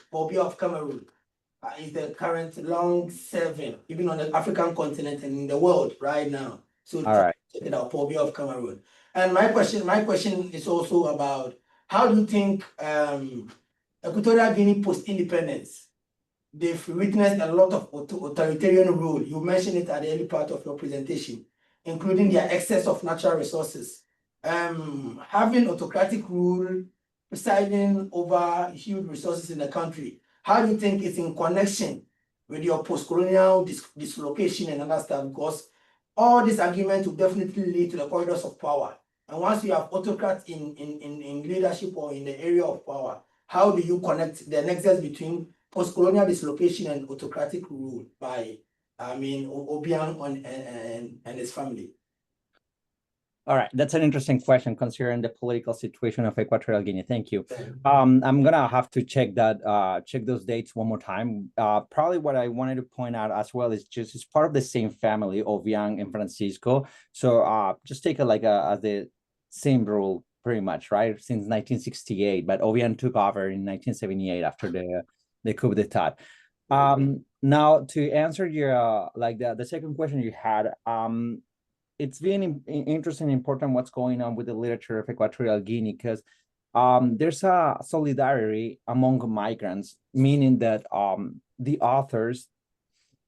is the current long serving, even on the African continent and in the world right now. So All right. check it out, Paul Biya of Cameroon. And my question is also about, how do you think Equatorial Guinea post-independence, they've witnessed a lot of authoritarian rule. You mentioned it at the early part of your presentation, including their excess of natural resources. Having autocratic rule presiding over huge resources in the country, how do you think it's in connection with your post-colonial dislocation and other stuff? Because all these arguments will definitely lead to the corridors of power. And once you have autocrats in leadership or in the area of power, how do you connect the nexus between post-colonial dislocation and autocratic rule by, Obiang and his family? All right, that's an interesting question considering the political situation of Equatorial Guinea. Thank you. I'm gonna have to check that, check those dates one more time. Probably what I wanted to point out as well is just it's part of the same family, Obiang and Francisco. So just take it like as the same rule pretty much, right? Since 1968, but Obiang took over in 1978 after the coup d'etat. Now to answer your like the second question you had, it's been interesting and important what's going on with the literature of Equatorial Guinea, because there's a solidarity among migrants, meaning that the authors,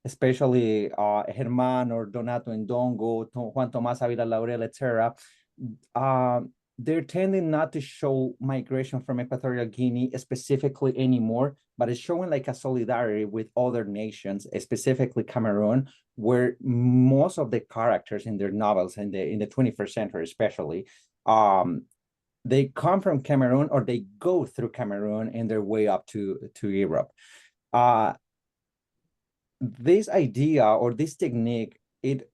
especially Germán or Donato Ndongo, Juan Tomás Ávila Laurel, etc., they're tending not to show migration from Equatorial Guinea specifically anymore, but it's showing like a solidarity with other nations, specifically Cameroon, where most of the characters in their novels in the 21st century, especially, they come from Cameroon or they go through Cameroon in their way up to Europe. This idea or this technique, it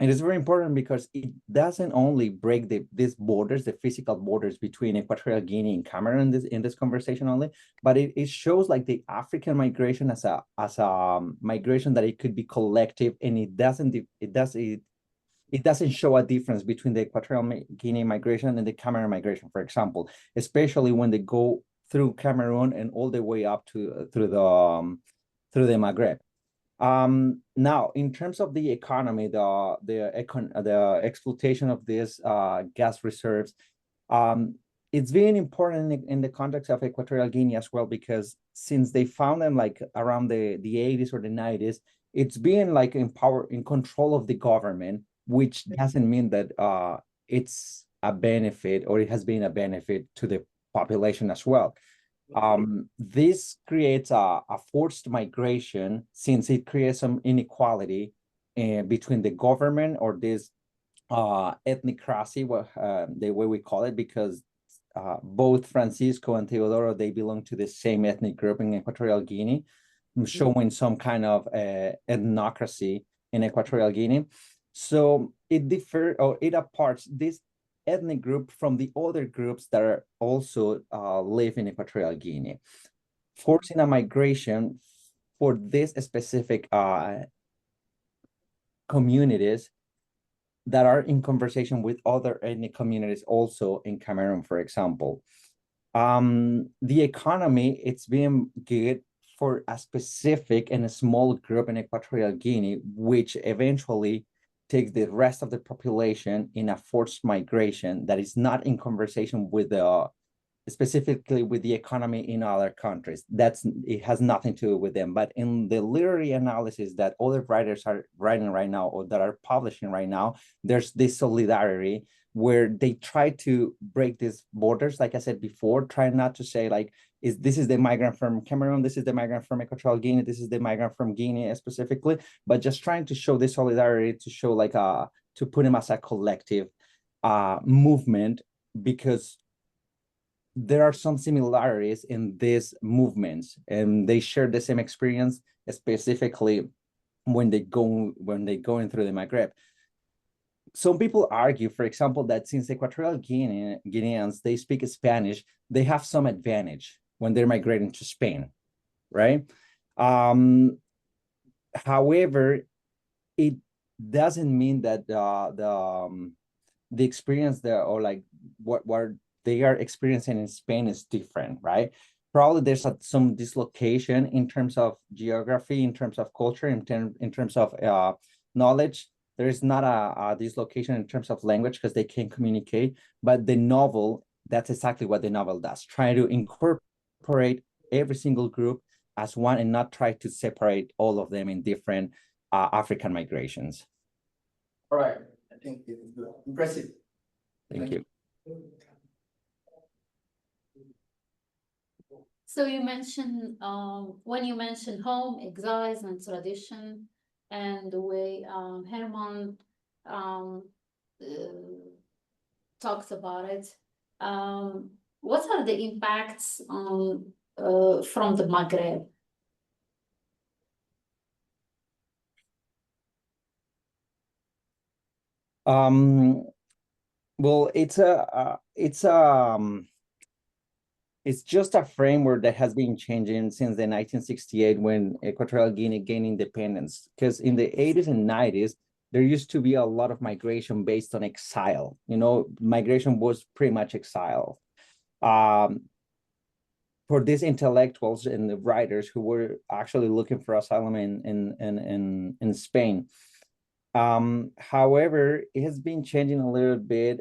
is very important because it doesn't only break these borders, the physical borders between Equatorial Guinea and Cameroon in this conversation only, but it shows like the African migration as a migration that it could be collective, and it doesn't show a difference between the Equatorial Guinea migration and the Cameroon migration, for example, especially when they go through Cameroon and all the way up to through the Maghreb. Now, in terms of the economy, the exploitation of these gas reserves, it's very important in the context of Equatorial Guinea as well, because since they found them like around the 80s or the 90s, it's been like in control of the government, which doesn't mean that it's a benefit or it has been a benefit to the population as well. This creates a forced migration, since it creates some inequality between the government or this ethnicracy, the way we call it, because both Francisco and Teodoro, they belong to the same ethnic group in Equatorial Guinea, showing some kind of ethnocracy in Equatorial Guinea. So it aparts this ethnic group from the other groups that are also live in Equatorial Guinea, forcing a migration for this specific communities that are in conversation with other ethnic communities also in Cameroon, for example. The economy, it's being good for a specific and a small group in Equatorial Guinea, which eventually takes the rest of the population in a forced migration that is not in conversation with specifically with the economy in other countries. It has nothing to do with them. But in the literary analysis that other writers are writing right now or that are publishing right now, there's this solidarity where they try to break these borders, like I said before, try not to say like this is the migrant from Cameroon, this is the migrant from Equatorial Guinea, this is the migrant from Guinea specifically, but just trying to show this solidarity, to show like to put them as a collective movement, because there are some similarities in these movements, and they share the same experience, specifically when they going through the Maghreb. Some people argue, for example, that since Equatorial Guineans, they speak Spanish, they have some advantage when they're migrating to Spain, right? However, it doesn't mean that the experience there, or like what they are experiencing in Spain, is different, right? Probably there's some dislocation in terms of geography, in terms of culture, in terms of knowledge. There is not a dislocation in terms of language, because they can communicate. But the novel, that's exactly what the novel does. Try to incorporate every single group as one, and not try to separate all of them in different African migrations. All right, I think it is good. Impressive. Thank you. So you mentioned, when you mentioned home, exiles, and tradition, and the way Herman talks about it, what are the impacts from the Maghreb? Well, it's just a framework that has been changing since the 1968, when Equatorial Guinea gained independence. Because in the 80s and 90s, there used to be a lot of migration based on exile. You know, migration was pretty much exile. For these intellectuals and the writers who were actually looking for asylum in Spain. However, it has been changing a little bit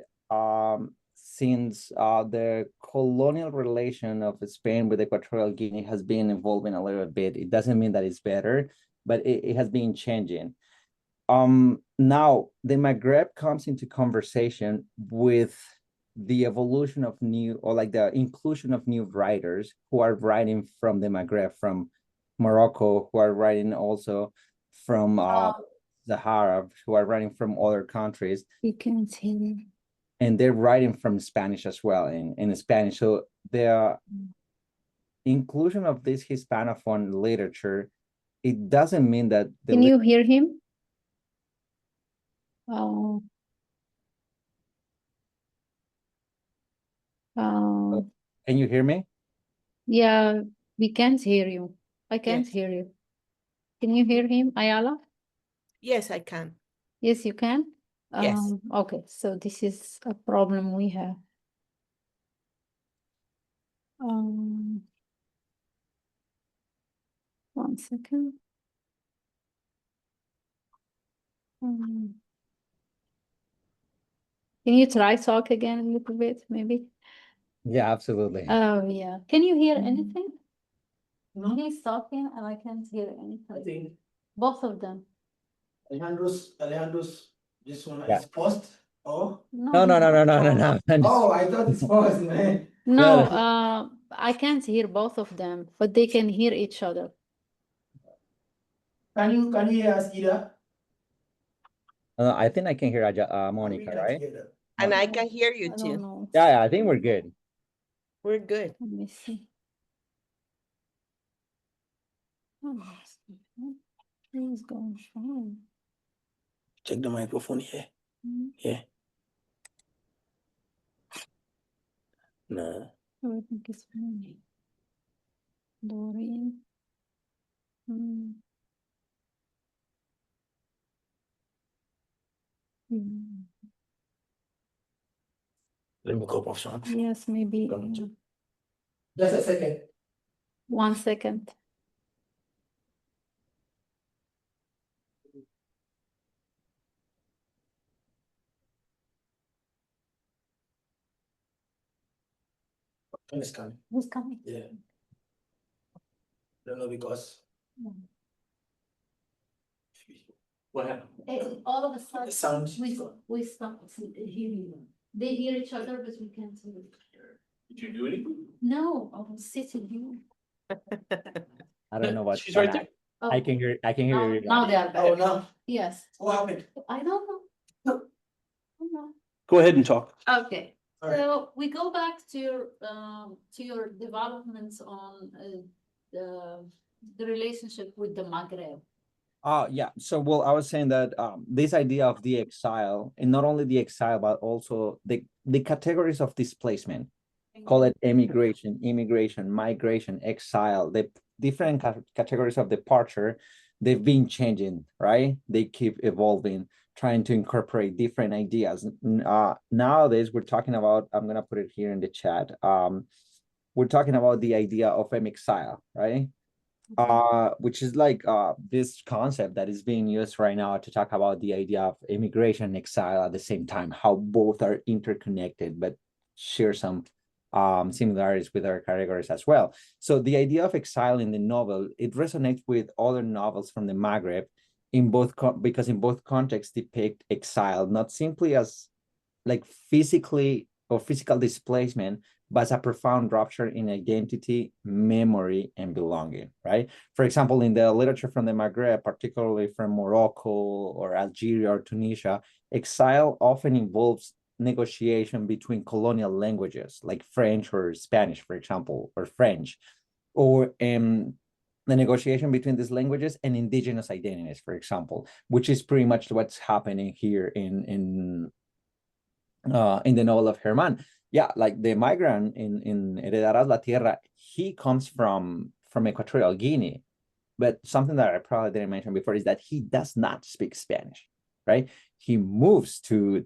since the colonial relation of Spain with Equatorial Guinea has been evolving a little bit. It doesn't mean that it's better, but it has been changing. Now, the Maghreb comes into conversation with the evolution of new, or like the inclusion of new writers who are writing from the Maghreb, from Morocco, who are writing also from Sahara, who are writing from other countries. You can see. And they're writing from Spanish as well, in Spanish. So the inclusion of this Hispanophone literature, it doesn't mean that Can you hear him? Oh. Can you hear me? Yeah, we can't hear you. I can't hear you. Can you hear him, Ayala? Yes, I can. Yes, you can? Yes. Okay, so this is a problem we have. One second. Can you try talk again a little bit, maybe? Yeah, absolutely. Oh, yeah. Can you hear anything? No. He's talking and I can't hear anything. I think Both of them. Alejandro's, this one Yeah. is paused, or? No. Oh, I thought it's paused, man. No, No. I can't hear both of them, but they can hear each other. Can you hear us either? I think I can hear We Monica, can't right? hear them. And I can hear you I too. don't know. Yeah, I think we're good. We're good. Let me see. Oh, things going fine. Check the microphone here. Yeah. No. I think it's fine. Doreen. Let me go off sound. Yes, maybe. Just a second. 1 second. It's coming. Who's coming? Yeah. Don't know because. What happened? All of a sudden, The sound. we stopped hearing them. They hear each other, but we can't hear. Did you do anything? No, I was sitting here. I don't know what's She's right gonna- there. I can hear you. Now they are Oh, back. no, Yes, what happened? I don't know. I don't know. Go ahead and talk. Okay, All right. so we go back to your developments on the relationship with the Maghreb. Yeah. So, well, I was saying that this idea of the exile, and not only the exile, but also the categories of displacement, call it immigration, migration, exile, the different categories of departure, they've been changing, right? They keep evolving, trying to incorporate different ideas. Nowadays, we're talking about, I'm going to put it here in the chat. We're talking about the idea of exile, right? Which is like this concept that is being used right now to talk about the idea of immigration and exile at the same time, how both are interconnected, but share some similarities with our categories as well. So the idea of exile in the novel, it resonates with other novels from the Maghreb in both because in both contexts depict exile not simply as like physically or physical displacement, but as a profound rupture in identity, memory, and belonging, right? For example, in the literature from the Maghreb, particularly from Morocco or Algeria or Tunisia, exile often involves negotiation between colonial languages like French or Spanish, for example, or French, or the negotiation between these languages and indigenous identities, for example, which is pretty much what's happening here in the novel of Herman. Yeah, like the migrant in Heredarás la Tierra, he comes from Equatorial Guinea, but something that I probably didn't mention before is that he does not speak Spanish, right? He moves to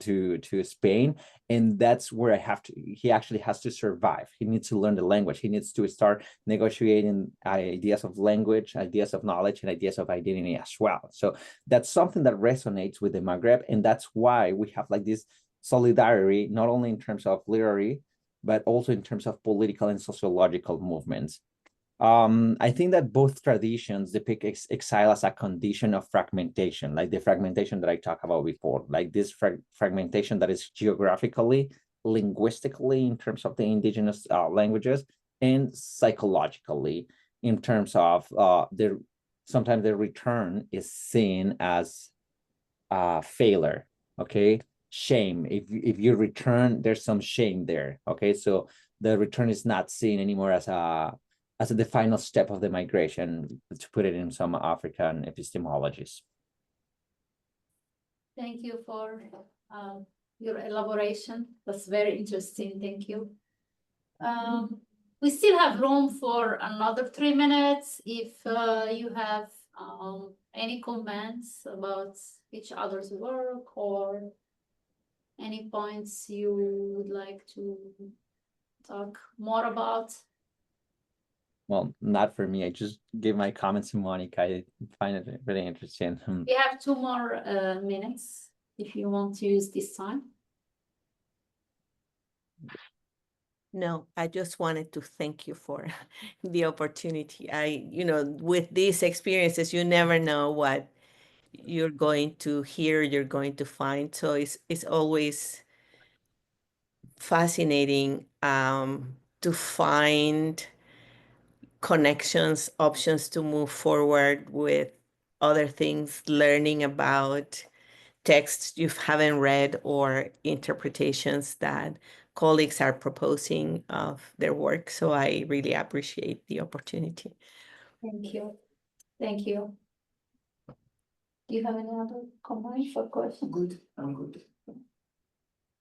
Spain, and that's where he actually has to survive. He needs to learn the language. He needs to start negotiating ideas of language, ideas of knowledge, and ideas of identity as well. So that's something that resonates with the Maghreb, and that's why we have like this solidarity, not only in terms of literary, but also in terms of political and sociological movements. I think that both traditions depict exile as a condition of fragmentation, like the fragmentation that I talked about before, like this fragmentation that is geographically, linguistically, in terms of the indigenous languages, and psychologically, in terms of sometimes the return is seen as failure, okay? Shame. If you return, there's some shame there, okay? So the return is not seen anymore as the final step of the migration, to put it in some African epistemologies. Thank you for your elaboration. That's very interesting. Thank you. We still have room for another 3 minutes. If you have any comments about each other's work or any points you would like to talk more about. Well, not for me. I just gave my comments to Monica. I find it really interesting. We have 2 more minutes if you want to use this time. No, I just wanted to thank you for the opportunity. With these experiences, you never know what you're going to hear, you're going to find. So it's always fascinating to find connections, options to move forward with other things, learning about texts you haven't read or interpretations that colleagues are proposing of their work. So I really appreciate the opportunity. Thank you. Thank you. Do you have any other comments or questions? Good, I'm good.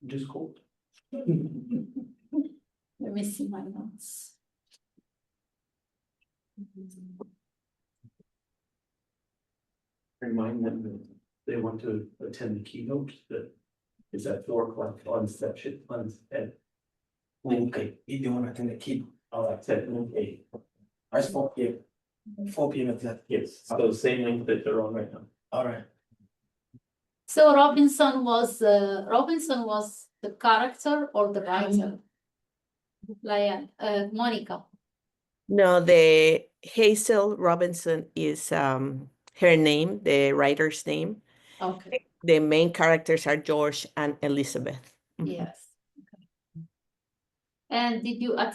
Just cold. Let me see my notes. Remind them that they want to attend the keynote that is at 4 o'clock on section on Okay, if you want to attend the key, I said, okay, it's 4 p.m. 4 p.m. exactly. yes, so the same link that they're on right now. All right. So Robinson was the character or the writer? Like Monica. No, the Hazel Robinson is her name, the writer's name. Okay. The main characters are George and Elizabeth. Yes. Okay. And did you at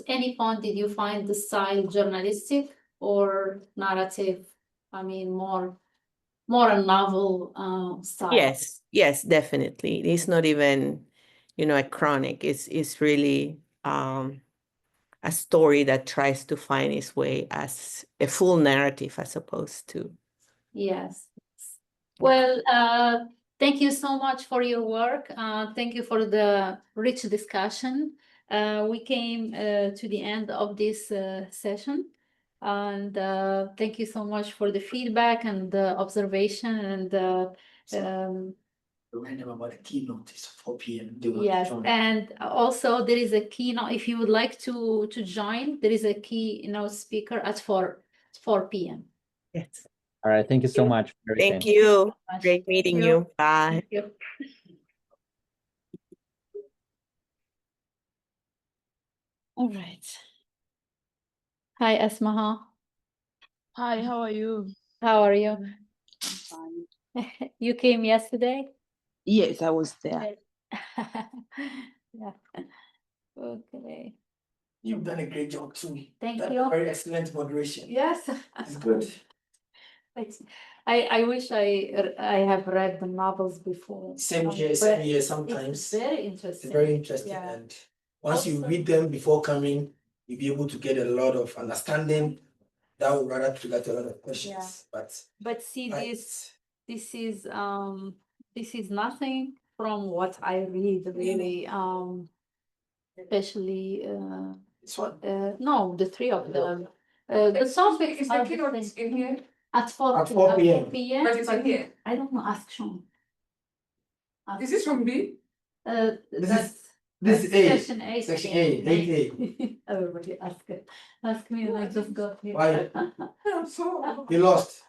any point did you find the style journalistic or narrative? I mean, more a novel style. Yes, definitely. It's not even, a chronic. It's really a story that tries to find its way as a full narrative as opposed to. Yes. Well, thank you so much for your work. Thank you for the rich discussion. We came to the end of this session. And thank you so much for the feedback and the observation and Remind them about the keynote, it's 4 p.m. yes, and also there is a keynote. If you would like to join, there is a keynote speaker at 4 p.m. Yes. All right. Thank you so much. for everything. Thank you. Much. Great meeting Thank you. Bye. Thank you. All right. Hi, Asmaha. Hi, how are you? How are you? I'm fine. You came yesterday? Yes, I was there. Yeah. Okay. You've done a great job too. Thank That's you. very excellent moderation. Yes. It's good. Thanks. I wish I have read the novels before. Same here But sometimes. it's very It's interesting. very interesting, Yeah. and once you Also- read them before coming, you'll be able to get a lot of understanding. That would rather trigger a lot of questions. Yeah. But But see, I- this is nothing from what I read really, especially this one. no, the three of them. The topic is the keynote in here at 4 At 4 p.m. p.m. But it's in here. I don't know, ask Sean. Is this from B? This is A. Section 8. Section A, 8A. Everybody ask me and I just got here. Why? I'm so. You lost.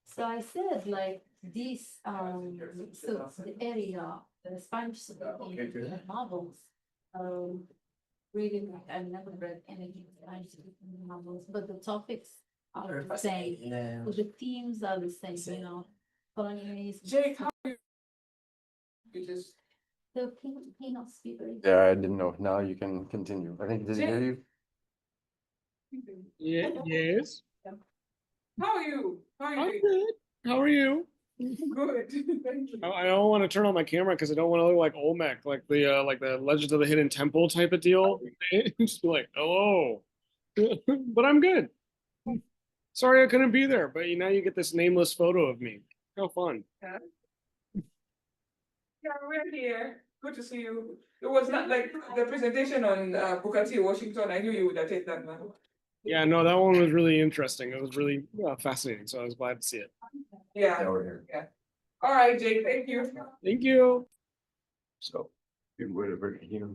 So I said like this, so the area, the Spanish speaking novels, really, I've never read any Spanish speaking novels, but the topics are the same. Yeah. The themes are the same, colonialism. Jake, how are you? You just. The keynote speaker. Yeah, I didn't know. Now you can continue. I think, did he hear you? Yeah, yes. How are you? How are you I'm doing? good. How are you? Good. Thank you. I don't want to turn on my camera because I don't want to look like Olmec, like the Legends of the Hidden Temple type of deal. Just be like, hello. But I'm good. Sorry I couldn't be there, but now you get this nameless photo of me. How fun. Yeah, we're here. Good to see you. It was not like the presentation on Booker T. Washington. I knew you would attend that one. Yeah, no, that one was really interesting. It was really fascinating, so I was glad to see it. Yeah. we're here. Yeah. All right, Jake. Thank you. Thank you. So, we're here.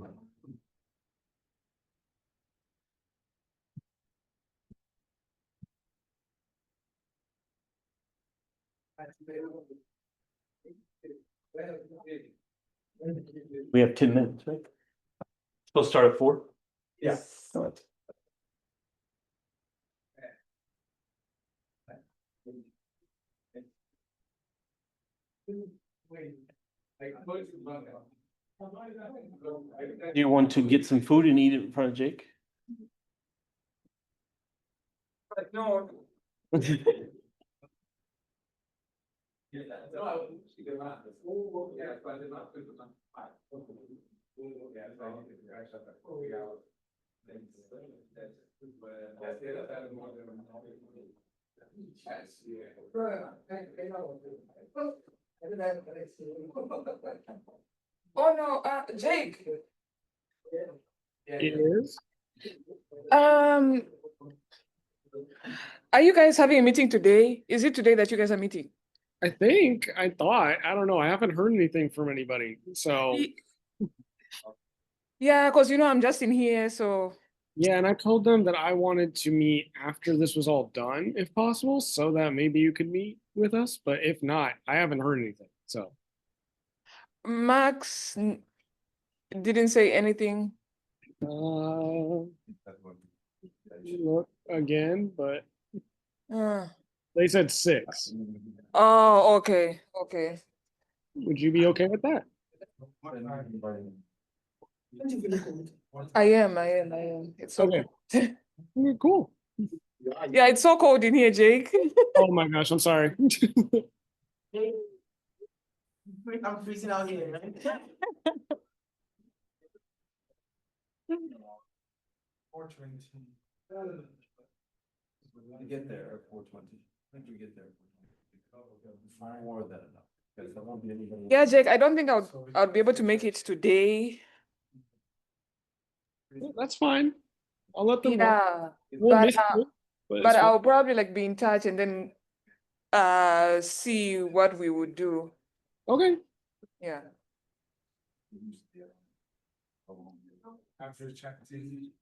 We have 10 minutes, right? Supposed to start at 4? Yeah. All right. Do you want to get some food and eat it in front of Jake? But no. Oh no, Jake. Yes. Are you guys having a meeting today? Is it today that you guys are meeting? I thought, I don't know. I haven't heard anything from anybody. So Yeah, because I'm just in here, so yeah, and I told them that I wanted to meet after this was all done, if possible, so that maybe you could meet with us. But if not, I haven't heard anything. So Max didn't say anything. Look again, but Uh, they said 6. oh, okay. Would you be okay with that? I am. It's so Okay. cold. Cool. Yeah, it's so cold in here, Jake. Oh my gosh, I'm sorry. I'm freezing out here, right? 4:20. When we get there, 4:20. When we get there. More than enough. Because there won't be anybody. Yeah, Jake, I don't think I'll be able to make it today. That's fine. I'll let them know. Yeah, We'll miss you, but but it's fine. I'll probably like be in touch and then see what we would do. Okay. Yeah. After chatting.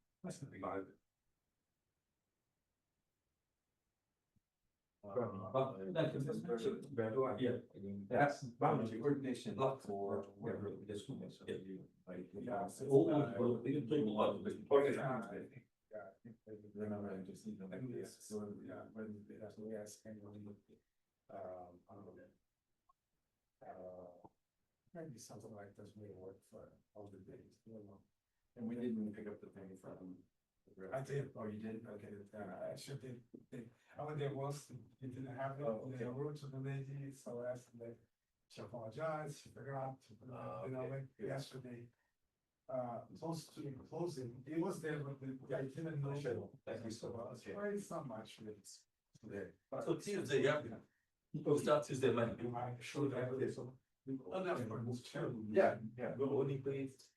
That's boundary coordination for whatever this one is. Maybe something like this may work for all the days, you know. And we didn't pick up the thing from. I did. Oh, you did? Okay. I should did. I went there once, it didn't have it, and I wrote to the lady, so I asked her, she apologized, she forgot, you know, like yesterday. Close to closing, it was there, but I didn't know. Thank you so much. Well, it's not much, it's today. So Tuesday, yeah. People start Tuesday, man. I'm sure that it is. Yeah, yeah. Only place.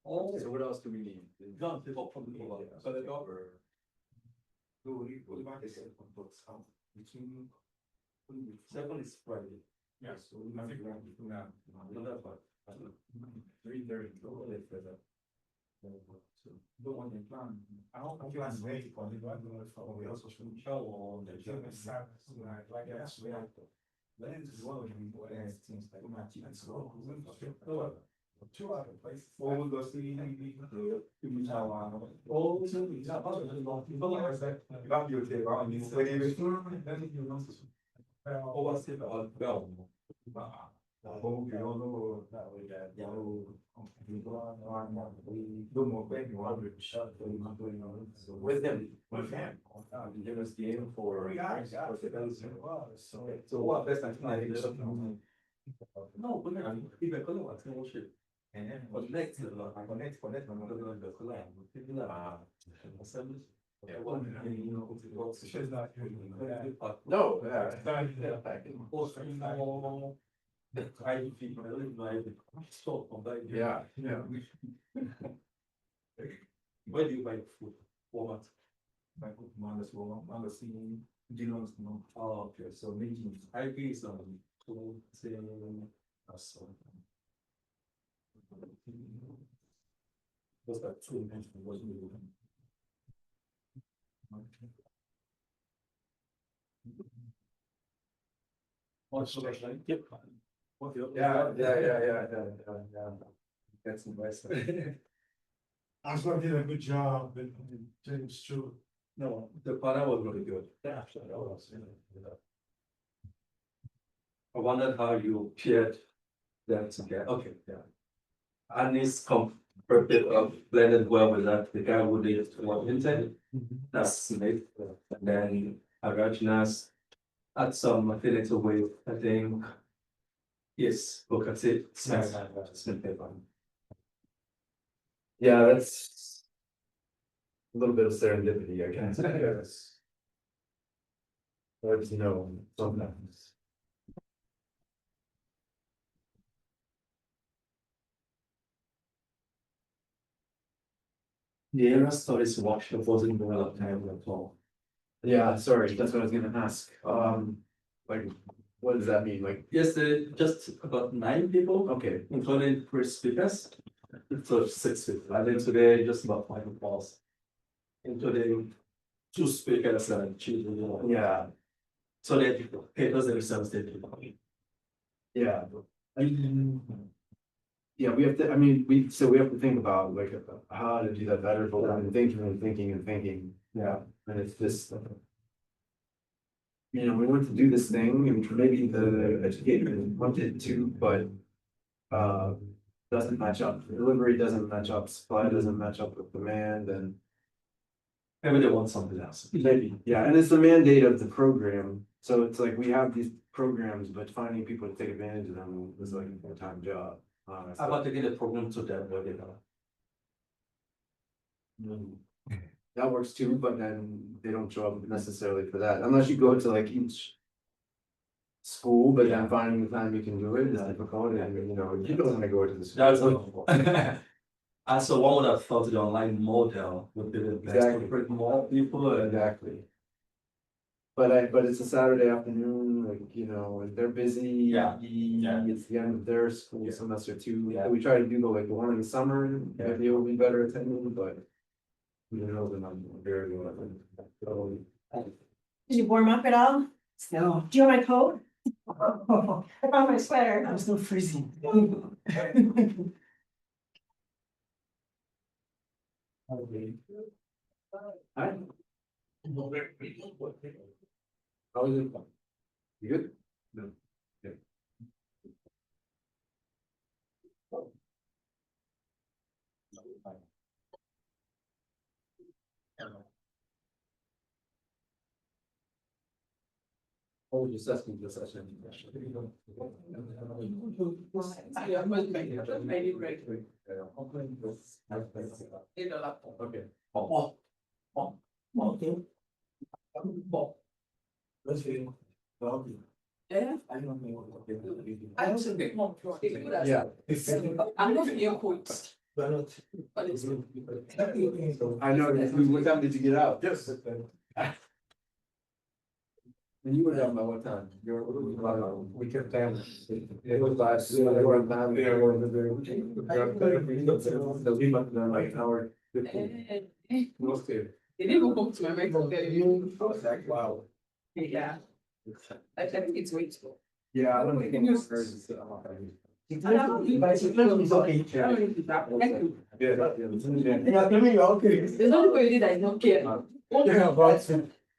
Oh, so what else do we need? Not the top from the so the dog or. Seven is Friday. Yeah, so I think we're now. 3:30. Don't want to plan. I don't plan wait for the one for we also should show on the like yesterday. Then this is one of the important things like and so 2 other places. All the city with him. Give us the aim for. So what best I no, but then even kalau what's no shit. And connect no, yeah, yeah. Where do you buy food? Walmart. My food, magazine, dinners, no. Oh, okay. So making IP is say those are 2 mentioned was new. Yep. Yeah. That's nice. I was going to do a good job, but James Stewart. No, the panel was really good. Yeah, I wondered how you paired them together. Okay, yeah. Annie's blended well with that. The guy who did what intended. That's Smith. And then Arajna's had some affinity with, I think. Yes, Smith. Yeah, that's a little bit of serendipity, I guess. Yes. Hard to know sometimes. The era studies workshop wasn't well at time at all. Yeah, sorry, that's what I was gonna ask. Like, what does that mean? Like, yes, just about 9 people. Okay, including 3 speakers. So 6 people. I think today just about 5 calls, including 2 speakers and children. Yeah. So they papers themselves did. Yeah. Yeah, we have to, I mean, we have to think about like how to do that better, but I'm thinking. Yeah, and it's just. We want to do this thing and maybe the educator wanted to, but. doesn't match up, delivery doesn't match up, supply doesn't match up with demand, and Maybe they want something else. maybe, yeah, and it's the mandate of the program, so it's like we have these programs, but finding people to take advantage of them is like a full-time job. How about taking the program to them where they are? That works too, but then they don't show up necessarily for that, unless you go to like each school, but then finding the time you can do it is difficult, and you know, you don't wanna go to the school. That's the. And so one would have thought the online model would be the best to Exactly. bring more people and. Exactly. But it's a Saturday afternoon, like, you know, and they're busy. Yeah. It's the end of their school semester too. Yeah. We try to do the one in the summer, maybe it will be better attending, but. You know, then I'm very well. So, Did you warm up at all? No, Do you want my coat? I found my sweater. I'm still freezing. Hi. How is it? You good? No. Yeah. Oh, just asking the session. Okay. Okay. Let's see. Okay. Yeah. I don't know. I also get more. Yeah. I'm not your coach. But not. But it's. I know, what time did you get out? Yes. And you were done by what time? You were, we kept down. It was last, you were nine, they were in the so we must have done like an hour. 15. Most good. They didn't come to my mind. Wow. Yeah. I think it's way too. Yeah, I don't think it's very. It's okay. Yeah. Yeah, tell me you're okay. There's no way that I don't care. Yeah, but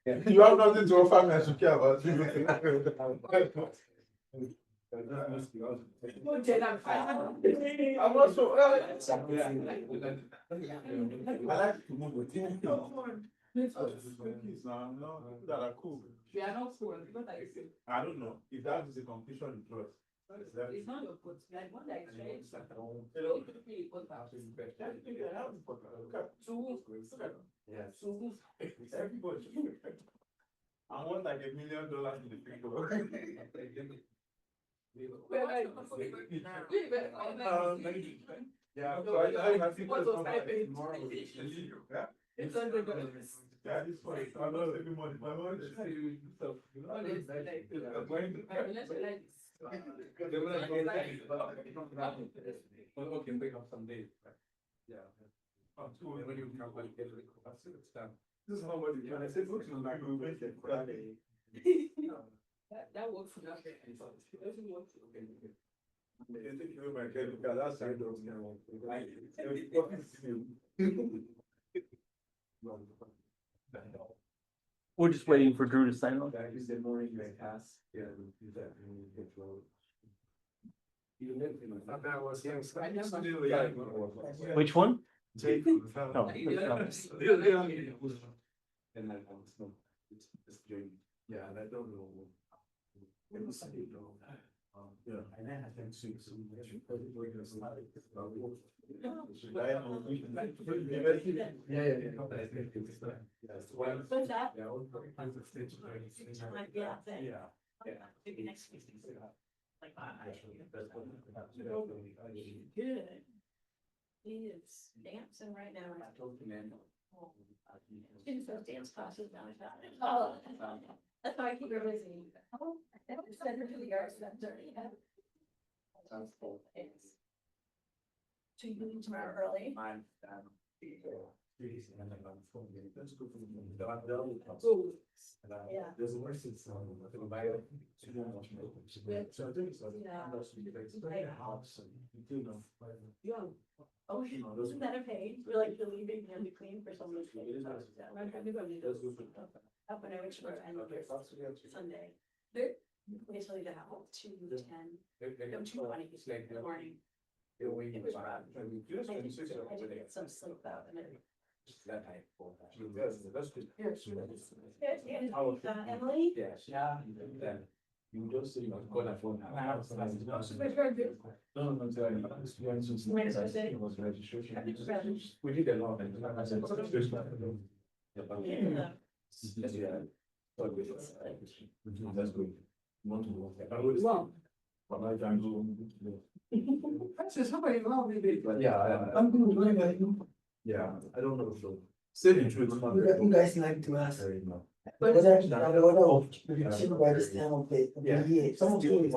you have nothing to offer me, I should care about you. I'm also. I like to move with you. That are cool. We are not cool. What are you saying? I don't know if that is a competition in trust. It's not your coach. Like one that is very. Yeah. Everybody. I want like $1 million in the future. Yeah, so I think tomorrow. Yeah. It's $100. Yeah, this one. I'm not saving money. My money is Okay, pick up some days. yeah. This is how much when I say go to like we went there Friday. That works for nothing. It doesn't work. They take away my credit because that's how it does now. We're just waiting for Drew to sign on. You said morning, you may pass. Yeah. Do that, and you get rolled. Which one? Jake. No. And then, it's Jake. Yeah, and I don't know. It was Sunday, though. Yeah. And then I think so. What's that? Maybe next week. Like, good. He is dancing right now. Students have dance classes now. Oh, that's how I keep her busy. Send her to the art center. Sounds cool. So you leave tomorrow early? Mine, Yeah. There's worse than some. Oh, isn't that a pain? We're like leaving him to clean for someone. Up when I went to Sunday. We still need to have 2:10, no 2:20 in the morning. Some sleep out and everything. Emily? Yes, yeah. You just say you got a phone. I have some. No, it was registration. We did a lot. Yeah. That's good. Yeah, I'm good. Yeah, I don't know. So, say the truth. You guys like to ask. But by this time of the year, some of you.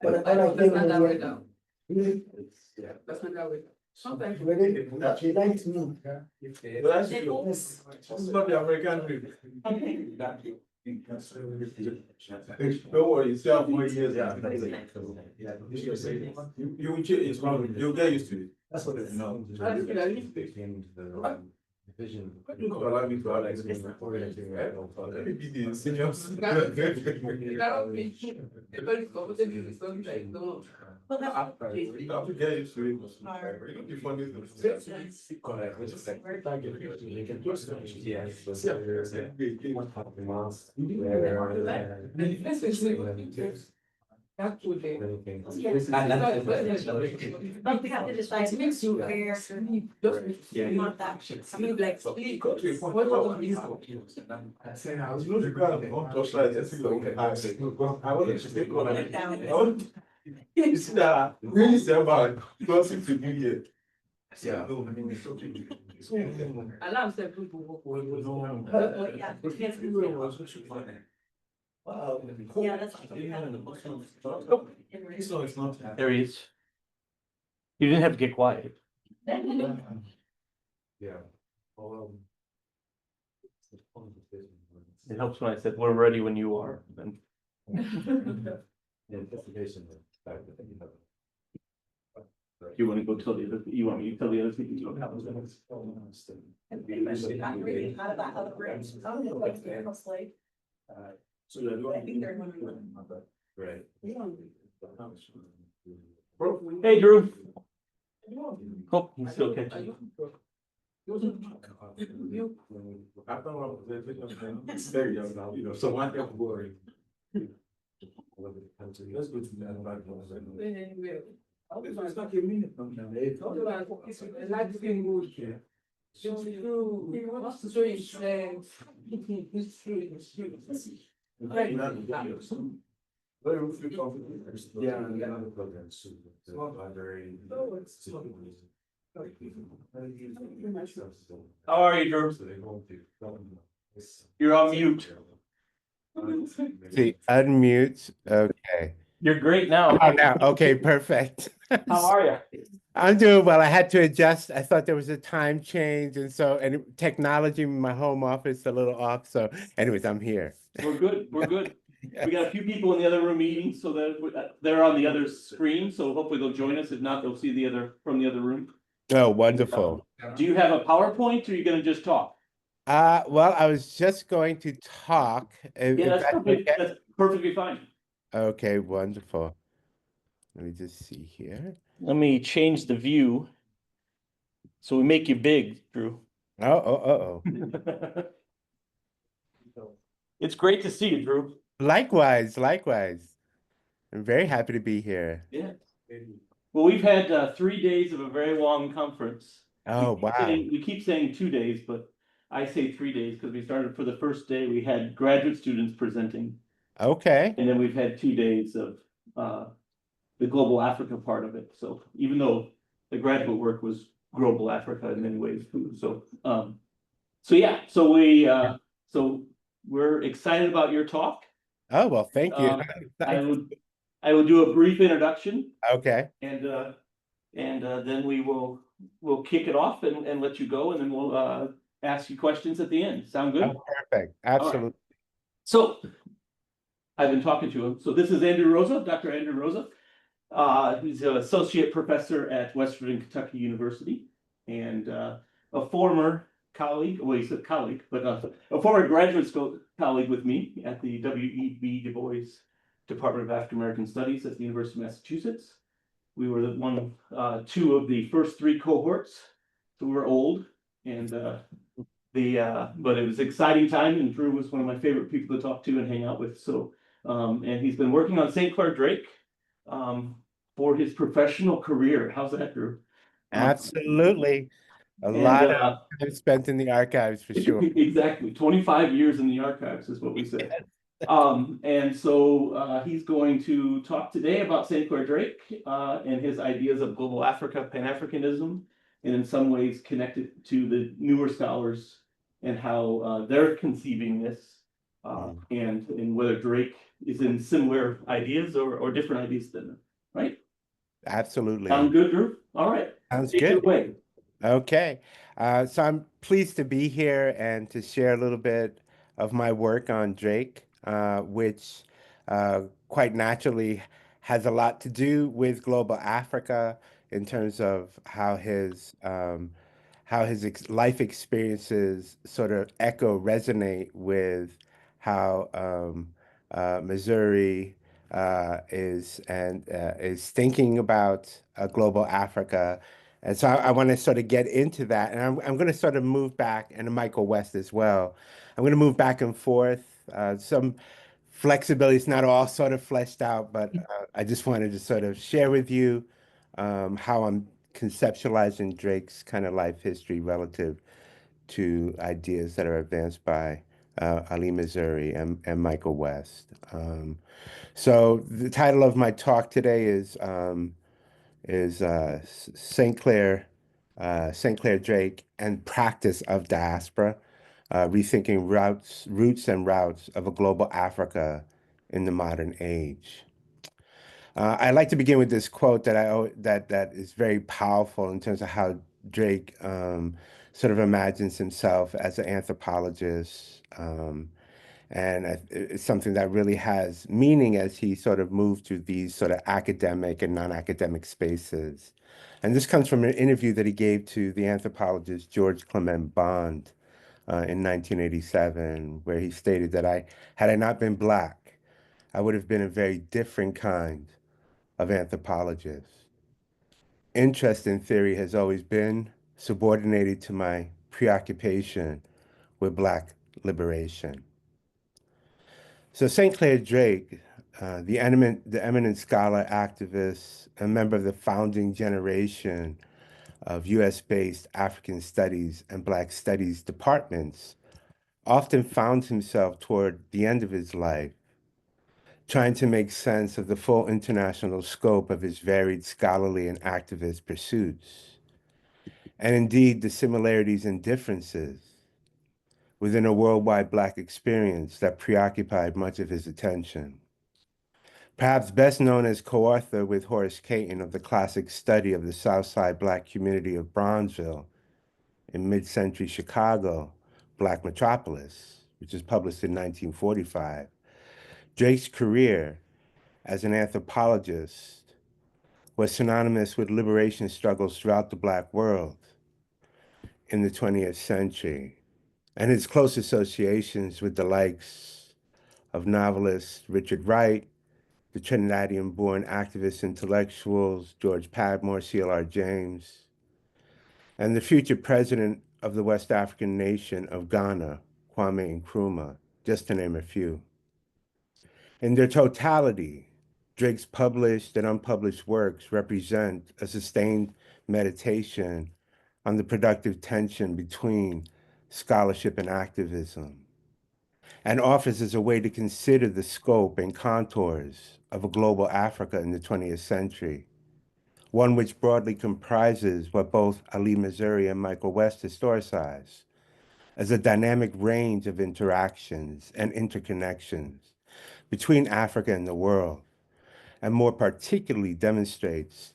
But I don't think that way now. Yeah, that's not that way. Sometimes they like me. This is not the American dream. Don't worry, you still have more years. You will change, it's wrong, you'll get used to it. That's what it's now. Vision. You could allow me to have experience. Let me be the seniors. Well, You have to get used to it. You know the funny thing. Not we have to decide where we want that. Somebody like. I said, I was not required. Don't touch like this. I wanted to take on it. You see that really December, nothing to do here. Yeah, no, I mean, it's something. Alarm said people walk away. Wow. Yeah, that's. So it's not. There he is. You didn't have to get quiet. Yeah. It helps when I said, we're ready when you are. Then you want to go tell the other, you want me to tell the other people what happens next? So you're doing. Right. Hey, Drew. Hope he's still catching. It's very young now, you know, so one thing boring. Let's go to the other. It's not a minute from now. It's a life thing good here. So he wants to show his right. Very confident. Yeah. How are you, Drew? You're on mute. See, unmute. Okay. You're great now. Oh, now, okay, perfect. How are you? I'm doing well. I had to adjust. I thought there was a time change, and technology in my home office a little off. So, anyways, I'm here. We're good. We're good. We got a few people in the other room eating, so that they're on the other screen. So hopefully they'll join us. If not, they'll see the other from the other room. Oh, wonderful. Do you have a PowerPoint, or are you going to just talk? Well, I was just going to talk. Yeah, that's perfect. That's perfectly fine. Okay, wonderful. Let me just see here. Let me change the view so we make you big, Drew. Oh. It's great to see you, Drew. Likewise. I'm very happy to be here. Yeah. Well, we've had 3 days of a very long conference. Oh, wow. We keep saying 2 days, but I say 3 days because we started for the first day. We had graduate students presenting. Okay. And then we've had 2 days of the global Africa part of it. So even though the graduate work was global Africa in many ways too. So we're excited about your talk. Oh, well, thank you. I will do a brief introduction. Okay. And then we'll kick it off and let you go, and then we'll ask you questions at the end. Sound good? Oh, perfect. Absolutely. Right. So I've been talking to him. So this is Andrew Rosa, Dr. Andrew Rosa. He's an associate professor at Western Kentucky University and a former colleague, well, he said colleague, but a former graduate school colleague with me at the W.E.B. Du Bois Department of African American Studies at the University of Massachusetts. We were two of the first three cohorts, so we're old, and but it was an exciting time, and Drew was one of my favorite people to talk to and hang out with. So, and he's been working on St. Clair Drake for his professional career. How's that, Drew? Absolutely. A And, lot of time spent in the archives for sure. Exactly. 25 years in the archives is what we say. And so he's going to talk today about St. Clair Drake and his ideas of global Africa, Pan-Africanism, and in some ways connected to the newer scholars and how they're conceiving this, and whether Drake is in similar ideas or different ideas than them, right? Absolutely. Sound good, Drew? All right. Sounds Take it good. away. Okay. So I'm pleased to be here and to share a little bit of my work on Drake, which quite naturally has a lot to do with global Africa in terms of how his life experiences sort of resonate with how Missouri is thinking about global Africa. And so I want to sort of get into that. And I'm going to sort of move back, and Michael West as well. I'm going to move back and forth. Some flexibility is not all sort of fleshed out, but I just wanted to sort of share with you how I'm conceptualizing Drake's kind of life history relative to ideas that are advanced by Ali Missouri and Michael West. So the title of my talk today is St. Clair Drake and Practice of Diaspora, Rethinking Roots and Routes of a Global Africa in the Modern Age. I'd like to begin with this quote that is very powerful in terms of how Drake sort of imagines himself as an anthropologist. And it's something that really has meaning as he sort of moves through these sort of academic and non-academic spaces. And this comes from an interview that he gave to the anthropologist George Clement Bond in 1987, where he stated that had I not been Black, I would have been a very different kind of anthropologist. Interest in theory has always been subordinated to my preoccupation with Black liberation. So St. Clair Drake, the eminent scholar, activist, a member of the founding generation of US-based African studies and Black studies departments, often found himself toward the end of his life trying to make sense of the full international scope of his varied scholarly and activist pursuits, and indeed the similarities and differences within a worldwide Black experience that preoccupied much of his attention. Perhaps best known as co-author with Horace Caton of the classic study of the Southside Black community of Bronzeville in mid-century Chicago, Black Metropolis, which was published in 1945, Drake's career as an anthropologist was synonymous with liberation struggles throughout the Black world in the 20th century, and his close associations with the likes of novelist Richard Wright, the Trinidadian-born activist intellectuals George Padmore, C.L.R. James, and the future president of the West African nation of Ghana, Kwame Nkrumah, just to name a few. In their totality, Drake's published and unpublished works represent a sustained meditation on the productive tension between scholarship and activism, and offers as a way to consider the scope and contours of a global Africa in the 20th century, one which broadly comprises what both Ali Missouri and Michael West historicize as a dynamic range of interactions and interconnections between Africa and the world, and more particularly demonstrates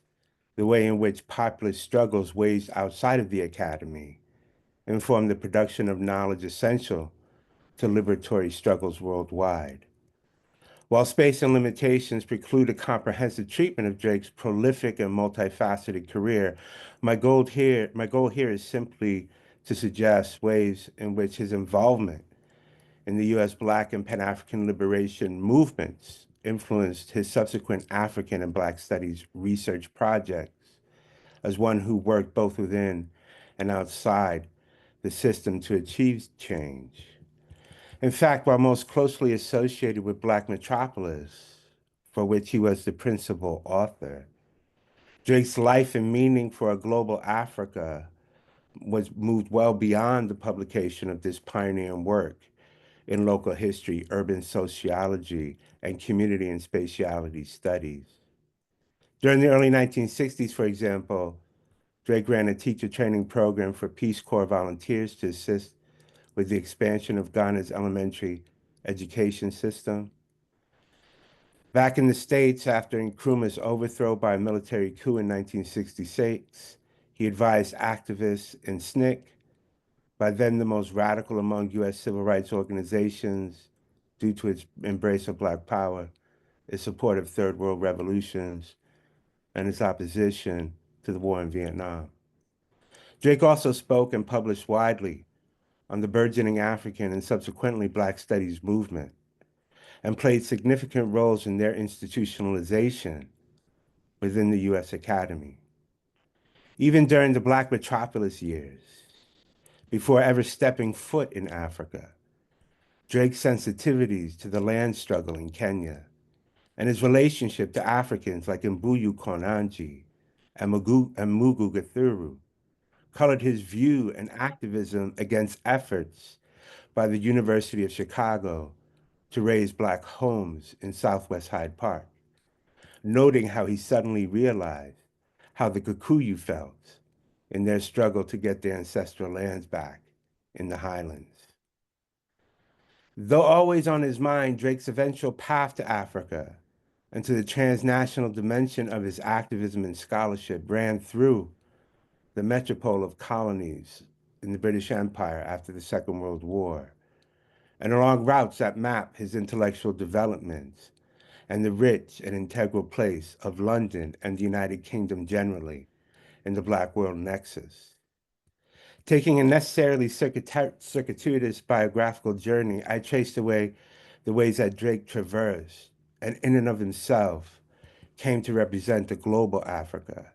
the way in which populist struggles waged outside of the academy inform the production of knowledge essential to liberatory struggles worldwide. While space and limitations preclude a comprehensive treatment of Drake's prolific and multifaceted career, my goal here is simply to suggest ways in which his involvement in the U.S. Black and Pan-African liberation movements influenced his subsequent African and Black studies research projects as one who worked both within and outside the system to achieve change. In fact, while most closely associated with Black Metropolis, for which he was the principal author, Drake's life and meaning for a global Africa was moved well beyond the publication of this pioneering work in local history, urban sociology, and community and spatiality studies. During the early 1960s, for example, Drake ran a teacher training program for Peace Corps volunteers to assist with the expansion of Ghana's elementary education system. Back in the States, after Nkrumah's overthrow by a military coup in 1966, he advised activists in SNCC, by then the most radical among U.S. civil rights organizations due to its embrace of Black power, its support of third world revolutions, and its opposition to the war in Vietnam. Drake also spoke and published widely on the burgeoning African and subsequently Black studies movement, and played significant roles in their institutionalization within the U.S. Academy. Even during the Black Metropolis years, before ever stepping foot in Africa, Drake's sensitivities to the land struggle in Kenya and his relationship to Africans like Mbuyu Konanji and Mugu Gathuru colored his view and activism against efforts by the University of Chicago to raise Black homes in Southwest Hyde Park, noting how he suddenly realized how the Kikuyu felt in their struggle to get their ancestral lands back in the highlands. Though always on his mind, Drake's eventual path to Africa and to the transnational dimension of his activism and scholarship ran through the metropole of colonies in the British Empire after the Second World War, and along routes that map his intellectual development and the rich and integral place of London and the United Kingdom generally in the Black world nexus. Taking a necessarily circuitous biographical journey, I traced away the ways that Drake traversed and in and of himself came to represent the global Africa.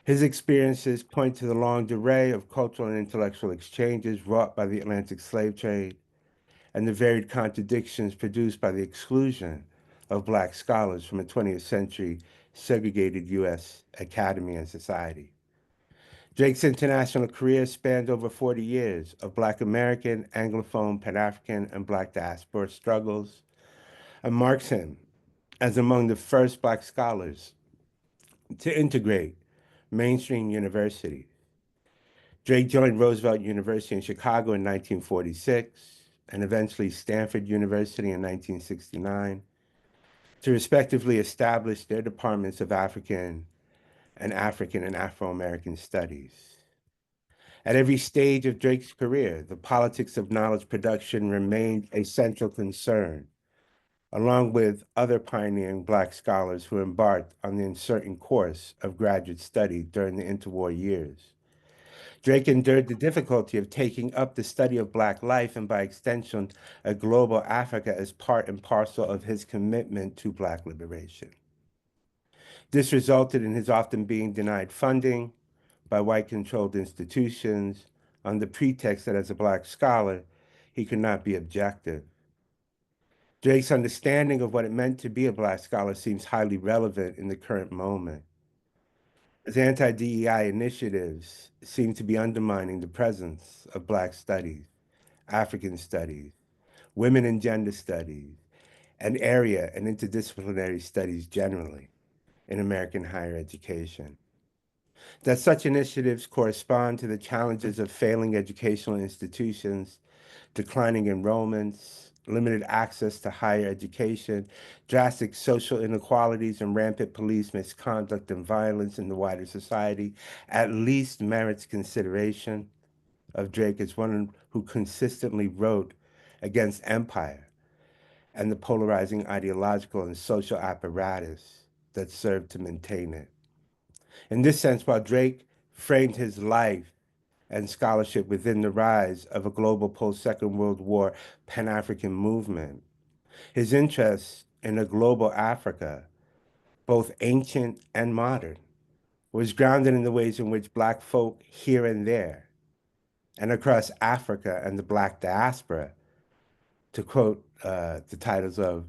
His experiences point to the long array of cultural and intellectual exchanges wrought by the Atlantic slave trade and the varied contradictions produced by the exclusion of Black scholars from a 20th century segregated U.S. academy and society. Drake's international career spanned over 40 years of Black American, Anglophone, Pan-African, and Black diaspora struggles, and marks him as among the first Black scholars to integrate mainstream universities. Drake joined Roosevelt University in Chicago in 1946 and eventually Stanford University in 1969 to respectively establish their departments of African and Afro-American studies. At every stage of Drake's career, the politics of knowledge production remained a central concern, along with other pioneering Black scholars who embarked on the uncertain course of graduate study during the interwar years. Drake endured the difficulty of taking up the study of Black life and, by extension, a global Africa as part and parcel of his commitment to Black liberation. This resulted in his often being denied funding by white-controlled institutions on the pretext that as a Black scholar, he could not be objective. Drake's understanding of what it meant to be a Black scholar seems highly relevant in the current moment, as anti-DEI initiatives seem to be undermining the presence of Black studies, African studies, women and gender studies, and area and interdisciplinary studies generally in American higher education. That such initiatives correspond to the challenges of failing educational institutions, declining enrollments, limited access to higher education, drastic social inequalities, and rampant police misconduct and violence in the wider society, at least merits consideration of Drake as one who consistently wrote against empire and the polarizing ideological and social apparatus that served to maintain it. In this sense, while Drake framed his life and scholarship within the rise of a global post-Second World War Pan-African movement, his interests in a global Africa, both ancient and modern, was grounded in the ways in which Black folk here and there, and across Africa and the Black diaspora, to quote the titles of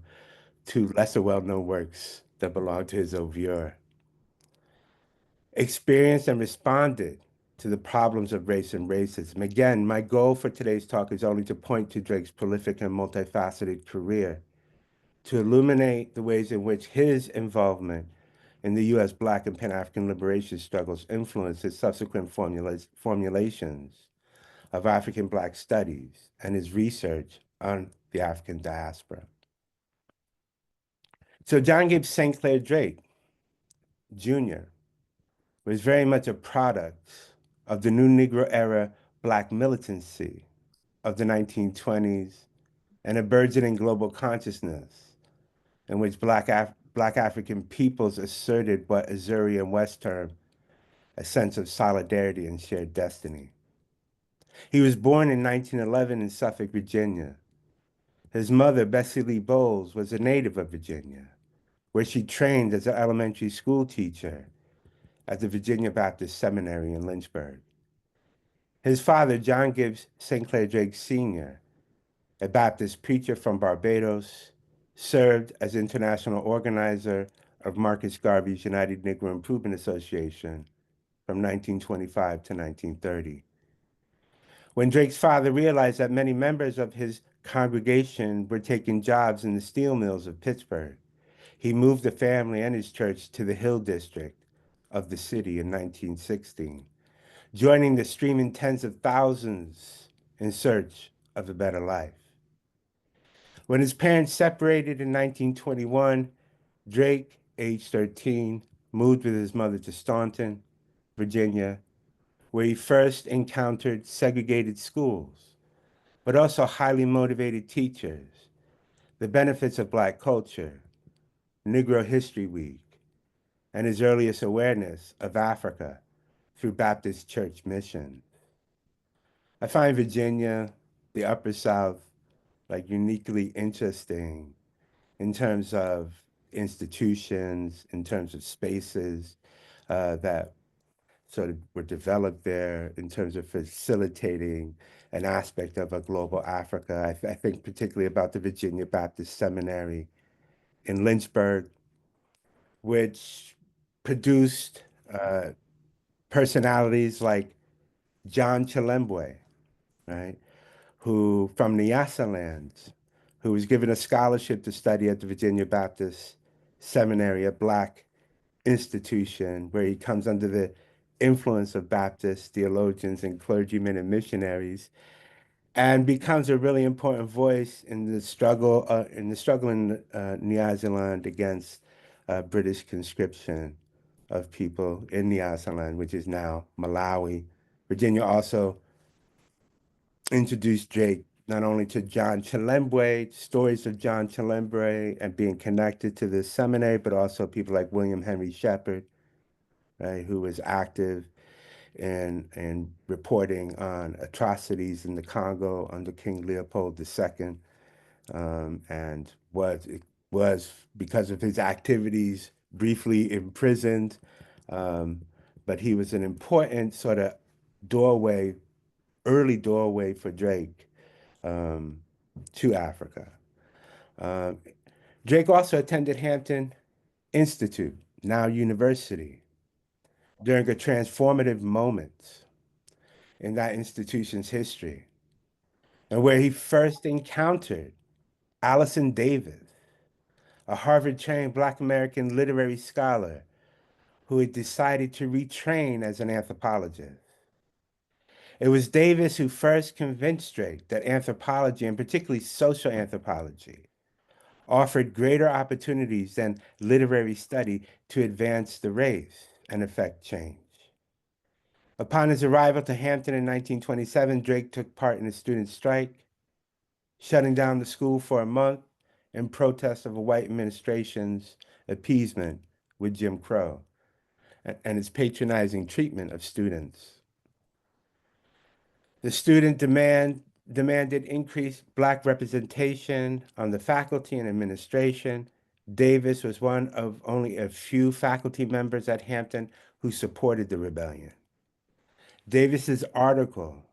two lesser well-known works that belong to his oeuvre, experienced and responded to the problems of race and racism. Again, my goal for today's talk is only to point to Drake's prolific and multifaceted career, to illuminate the ways in which his involvement in the U.S. Black and Pan-African liberation struggles influenced his subsequent formulations of African Black studies and his research on the African diaspora. So John Gibbs St. Clair Drake, Jr., was very much a product of the new Negro era Black militancy of the 1920s and a burgeoning global consciousness in which Black African peoples asserted what Azuri and West term a sense of solidarity and shared destiny. He was born in 1911 in Suffolk, Virginia. His mother, Bessie Lee Bowles, was a native of Virginia, where she trained as an elementary school teacher at the Virginia Baptist Seminary in Lynchburg. His father, John Gibbs St. Clair Drake Sr., a Baptist preacher from Barbados, served as international organizer of Marcus Garvey's United Negro Improvement Association from 1925 to 1930. When Drake's father realized that many members of his congregation were taking jobs in the steel mills of Pittsburgh, he moved the family and his church to the Hill District of the city in 1916, joining the streaming tens of thousands in search of a better life. When his parents separated in 1921, Drake, age 13, moved with his mother to Staunton, Virginia, where he first encountered segregated schools, but also highly motivated teachers, the benefits of Black culture, Negro History Week, and his earliest awareness of Africa through Baptist church missions. I find Virginia, the Upper South, like uniquely interesting in terms of institutions, in terms of spaces that sort of were developed there, in terms of facilitating an aspect of a global Africa. I think particularly about the Virginia Baptist Seminary in Lynchburg, which produced personalities like John Chilembwe, right, who from Nyasaland, who was given a scholarship to study at the Virginia Baptist Seminary, a Black institution where he comes under the influence of Baptist theologians and clergymen and missionaries, and becomes a really important voice in the struggle in Nyasaland against British conscription of people in Nyasaland, which is now Malawi. Virginia also introduced Drake not only to John Chilembwe, stories of John Chilembwe and being connected to the seminary, but also people like William Henry Shepherd, right, who was active in reporting on atrocities in the Congo under King Leopold II, and was because of his activities briefly imprisoned, but he was an important sort of doorway, early doorway for Drake to Africa. Drake also attended Hampton Institute, now university, during a transformative moment in that institution's history, and where he first encountered Allison Davis, a Harvard-trained Black American literary scholar who had decided to retrain as an anthropologist. It was Davis who first convinced Drake that anthropology, and particularly social anthropology, offered greater opportunities than literary study to advance the race and effect change. Upon his arrival to Hampton in 1927, Drake took part in a student strike, shutting down the school for a month in protest of a white administration's appeasement with Jim Crow and its patronizing treatment of students. The student demanded increased Black representation on the faculty and administration, Davis was one of only a few faculty members at Hampton who supported the rebellion. Davis's article,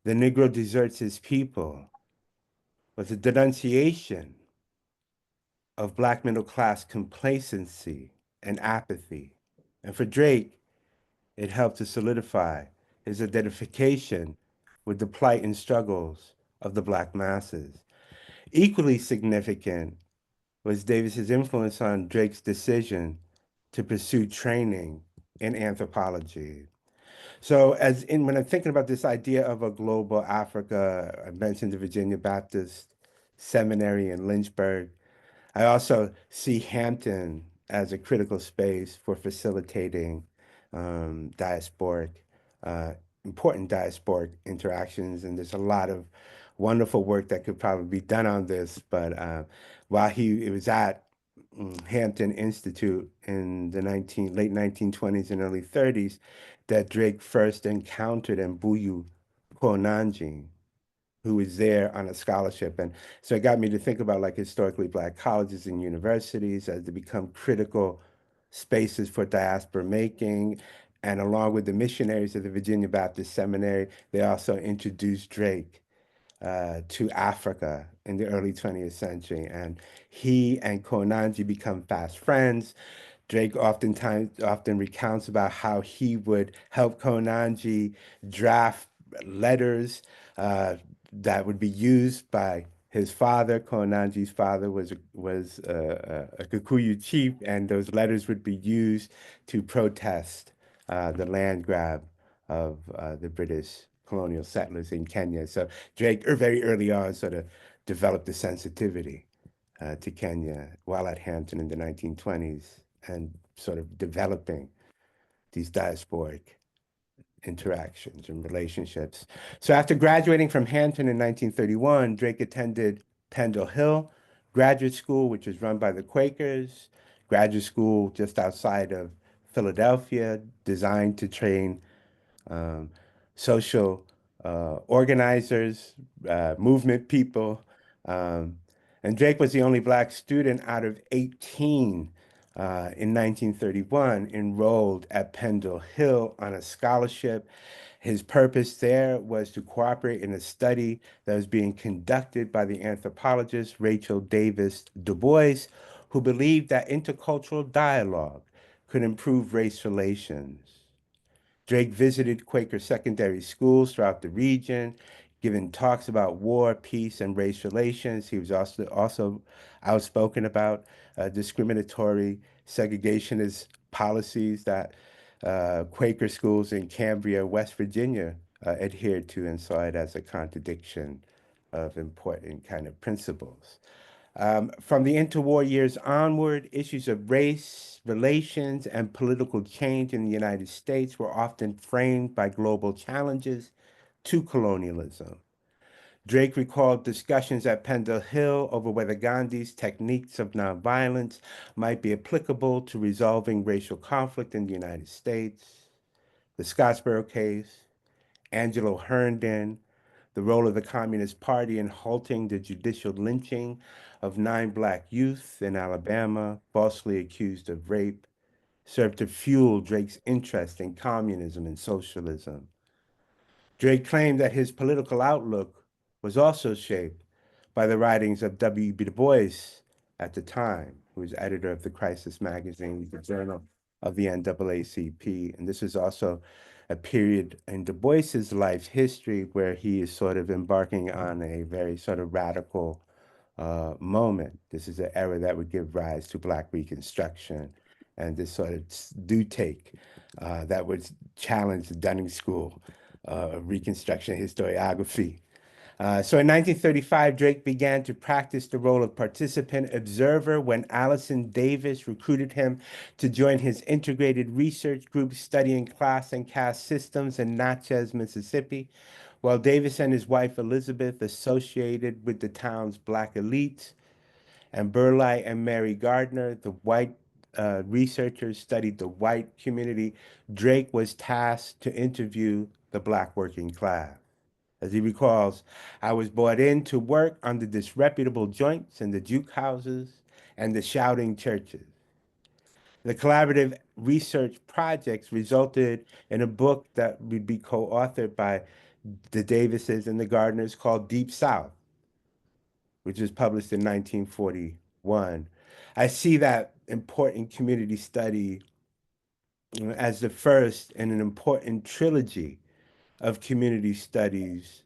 "The Negro Deserts His People," was a denunciation of Black middle class complacency and apathy. And for Drake, it helped to solidify his identification with the plight and struggles of the Black masses. Equally significant was Davis's influence on Drake's decision to pursue training in anthropology. So when I'm thinking about this idea of a global Africa, I mentioned the Virginia Baptist Seminary in Lynchburg. I also see Hampton as a critical space for facilitating diasporic, uh, important diasporic interactions. And there's a lot of wonderful work that could probably be done on this. But while he was at Hampton Institute in the late 1920s and early 30s, that Drake first encountered Mbuyu Konanji, who was there on a scholarship. And so it got me to think about like historically Black colleges and universities as they become critical spaces for diaspora making. And along with the missionaries of the Virginia Baptist Seminary, they also introduced Drake to Africa in the early 20th century. And he and Konanji become fast friends. Drake often recounts about how he would help Konanji draft letters that would be used by his father. Konanji's father was a Kikuyu chief, and those letters would be used to protest the land grab of the British colonial settlers in Kenya. So Drake, very early on, sort of developed a sensitivity to Kenya while at Hampton in the 1920s and sort of developing these diasporic interactions and relationships. So after graduating from Hampton in 1931, Drake attended Pendle Hill Graduate School, which was run by the Quakers, graduate school just outside of Philadelphia, designed to train social organizers, movement people. And Drake was the only Black student out of 18 in 1931 enrolled at Pendle Hill on a scholarship. His purpose there was to cooperate in a study that was being conducted by the anthropologist Rachel Davis Du Bois, who believed that intercultural dialogue could improve race relations. Drake visited Quaker secondary schools throughout the region, giving talks about war, peace, and race relations. He was also outspoken about discriminatory segregationist policies that Quaker schools in Cambria, West Virginia, adhered to, and saw it as a contradiction of important kind of principles. From the interwar years onward, issues of race, relations, and political change in the United States were often framed by global challenges to colonialism. Drake recalled discussions at Pendle Hill over whether Gandhi's techniques of nonviolence might be applicable to resolving racial conflict in the United States, the Scottsboro case, Angelo Herndon, the role of the Communist Party in halting the judicial lynching of 9 Black youth in Alabama, falsely accused of rape, served to fuel Drake's interest in communism and socialism. Drake claimed that his political outlook was also shaped by the writings of W.E.B. Du Bois at the time, who was editor of the Crisis magazine, the Journal of the NAACP. And this is also a period in Du Bois's life history where he is sort of embarking on a very sort of radical moment. This is an era that would give rise to Black Reconstruction and this sort of do take that would challenge the Dunning School of Reconstruction historiography. So in 1935, Drake began to practice the role of participant observer when Allison Davis recruited him to join his integrated research group studying class and caste systems in Natchez, Mississippi, while Davis and his wife Elizabeth associated with the town's Black elites, and Burleigh and Mary Gardner, the white researchers, studied the white community. Drake was tasked to interview the Black working class. As he recalls, I was brought in to work under disreputable joints in the juke houses and the shouting churches. The collaborative research projects resulted in a book that would be co-authored by the Davises and the Gardners called Deep South, which was published in 1941. I see that important community study as the first in an important trilogy of community studies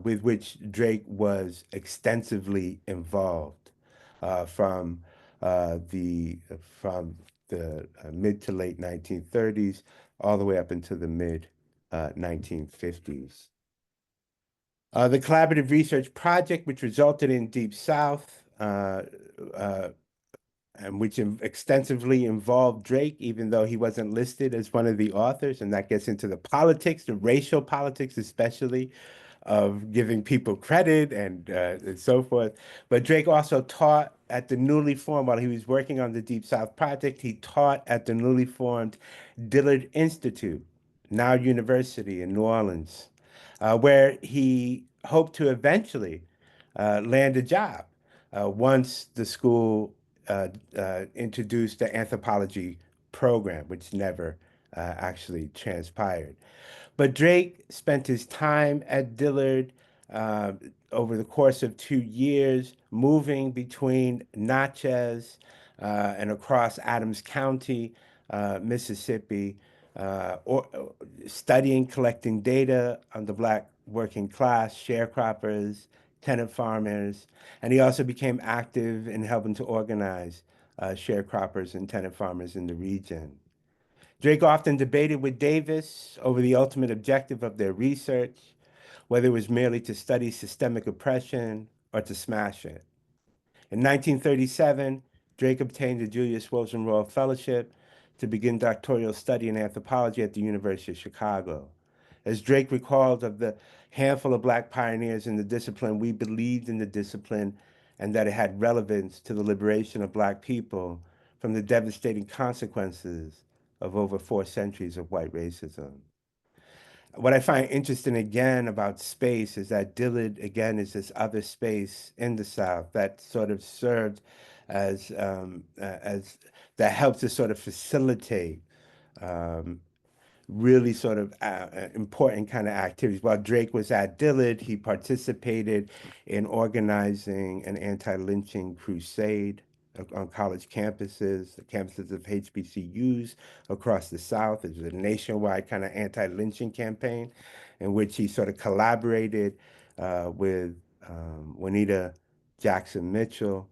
with which Drake was extensively involved from the mid to late 1930s all the way up into the mid 1950s. The collaborative research project, which resulted in Deep South, and which extensively involved Drake, even though he wasn't listed as one of the authors, and that gets into the politics, the racial politics especially, of giving people credit and so forth. But Drake also taught at the newly formed, while he was working on the Deep South Project, he taught at the newly formed Dillard Institute, now University in New Orleans, where he hoped to eventually land a job once the school introduced the anthropology program, which never actually transpired. But Drake spent his time at Dillard uh, over the course of 2 years, moving between Natchez and across Adams County, Mississippi, studying, collecting data on the Black working class, sharecroppers, tenant farmers, and he also became active in helping to organize sharecroppers and tenant farmers in the region. Drake often debated with Davis over the ultimate objective of their research, whether it was merely to study systemic oppression or to smash it. In 1937, Drake obtained a Julius Wilson Royal Fellowship to begin doctoral study in anthropology at the University of Chicago. As Drake recalled of the handful of Black pioneers in the discipline, we believed in the discipline and that it had relevance to the liberation of Black people from the devastating consequences of over 4 centuries of white racism. What I find interesting again about space is that Dillard, again, is this other space in the South that sort of served as that helped to sort of facilitate really sort of important kind of activities. While Drake was at Dillard, he participated in organizing an anti-lynching crusade on college campuses, the campuses of HBCUs across the South. It was a nationwide kind of anti-lynching campaign in which he sort of collaborated with Juanita Jackson Mitchell,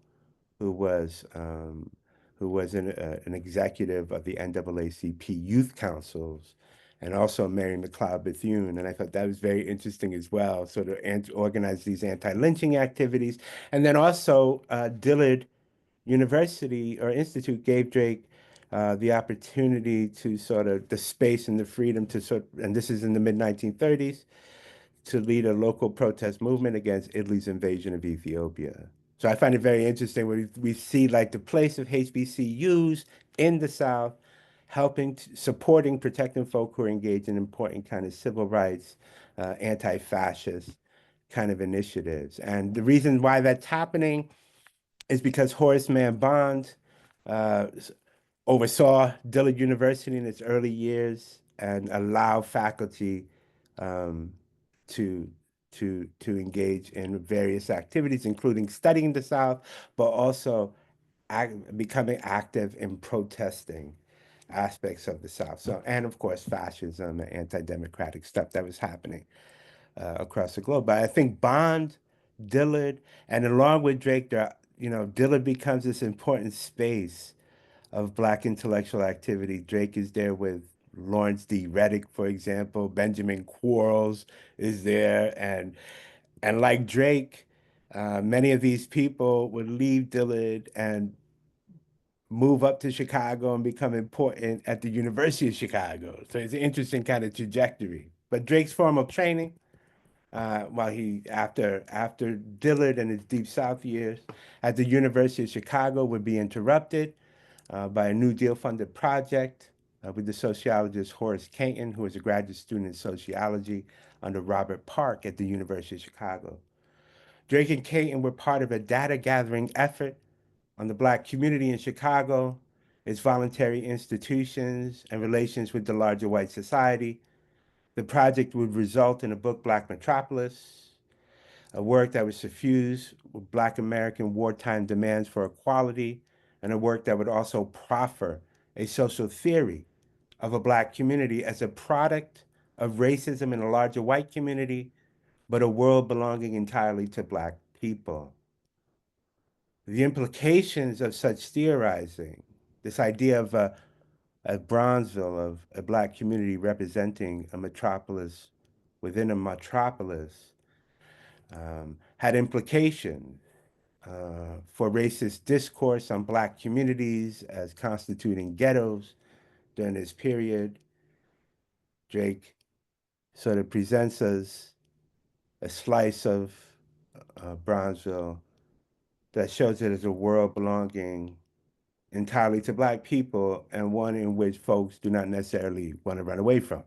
who was an executive of the NAACP youth councils, and also Mary McLeod Bethune. And I thought that was very interesting as well, sort of organize these anti-lynching activities. And then also Dillard University or Institute gave Drake the opportunity to sort of the space and the freedom to and this is in the mid-1930s, to lead a local protest movement against Italy's invasion of Ethiopia. So I find it very interesting when we see like the place of HBCUs in the South, supporting, protecting folk who are engaged in important kind of civil rights, anti-fascist kind of initiatives. And the reason why that's happening is because Horace Mann Bond oversaw Dillard University in its early years and allowed faculty to engage in various activities, including studying the South, but also becoming active in protesting aspects of the South. So, and of course, fascism and anti-democratic stuff that was happening across the globe. But I think Bond, Dillard, and along with Drake, Dillard becomes this important space of Black intellectual activity. Drake is there with Lawrence D. Reddick, for example. Benjamin Quarles is there, and like Drake, many of these people would leave Dillard and move up to Chicago and become important at the University of Chicago. So it's an interesting kind of trajectory. But Drake's formal training, after Dillard and his Deep South years at the University of Chicago, would be interrupted by a New Deal funded project with the sociologist Horace Caton, who was a graduate student in sociology under Robert Park at the University of Chicago. Drake and Caton were part of a data gathering effort on the Black community in Chicago, its voluntary institutions, and relations with the larger white society. The project would result in a book, Black Metropolis, a work that would suffuse with Black American wartime demands for equality, and a work that would also proffer a social theory of a Black community as a product of racism in a larger white community, but a world belonging entirely to Black people. The implications of such theorizing, this idea of a Bronzeville, of a Black community representing a metropolis within a metropolis, had implications for racist discourse on Black communities as constituting ghettos during this period. Drake sort of presents us a slice of Bronzeville that shows it as a world belonging entirely to Black people and one in which folks do not necessarily want to run away from.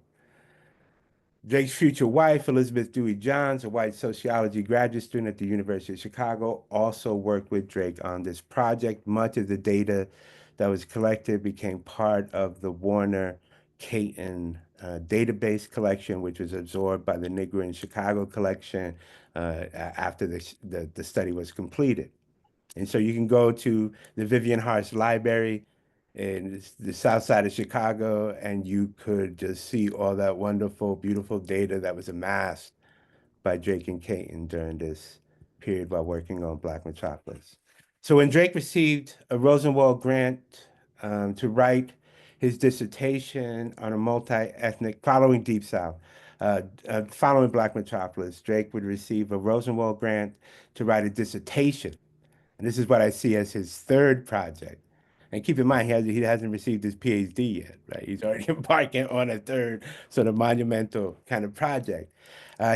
Drake's future wife, Elizabeth Dewey Johns, a white sociology graduate student at the University of Chicago, also worked with Drake on this project. Much of the data that was collected became part of the Warner Caton database collection, which was absorbed by the Negro in Chicago collection after the study was completed. And so you can go to the Vivian Harsh Library in the south side of Chicago, and you could just see all that wonderful, beautiful data that was amassed by Drake and Caton during this period while working on Black Metropolis. So when Drake received a Rosenwald grant to write his dissertation on a multi-ethnic, following Deep South, following Black Metropolis, Drake would receive a Rosenwald grant to write a dissertation. And this is what I see as his third project. And keep in mind, he hasn't received his PhD yet, right? He's already embarking on a third sort of monumental kind of project.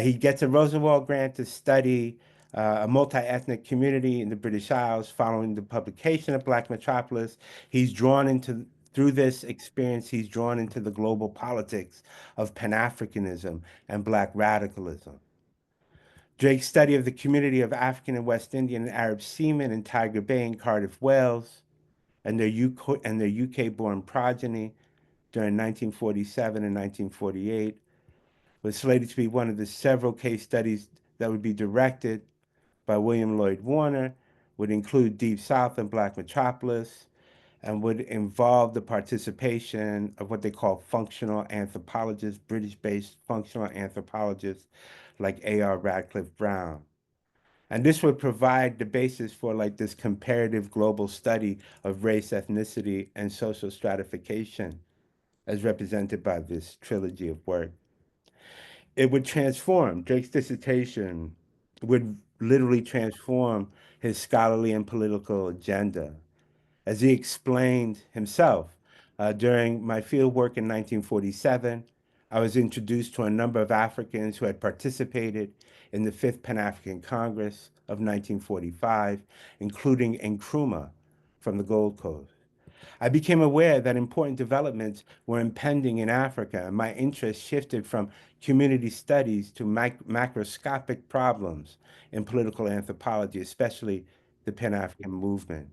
He gets a Rosenwald grant to study a multi-ethnic community in the British Isles following the publication of Black Metropolis. He's drawn into, through this experience, he's drawn into the global politics of Pan-Africanism and Black radicalism. Drake's study of the community of African and West Indian and Arab seamen in Tiger Bay and Cardiff, Wales, and their UK-born progeny during 1947 and 1948 was slated to be one of the several case studies that would be directed by William Lloyd Warner, would include Deep South and Black Metropolis, and would involve the participation of what they call functional anthropologists, British-based functional anthropologists like A.R. Radcliffe Brown. And this would provide the basis for like this comparative global study of race, ethnicity, and social stratification as represented by this trilogy of work. It would transform, Drake's dissertation would literally transform his scholarly and political agenda. As he explained himself, during my field work in 1947, I was introduced to a number of Africans who had participated in the Fifth Pan-African Congress of 1945, including Nkrumah from the Gold Coast. I became aware that important developments were impending in Africa, and my interest shifted from community studies to macroscopic problems in political anthropology, especially the Pan-African movement.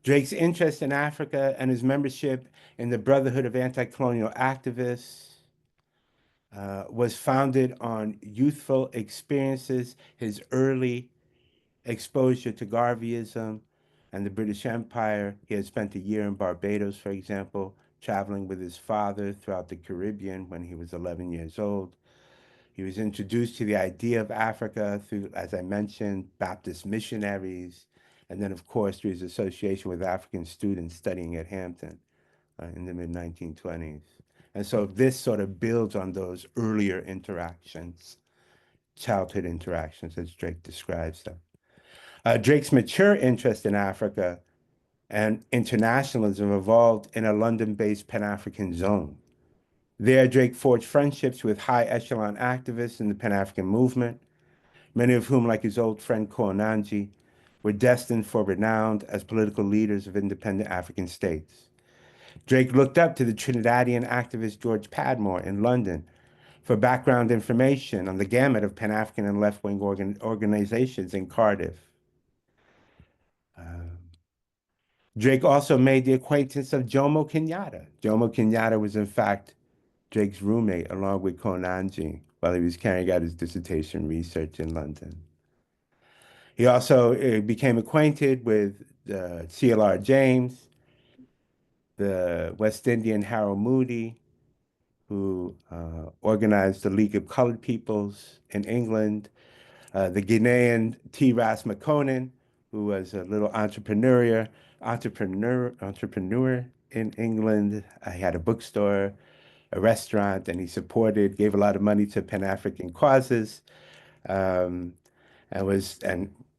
Drake's interest in Africa and his membership in the Brotherhood of Anti-Colonial Activists was founded on youthful experiences, his early exposure to Garveyism and the British Empire. He had spent a year in Barbados, for example, traveling with his father throughout the Caribbean when he was 11 years old. He was introduced to the idea of Africa through, as I mentioned, Baptist missionaries, and then, of course, through his association with African students studying at Hampton in the mid-1920s. And so this sort of builds on those earlier interactions, childhood interactions, as Drake describes them. Drake's mature interest in Africa and internationalism evolved in a London-based Pan-African zone. There, Drake forged friendships with high echelon activists in the Pan-African movement, many of whom, like his old friend Koonanji, were destined for renown as political leaders of independent African states. Drake looked up to the Trinidadian activist George Padmore in London for background information on the gamut of Pan-African and left-wing organizations in Cardiff. Drake also made the acquaintance of Jomo Kenyatta. Jomo Kenyatta was, in fact, Drake's roommate along with Konanji while he was carrying out his dissertation research in London. He also became acquainted with C.L.R. James, the West Indian Harold Moody, who organized the League of Colored Peoples in England, the Ghanaian T. Ras McConan, who was a little entrepreneur in England. He had a bookstore, a restaurant, and he gave a lot of money to Pan-African causes, and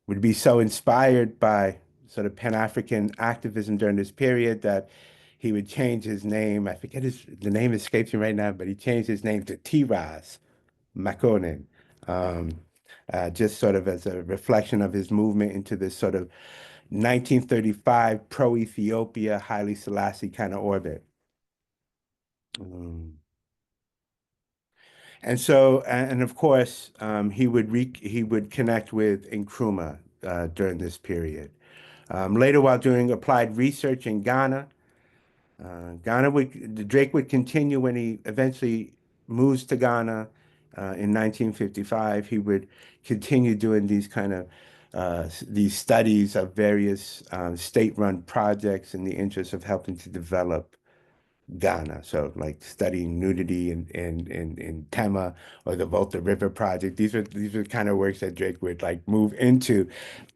would be so inspired by sort of Pan-African activism during this period that he would change his name. I forget the name escapes me right now, but he changed his name to T-Ras McConan, just sort of as a reflection of his movement into this sort of 1935 pro-Ethiopia, Haile Selassie kind of orbit. And so, and of course, he would connect with Nkrumah during this period. Later, while doing applied research in Ghana, Drake would continue when he eventually moves to Ghana in 1955. He would continue doing these kind of these studies of various state-run projects in the interest of helping to develop Ghana. So like studying nudity in Tema or the Volta River Project. These are kind of works that Drake would like move into,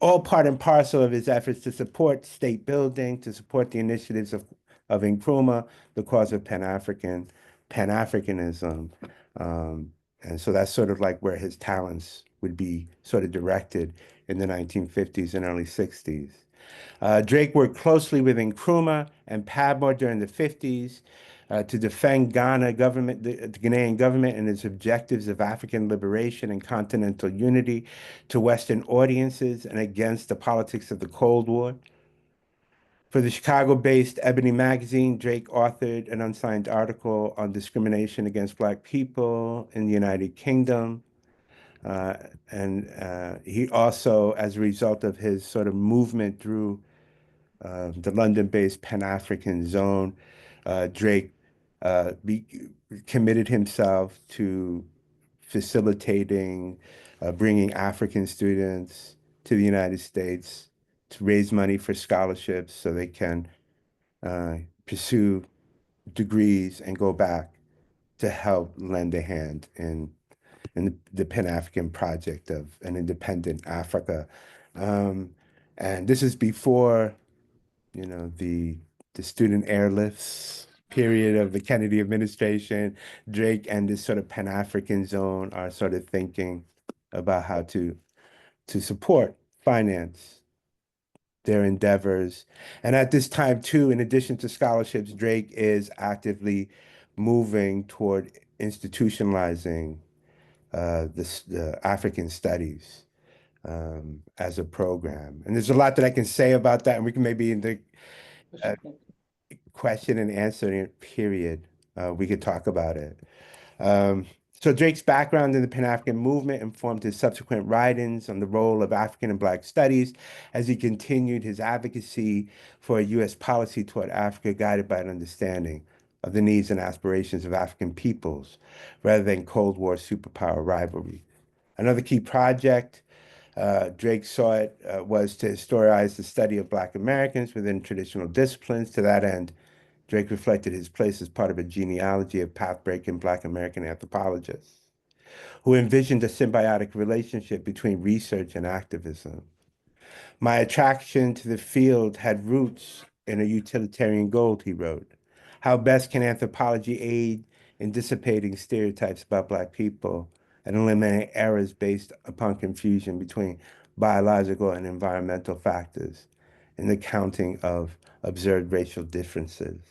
all part and parcel of his efforts to support state building, to support the initiatives of Nkrumah, the cause of Pan-Africanism. And so that's sort of like where his talents would be sort of directed in the 1950s and early 60s. Drake worked closely with Nkrumah and Padmore during the 50s to defend the Ghanaian government and its objectives of African liberation and continental unity to Western audiences and against the politics of the Cold War. For the Chicago-based Ebony magazine, Drake authored an unsigned article on discrimination against Black people in the United Kingdom. He also, as a result of his sort of movement through the London-based Pan-African zone, Drake committed himself to facilitating, bringing African students to the United States to raise money for scholarships so they can pursue degrees and go back to help lend a hand in the Pan-African project of an independent Africa. And this is before, you know, the student airlifts period of the Kennedy administration. Drake and this sort of Pan-African zone are sort of thinking about how to support, finance their endeavors. And at this time, too, in addition to scholarships, Drake is actively moving toward institutionalizing the African studies as a program. And there's a lot that I can say about that, and we can maybe in the question and answer period, we could talk about it. So Drake's background in the Pan-African movement informed his subsequent writings on the role of African and Black studies as he continued his advocacy for a U.S. policy toward Africa guided by an understanding of the needs and aspirations of African peoples rather than Cold War superpower rivalry. Another key project Drake saw it was to historicize the study of Black Americans within traditional disciplines. To that end, Drake reflected his place as part of a genealogy of path-breaking Black American anthropologists who envisioned a symbiotic relationship between research and activism. My attraction to the field had roots in a utilitarian goal, he wrote. How best can anthropology aid in dissipating stereotypes about Black people and eliminating errors based upon confusion between biological and environmental factors in the counting of observed racial differences?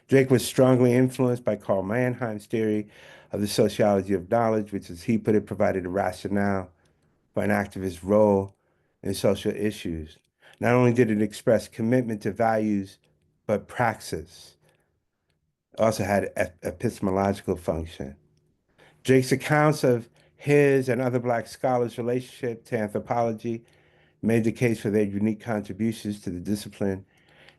Drake was strongly influenced by Karl Mannheim's theory of the sociology of knowledge, which, as he put it, provided a rationale for an activist role in social issues. Not only did it express commitment to values, but praxis. It also had epistemological function. Drake's accounts of his and other Black scholars' relationship to anthropology made the case for their unique contributions to the discipline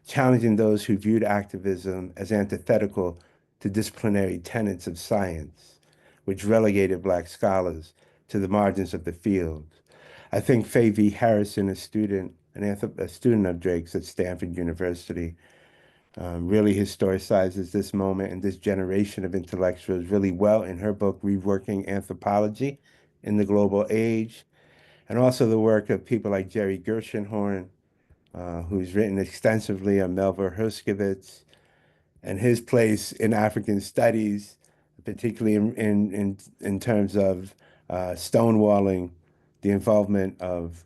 challenging those who viewed activism as antithetical to disciplinary tenets of science, which relegated Black scholars to the margins of the field. I think Faye V. Harrison, a student of Drake's at Stanford University, really historicizes this moment and this generation of intellectuals really well in her book, Reworking Anthropology in the Global Age, and also the work of people like Jerry Gershonhorn, who's written extensively on Melville Herskovits and his place in African studies, particularly in terms of stonewalling the involvement of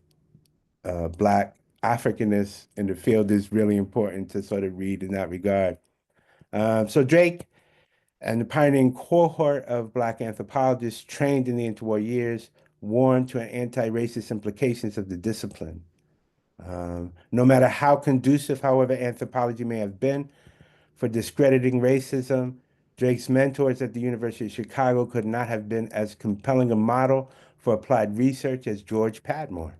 Black Africanists in the field is really important to sort of read in that regard. So Drake and the pioneering cohort of Black anthropologists trained in the interwar years warned to anti-racist implications of the discipline. No matter how conducive, however, anthropology may have been for discrediting racism, Drake's mentors at the University of Chicago could not have been as compelling a model for applied research as George Padmore.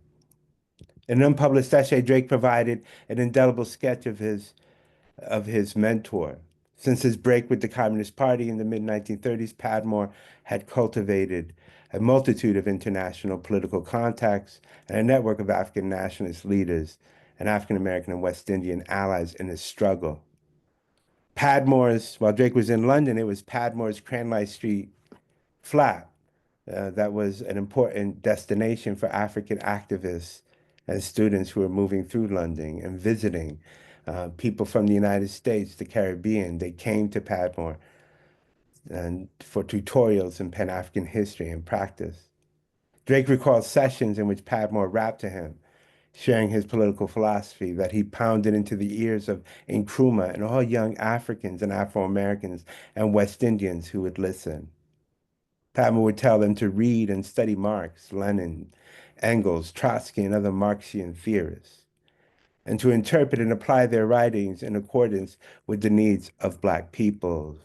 In an unpublished essay, Drake provided an indelible sketch of his mentor. Since his break with the Communist Party in the mid-1930s, Padmore had cultivated a multitude of international political contacts and a network of African nationalist leaders and African American and West Indian allies in his struggle. While Drake was in London, it was Padmore's Cranleigh Street flat that was an important destination for African activists and students who were moving through London and visiting. People from the United States, the Caribbean, they came to Padmore and for tutorials in Pan-African history and practice. Drake recalls sessions in which Padmore rapped to him, sharing his political philosophy that he pounded into the ears of Nkrumah and all young Africans and Afro-Americans and West Indians who would listen. Padmore would tell them to read and study Marx, Lenin, Engels, Trotsky, and other Marxian theorists, and to interpret and apply their writings in accordance with the needs of Black peoples.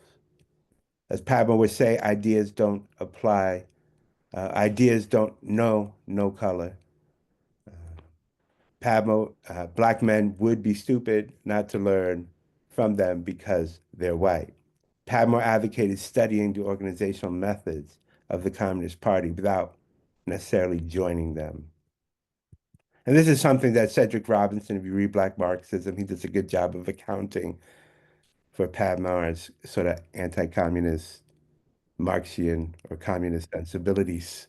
As Padmore would say, ideas don't know no color. Black men would be stupid not to learn from them because they're white. Padmore advocated studying the organizational methods of the Communist Party without necessarily joining them. And this is something that Cedric Robinson, if you read Black Marxism, he does a good job of accounting for Padmore's sort of anti-communist Marxian or communist sensibilities.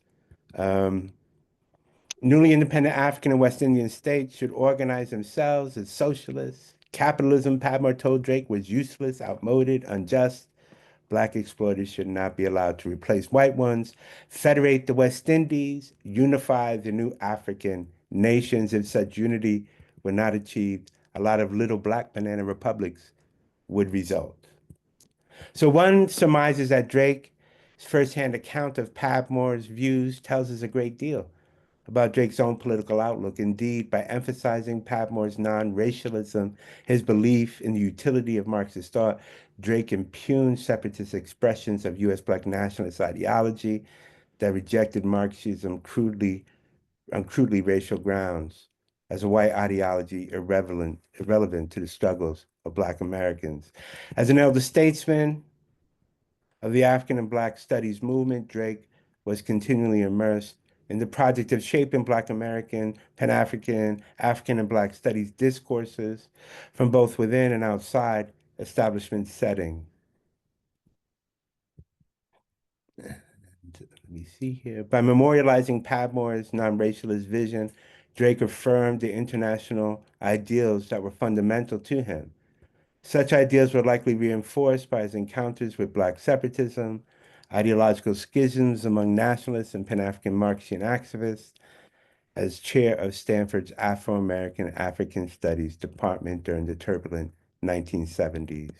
Newly independent African and West Indian states should organize themselves as socialists. Capitalism, Padmore told Drake, was useless, outmoded, unjust. Black exploiters should not be allowed to replace white ones. Federate the West Indies, unify the new African nations. If such unity were not achieved, a lot of little Black banana republics would result. So one surmises that Drake's firsthand account of Padmore's views tells us a great deal about Drake's own political outlook. Indeed, by emphasizing Padmore's non-racialism, his belief in the utility of Marxist thought, Drake impugned separatist expressions of U.S. Black nationalist ideology that rejected Marxism on crudely racial grounds as a white ideology irrelevant to the struggles of Black Americans. As an elder statesman of the African and Black studies movement, Drake was continually immersed in the project of shaping Black American, Pan-African, African and Black studies discourses from both within and outside establishment settings. Let me see here. By memorializing Padmore's non-racialist vision, Drake affirmed the international ideals that were fundamental to him. Such ideals were likely reinforced by his encounters with Black separatism, ideological schisms among nationalists and Pan-African Marxian activists, as chair of Stanford's Afro-American African Studies Department during the turbulent 1970s.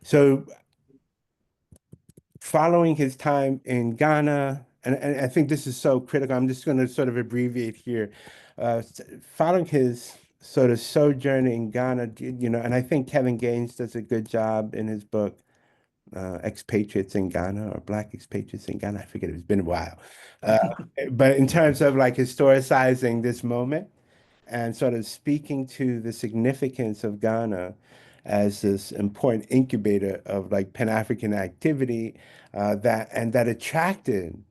So following his time in Ghana, and I think this is so critical, I'm just going to sort of abbreviate here. Following his sort of sojourn in Ghana, and I think Kevin Gaines does a good job in his book, Expatriates in Ghana or Black Expatriates in Ghana. I forget, it's been a while. But in terms of like historicizing this moment, and sort of speaking to the significance of Ghana as this important incubator of like Pan-African activity that attracted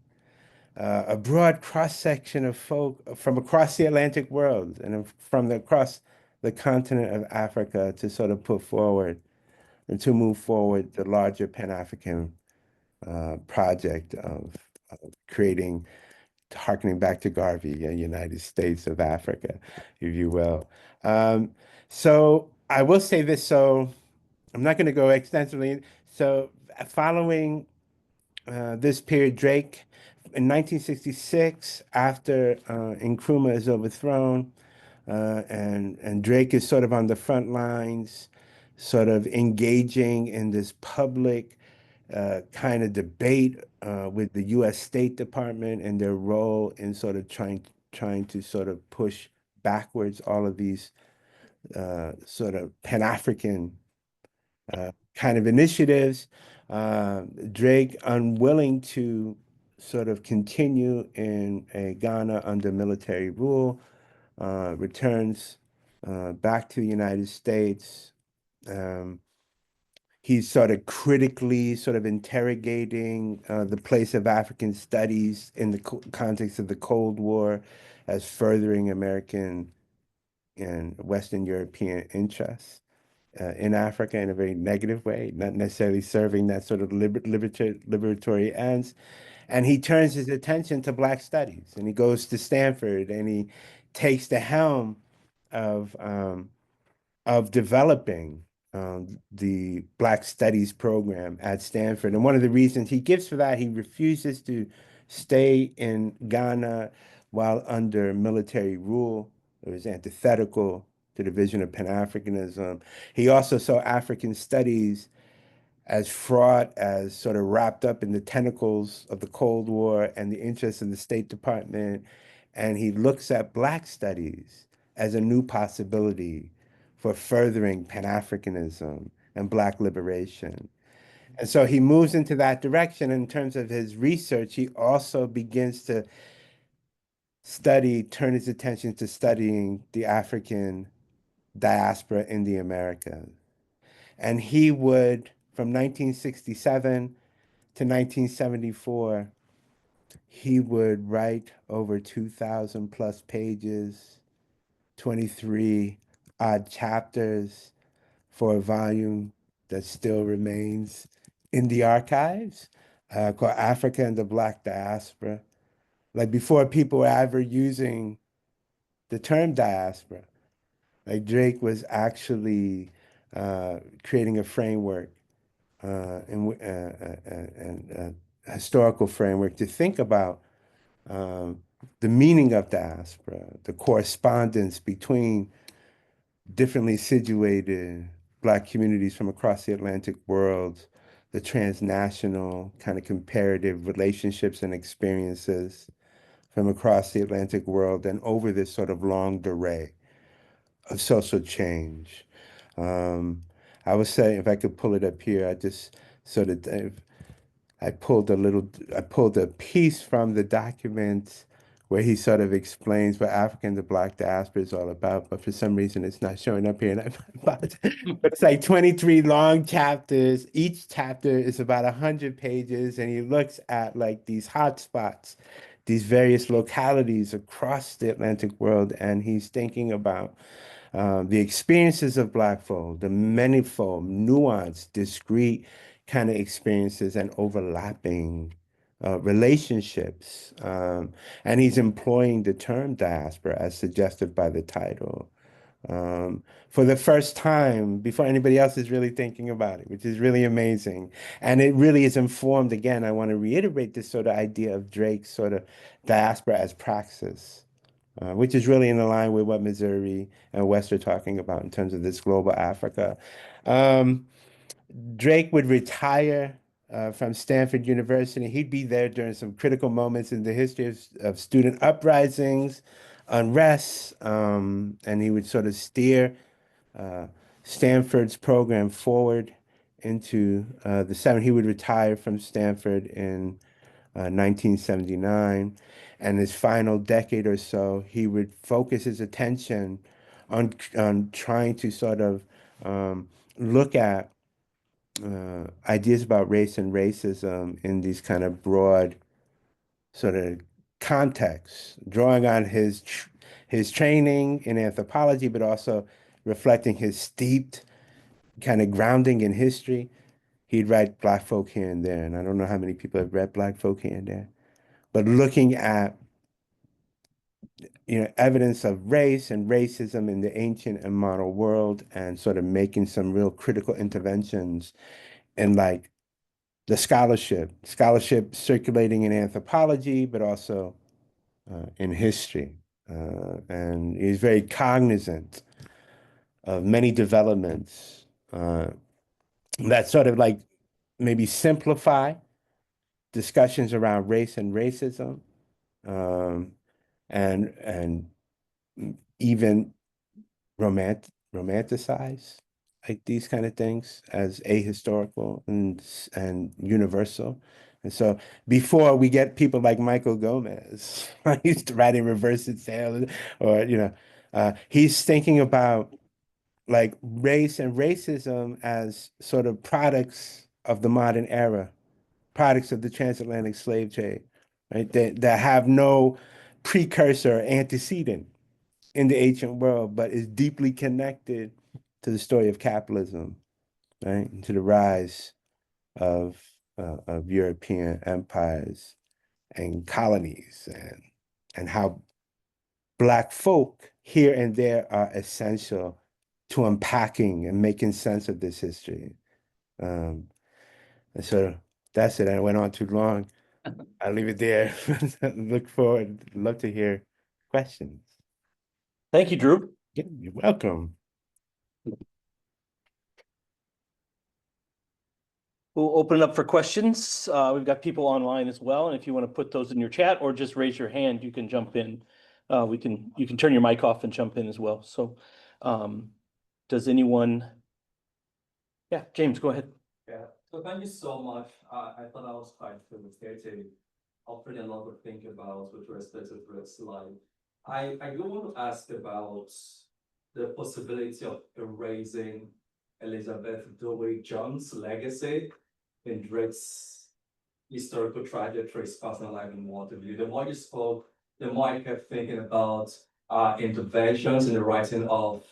a broad cross-section of folk from across the Atlantic world and across the continent of Africa to sort of put forward and to move forward the larger Pan-African project of creating, harkening back to Garvey, a United States of Africa, if you will. So I will say this, so I'm not going to go extensively. So following this period, Drake, in 1966, after Nkrumah is overthrown, and Drake is sort of on the front lines, sort of engaging in this public kind of debate with the U.S. State Department and their role in sort of trying to sort of push backwards all of these sort of Pan-African kind of initiatives. Drake, unwilling to sort of continue in Ghana under military rule, returns back to the United States. He's sort of critically sort of interrogating the place of African studies in the context of the Cold War as furthering American and Western European interests in Africa in a very negative way, not necessarily serving that sort of liberatory ends. And he turns his attention to Black studies, and he goes to Stanford, and he takes the helm of developing the Black Studies program at Stanford. And one of the reasons he gives for that, he refuses to stay in Ghana while under military rule. It was antithetical to the vision of Pan-Africanism. He also saw African studies as fraught, as sort of wrapped up in the tentacles of the Cold War and the interests of the State Department. And he looks at Black studies as a new possibility for furthering Pan-Africanism and Black liberation. And so he moves into that direction. In terms of his research, he also begins to turn his attention to studying the African diaspora in the Americas. And he would, from 1967 to 1974, he would write over 2,000 plus pages, 23 odd chapters for a volume that still remains in the archives called Africa and the Black Diaspora. Like before people were ever using the term diaspora, like Drake was actually creating a framework and a historical framework to think about the meaning of diaspora, the correspondence between differently situated Black communities from across the Atlantic world, the transnational kind of comparative relationships and experiences from across the Atlantic world and over this sort of long durée of social change. I would say, if I could pull it up here, I just sort of, I pulled a piece from the document where he sort of explains what African the Black diaspora is all about, but for some reason it's not showing up here, and I apologize. But it's like 23 long chapters. Each chapter is about 100 pages, and he looks at like these hotspots, these various localities across the Atlantic world, and he's thinking about the experiences of Black folk, the manifold, nuanced, discrete kind of experiences and overlapping relationships. And he's employing the term diaspora as suggested by the title for the first time before anybody else is really thinking about it, which is really amazing. And it really is informed, again, I want to reiterate this sort of idea of Drake's sort of diaspora as praxis. Which is really in line with what Missouri and West are talking about in terms of this global Africa. Drake would retire from Stanford University. He'd be there during some critical moments in the history of student uprisings, unrest, and he would sort of steer Stanford's program forward into the 70s. He would retire from Stanford in 1979. And his final decade or so, he would focus his attention on trying to sort of look at ideas about race and racism in these kind of broad sort of contexts, drawing on his training in anthropology, but also reflecting his steeped kind of grounding in history. He'd write Black Folk Here and There, and I don't know how many people have read Black Folk Here and There, but looking at evidence of race and racism in the ancient and modern world, and sort of making some real critical interventions in like the scholarship circulating in anthropology, but also in history. And he's very cognizant of many developments that sort of like maybe simplify discussions around race and racism, and even romanticize like these kind of things as ahistorical and universal. And so before we get people like Michael Gomez, he's writing Reverse It Sale, or he's thinking about like race and racism as sort of products of the modern era, products of the transatlantic slave trade, right? That have no precursor or antecedent in the ancient world, but is deeply connected to the story of capitalism, right? And to the rise of European empires and colonies, and how Black folk here and there are essential to unpacking and making sense of this history. And so that's it. I went on too long. I'll leave it there. Look forward, love to hear questions. Thank you, Drew. Yeah, you're welcome. We'll open it up for questions. We've got people online as well, and if you want to put those in your chat or just raise your hand, you can jump in. You can turn your mic off and jump in as well. So, does anyone? Yeah, James, go ahead. Yeah. So thank you so much. I thought that was quite illustrative. Offered a lot to think about with respect to Brett's life. I do want to ask about the possibility of erasing Elizabeth Dewey John's legacy in Drake's historical trajectory, his personal life, and what have you. The more you spoke, the more I kept thinking about interventions in the writing of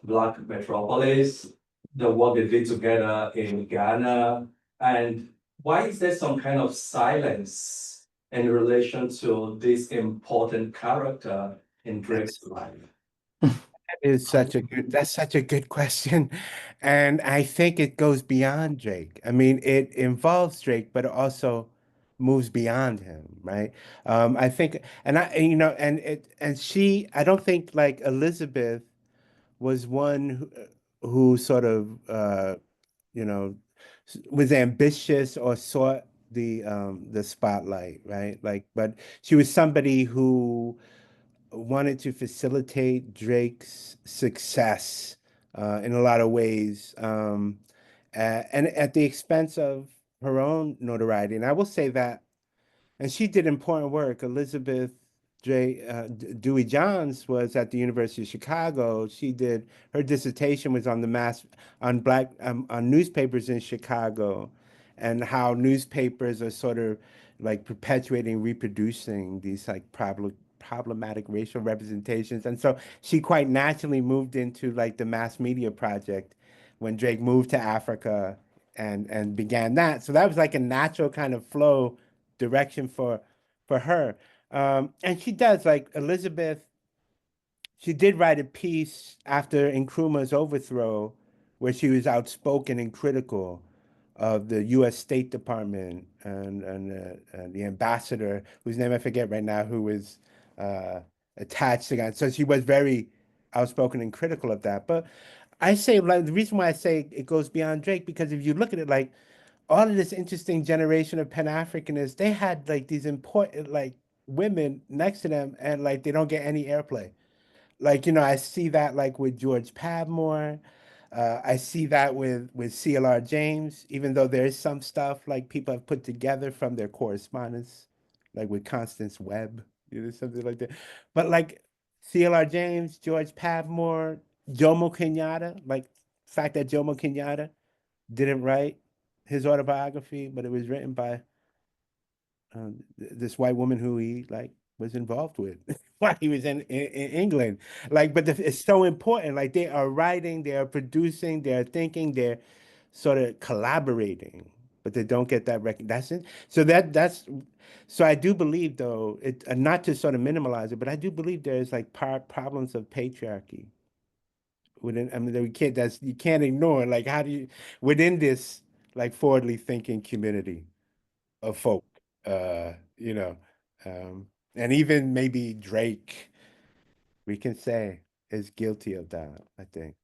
Black metropolis, the work they did together in Ghana, and why is there some kind of silence in relation to this important character in Drake's life? That's such a good question. And I think it goes beyond Drake. I mean, it involves Drake, but it also moves beyond him, right? I think, I don't think like Elizabeth was one who sort of, was ambitious or sought the spotlight, right? Like, but she was somebody who wanted to facilitate Drake's success in a lot of ways, and at the expense of her own notoriety. And I will say that, and she did important work. Elizabeth Dewey Johns was at the University of Chicago. She did her dissertation was on on newspapers in Chicago, and how newspapers are sort of like perpetuating, reproducing these like problematic racial representations. And so she quite naturally moved into like the mass media project when Drake moved to Africa and began that. So that was like a natural kind of flow direction for her. And she does, like Elizabeth, she did write a piece after Nkrumah's overthrow where she was outspoken and critical of the U.S. State Department and the ambassador, whose name I forget right now, who was attached to that. So she was very outspoken and critical of that. But I say, like, the reason why I say it goes beyond Drake, because if you look at it, like, all of this interesting generation of Pan-Africanists, they had like these important like women next to them, and like they don't get any airplay. Like, I see that like with George Padmore. I see that with CLR James, even though there is some stuff like people have put together from their correspondence, like with Constance Webb, something like that. But like CLR James, George Pavmore, Jomo Kenyatta, like the fact that Jomo Kenyatta didn't write his autobiography, but it was written by this white woman who he like was involved with while he was in England. Like, but it's so important. Like they are writing, they are producing, they are thinking, they're sort of collaborating, but they don't get that recognition. So that's so I do believe though it not to sort of minimalize it, but I do believe there's like problems of patriarchy within. I mean, you can't ignore. Like, how do you within this like forwardly thinking community of folk, you know, and even maybe Drake, we can say is guilty of that, I think.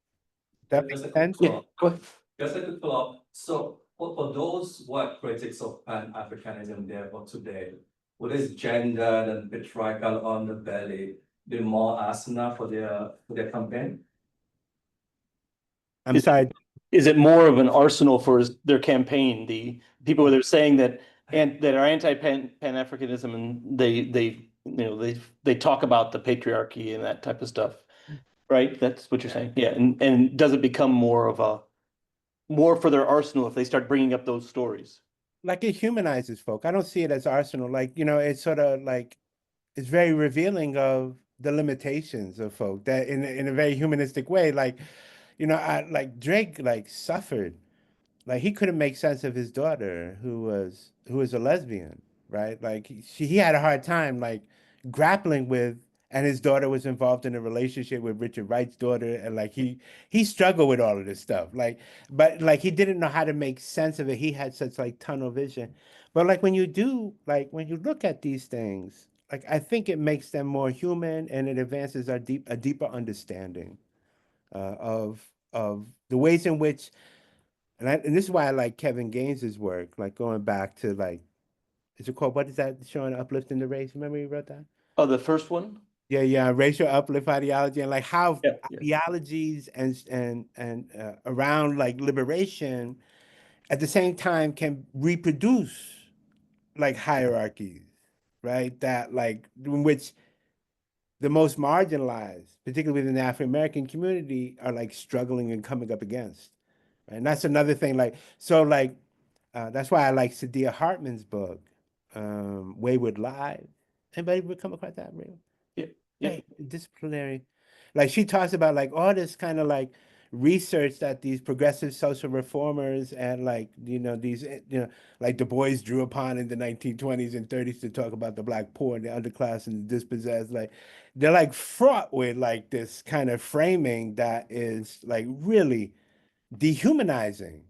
That Just makes a quick sense? follow-up. Just a quick follow-up. So for those who are critics of Pan-Africanism there for today, with this gender and patriarchal underbelly be more arsenal for their campaign? I'm sorry. Is it more of an arsenal for their campaign? The people that are saying that and that are anti-Pan-Africanism and they talk about the patriarchy and that type of stuff, right? That's what you're saying. Yeah. And does it become more for their arsenal if they start bringing up those stories? Like it humanizes folk. I don't see it as arsenal. Like, it's sort of like it's very revealing of the limitations of folk that in a very humanistic way. Like, I like Drake like suffered. Like he couldn't make sense of his daughter who was a lesbian, right? Like he had a hard time like grappling with, and his daughter was involved in a relationship with Richard Wright's daughter, and like he struggled with all of this stuff. Like, but like he didn't know how to make sense of it. He had such like tunnel vision. But like when you look at these things, like I think it makes them more human, and it advances a deeper understanding of the ways in which and this is why I like Kevin Gaines's work, like going back to like, is it called, what is that showing Uplifting the Race? Remember you wrote that? Oh, the first one? Yeah, racial uplift ideology, and like how Yeah. ideologies and around like liberation at the same time can reproduce like hierarchies, right? That like in which the most marginalized, particularly within the African American community, are like struggling and coming up against. Right? And that's another thing. Like so, like that's why I like Sadia Hartman's book, Wayward Lives. Anybody ever come across that? Really? Yeah. Right. Disciplinary. Like she talks about like all this kind of like research that these progressive social reformers and like, these, like Du Bois drew upon in the 1920s and 30s to talk about the Black poor and the underclass and the dispossessed. Like they're like fraught with like this kind of framing that is like really dehumanizing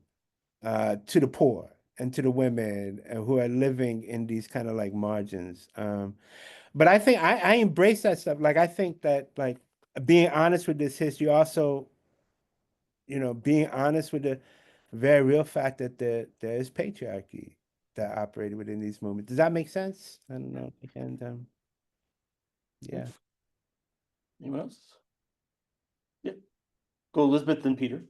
to the poor and to the women who are living in these kind of like margins. But I think I embrace that stuff. Like I think that like being honest with this history, also, being honest with the very real fact that there is patriarchy that operated within these movements. Does that make sense? I don't know. And yeah. Anyone else? Yeah. Go Elizabeth and Peter.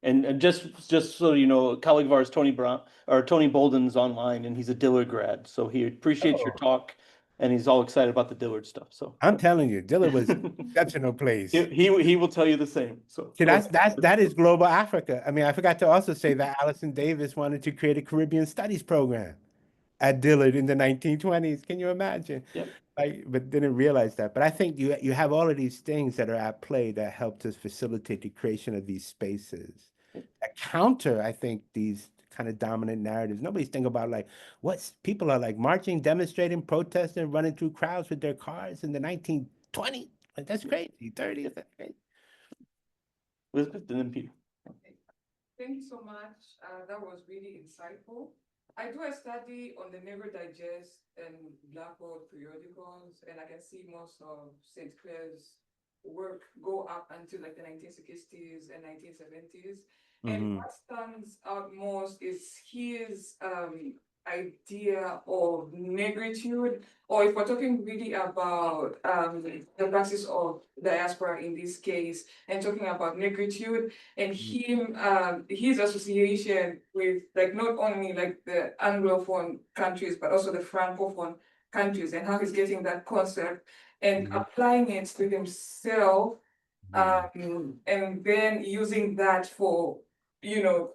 And just so you know, a colleague of ours, Tony Bolden's online, and he's a Dillard grad, so he appreciates your talk, and he's all excited about the Dillard stuff. So I'm telling you, Dillard was an exceptional place. He will tell you the same. So See, that is global Africa. I mean, I forgot to also say that Allison Davis wanted to create a Caribbean studies program at Dillard in the 1920s. Can you imagine? Yep. But didn't realize that. But I think you have all of these things that are at play that help to facilitate the creation of these spaces that counter, I think, these kind of dominant narratives. Nobody's thinking about like people are like marching, demonstrating, protesting, running through crowds with their cars in the 1920s. Like that's crazy. 30s. That's crazy. Elizabeth and then Peter. Thank you so much. That was really insightful. I do a study on the Never Digest and Black World periodicals, and I can see most of St. Clair's work go up until like the 1960s and 1970s. And what stands out most is his idea of negritude, or if we're talking really about the practice of diaspora in this case, and talking about negritude and him, his association with like not only like the Anglophone countries, but also the Francophone countries, and how he's getting that concept and applying it to himself, and then using that for, you know,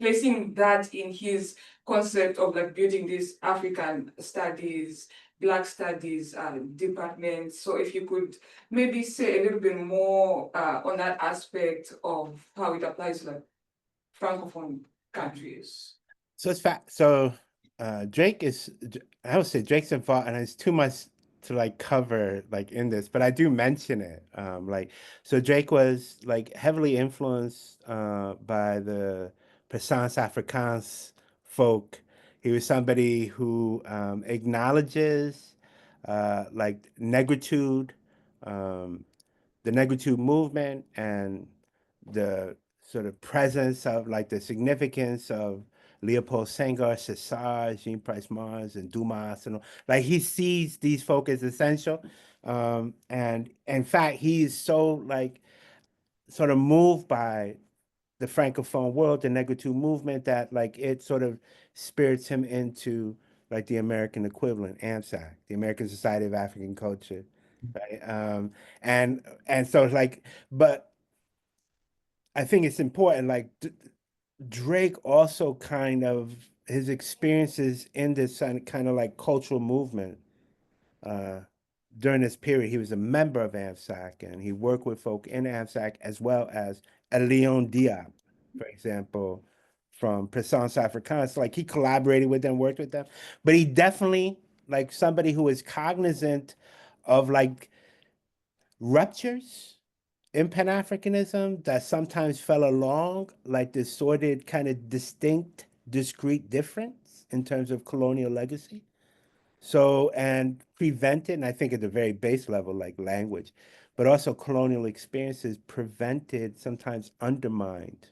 placing that in his concept of like building this African studies, Black studies department. So if you could maybe say a little bit more on that aspect of how it applies to like Francophone countries. So it's fact. So Drake is, I would say Drake's involved, and it's too much to like cover like in this, but I do mention it. Like, so Drake was like heavily influenced by the Présence Africains folk. He was somebody who acknowledges like negritude, the negritude movement, and the sort of presence of like the significance of Leopold Senghor, César, Jean Price Mars, and Dumas, and like he sees these folk as essential. And in fact, he's so like sort of moved by the Francophone world, the negritude movement, that like it sort of spirits him into like the American equivalent, AMSAC, the American Society of African Culture, right? And so it's like, but I think it's important, like Drake also kind of, his experiences in this kind of like cultural movement during this period. He was a member of AMSAC, and he worked with folk in AMSAC, as well as Leon Diop, for example, from Présence Africains. Like he collaborated with them, worked with them, but he definitely, like somebody who is cognizant of like ruptures in Pan-Africanism that sometimes fell along like this sordid kind of distinct, discrete difference in terms of colonial legacy. So, and prevented, and I think at the very base level, like language, but also colonial experiences prevented, sometimes undermined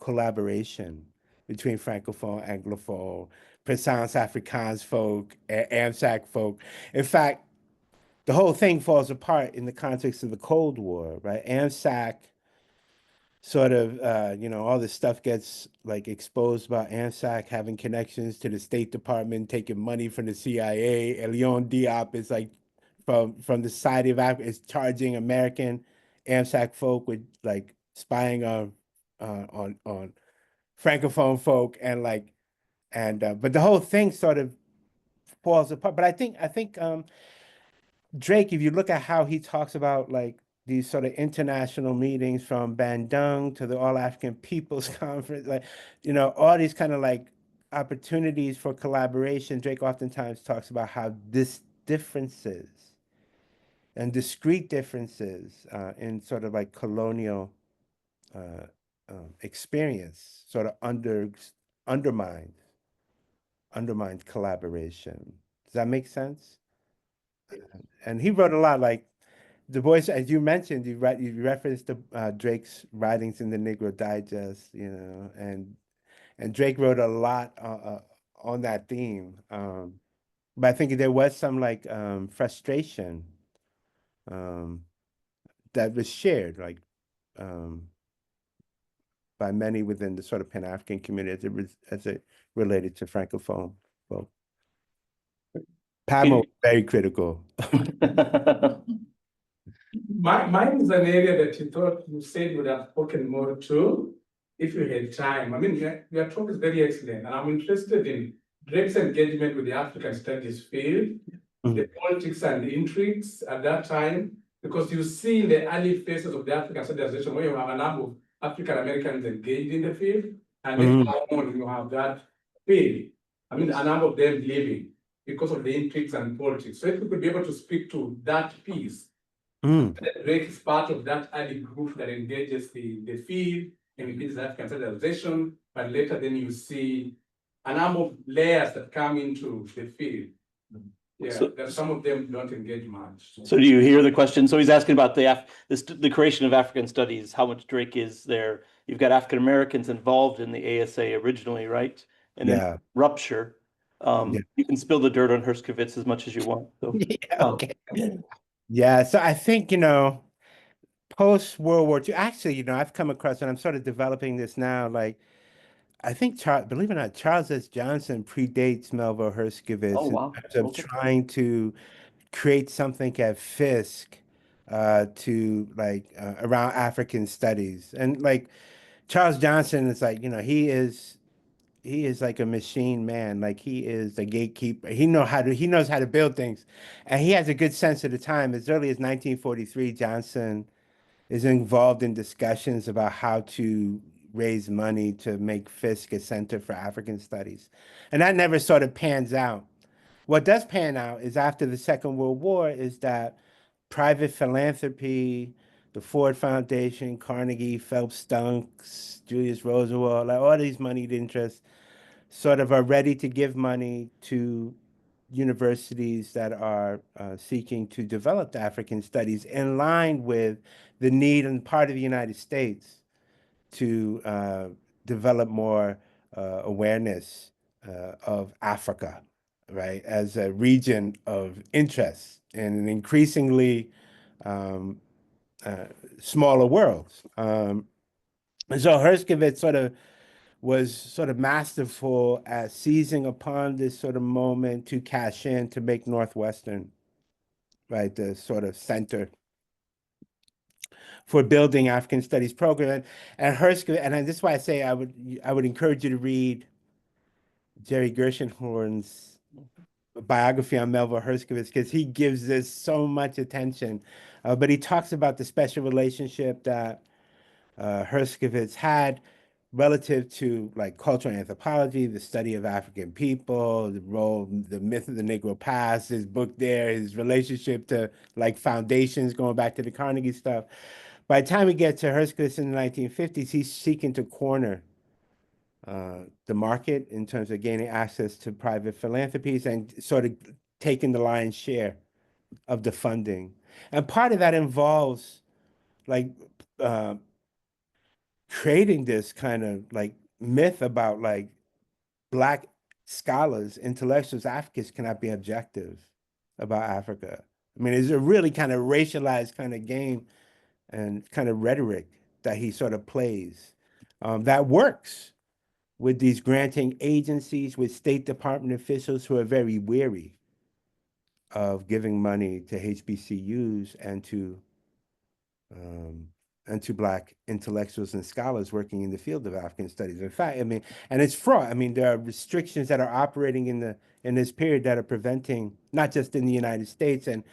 collaboration between Francophone, Anglophone, Présence Africains folk, AMSAC folk. In fact, the whole thing falls apart in the context of the Cold War, right? AMSAC sort of, you know, all this stuff gets like exposed about AMSAC having connections to the State Department, taking money from the CIA. And Leon Diop is like from the Society of Africa, is charging American AMSAC folk with like spying on Francophone folk, and like, and but the whole thing sort of falls apart. But I think Drake, if you look at how he talks about like these sort of international meetings, from Bandung to the All African Peoples Conference, like, you know, all these kind of like opportunities for collaboration, Drake oftentimes talks about how this differences and discrete differences in sort of like colonial experience sort of undermines collaboration. Does that make sense? And he wrote a lot, like Du Bois, as you mentioned, you referenced the Drake's writings in the Negro Digest, you know, and Drake wrote a lot on that theme. But I think there was some like frustration that was shared, like by many within the sort of Pan-African community as it related to Francophone folk. Pamo, very critical. Mine is an area that you thought you said would have spoken more to if you had time. I mean, your talk is very excellent, and I'm interested in Drake's engagement with the African studies field, the politics and the intrigues at that time, because you see in the early phases of the African studies where you have a number of African Americans engaged in the field, and then on you have that field. I mean, a number of them leaving because of the intrigues and politics. So if you could be able to speak to that piece, Drake is part of that early group that engages the field and engages African civilization, but later then you see a number of layers that come into the field. Yeah, that some of them don't engage much. So do you hear the question? So he's asking about the creation of African studies, how much Drake is there you've got African Americans involved in the ASA originally, right? And then Yeah. rupture. Yeah. You can spill the dirt on Herskovits as much as you want. So, Yeah, okay. Yeah, so I think, post World War II, actually, I've come across, and I'm sort of developing this now, like, I think, believe it or not, Charles S. Johnson predates Melville Herskovits oh in wow. terms of Okay. trying to create something at Fisk to around African studies. And like Charles Johnson is like, he is like a machine man. Like he is a gatekeeper. He knows how to build things. And he has a good sense of the time. As early as 1943, Johnson is involved in discussions about how to raise money to make Fisk a center for African studies. And that never sort of pans out. What does pan out is after the Second World War is that private philanthropy, the Ford Foundation, Carnegie, Phelps Stunks, Julius Roosevelt, like all these moneyed interests sort of are ready to give money to universities that are seeking to develop the African studies in line with the need and part of the United States to develop more awareness of Africa, right, as a region of interest in an increasingly smaller world. And so Herskovits was sort of masterful at seizing upon this sort of moment to cash in to make Northwestern, right, the sort of center for building African studies program. And Herskovits, and this is why I say I would encourage you to read Jerry Gershenhorn's biography on Melville Herskovits because he gives this so much attention. But he talks about the special relationship that Herskovits had relative to like cultural anthropology, the study of African people, the role, the myth of the Negro past, his book there, his relationship to like foundations going back to the Carnegie stuff. By the time we get to Herskovits in the 1950s, he's seeking to corner the market in terms of gaining access to private philanthropies and sort of taking the lion's share of the funding. And part of that involves like creating this kind of like myth about like Black scholars, intellectuals, Africans cannot be objective about Africa. I mean, it's a really kind of racialized kind of game and kind of rhetoric that he sort of plays that works with these granting agencies, with State Department officials who are very weary of giving money to HBCUs and to Black intellectuals and scholars working in the field of African studies. In fact, I mean, and it's fraught. I mean, there are restrictions that are operating in this period that are preventing, not just in the United States and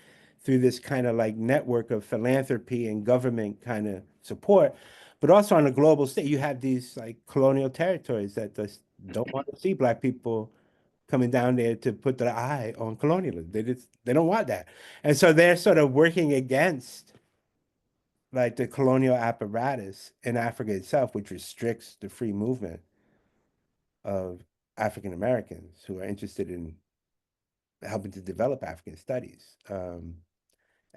through this kind of like network of philanthropy and government kind of support, but also on a global stage, you have these like colonial territories that just don't want to see Black people coming down there to put their eye on colonialism. They don't want that. And so they're sort of working against like the colonial apparatus in Africa itself, which restricts the free movement of African Americans who are interested in helping to develop African studies.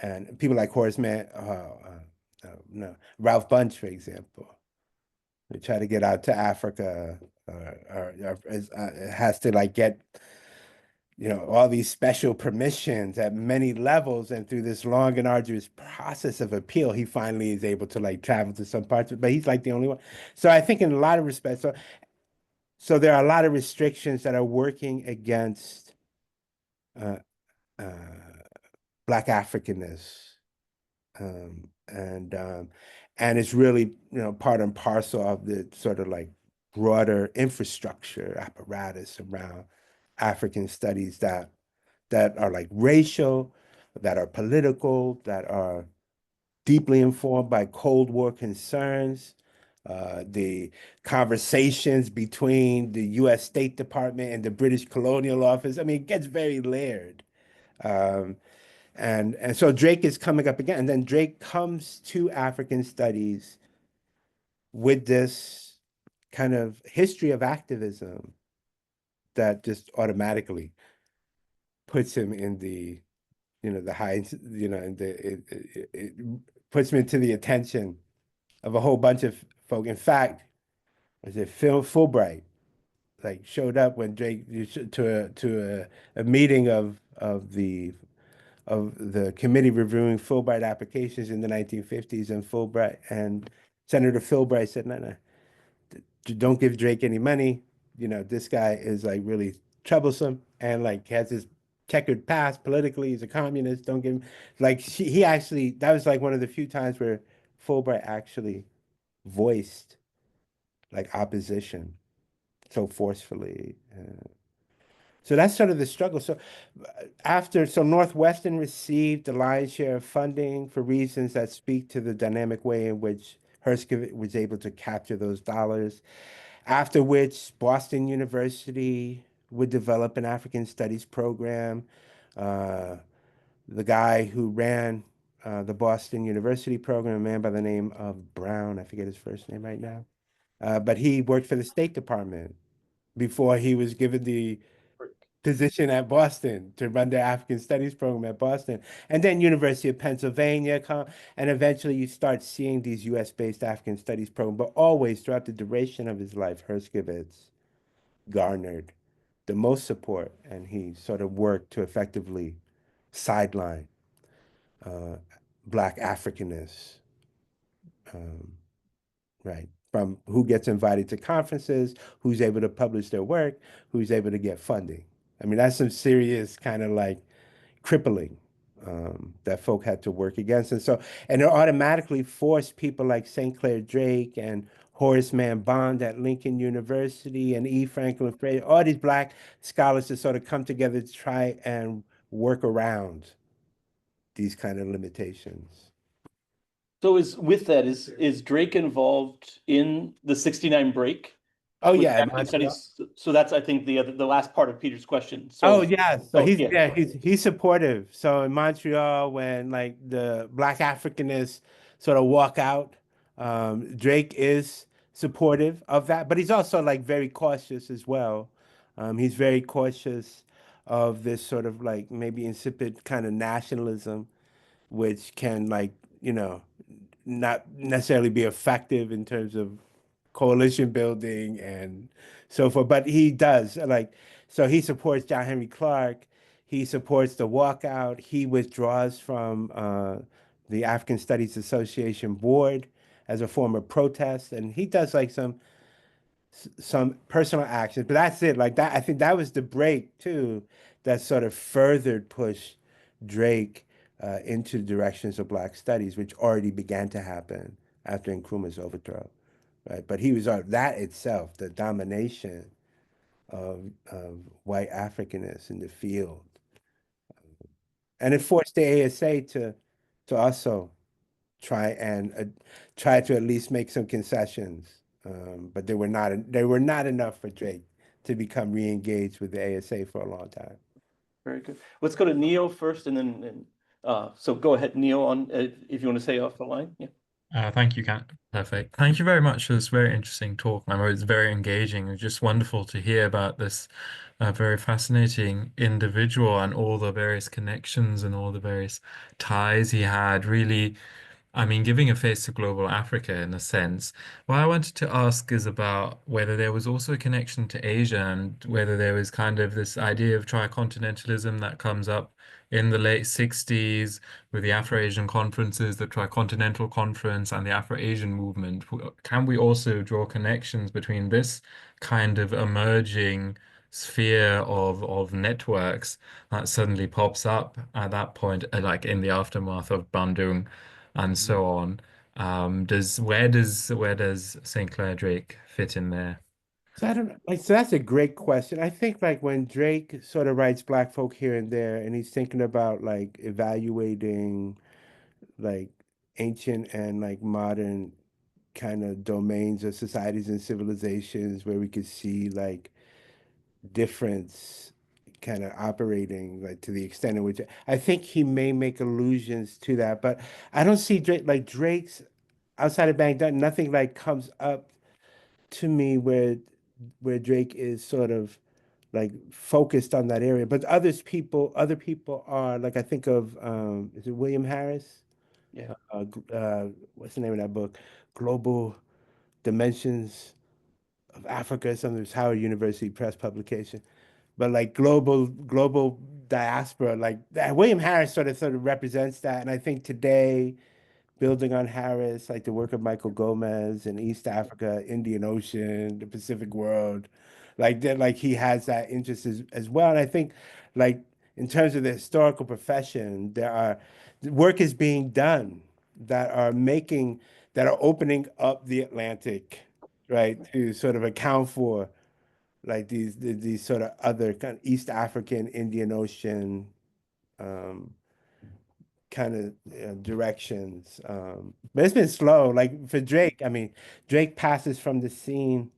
And people like Ralph Bunche, for example, who try to get out to Africa, has to like get all these special permissions at many levels, and through this long and arduous process of appeal, he finally is able to like travel to some parts, but he's like the only one. So I think in a lot of respects, so there are a lot of restrictions that are working against Black Africanness, and it's really part and parcel of the sort of like broader infrastructure apparatus around African studies that are like racial, that are political, that are deeply informed by Cold War concerns, the conversations between the U.S. State Department and the British Colonial Office. I mean, it gets very layered. And so Drake is coming up again, and then Drake comes to African studies with this kind of history of activism that just automatically puts him in the the high, and it puts him into the attention of a whole bunch of folk. In fact, was it Phil Fulbright, like showed up when Drake to a meeting of the committee reviewing Fulbright applications in the 1950s, and Fulbright and Senator Fulbright said, no, don't give Drake any money. You know, this guy is like really troublesome and like has this checkered past politically. He's a communist. Don't give him like he actually that was like one of the few times where Fulbright actually voiced like opposition so forcefully. So that's sort of the struggle. So Northwestern received the lion's share of funding for reasons that speak to the dynamic way in which Herskovich was able to capture those dollars. After which Boston University would develop an African Studies program. The guy who ran the Boston University program, a man by the name of Brown, I forget his first name right now, but he worked for the State Department before he was given the position at Boston to run the African Studies program at Boston. And then University of Pennsylvania, and eventually you start seeing these US-based African Studies programs, but always throughout the duration of his life, Herskovich garnered the most support, and he sort of worked to effectively sideline Black Africanists, right? From who gets invited to conferences, who's able to publish their work, who's able to get funding. I mean, that's some serious kind of like crippling that folk had to work against. And it automatically forced people like St. Clair Drake and Horace Mann Bond at Lincoln University and E. Franklin Fraser, all these Black scholars to sort of come together to try and work around these kind of limitations. So is Drake involved in the 69 break? Oh with yeah, African studies? So that's I think the last part of Peter's question. So oh yeah, so yeah. he's supportive. So in Montreal, when like the Black Africanists sort of walk out, Drake is supportive of that, but he's also like very cautious as well. He's very cautious of this sort of like maybe insipid kind of nationalism, which can like, not necessarily be effective in terms of coalition building and so forth. But he does so he supports John Henry Clark. He supports the walkout. He withdraws from the African Studies Association board as a form of protest, and he does like some personal actions. But that's it. Like that, I think that was the break too that sort of furthered push Drake into the directions of Black studies, which already began to happen after Nkrumah's overthrow, right? But he was that itself, the domination of white Africanists in the field, and it forced the ASA to also try to at least make some concessions, but they were not enough for Drake to become re-engaged with the ASA for a long time. Very good. Let's go to Neo first, and then so go ahead, Neo, on if you want to say off the line. Yeah. Thank you, Kat. Perfect. Thank you very much for this very interesting talk. I know it's very engaging. It's just wonderful to hear about this very fascinating individual and all the various connections and all the various ties he had. Really, I mean, giving a face to global Africa in a sense. What I wanted to ask is about whether there was also a connection to Asia and whether there was kind of this idea of tricontinentalism that comes up in the late 60s with the Afro-Asian conferences, the Tricontinental Conference and the Afro-Asian movement. Can we also draw connections between this kind of emerging sphere of networks that suddenly pops up at that point, like in the aftermath of Bandung and so on? Where does St. Clair Drake fit in there? So I don't know. So that's a great question. I think like when Drake sort of writes Black folk here and there, and he's thinking about like evaluating like ancient and like modern kind of domains of societies and civilizations where we could see like difference kind of operating like to the extent in which I think he may make allusions to that, but I don't see Drake's outside of Baghdad, nothing like comes up to me where Drake is sort of like focused on that area. But other people are like I think of is it William Harris? Yeah. What's the name of that book? Global Dimensions of Africa, some of this Howard University Press publication, but like global diaspora, like William Harris sort of represents that. And I think today, building on Harris, like the work of Michael Gomez in East Africa, Indian Ocean, the Pacific world, like that, like he has that interest as well. And I think, like in terms of the historical profession, work is being done that are opening up the Atlantic, right, to sort of account for like these sort of other kind of East African, Indian Ocean kind of directions. But it's been slow. Like for Drake, I mean, Drake passes from the scene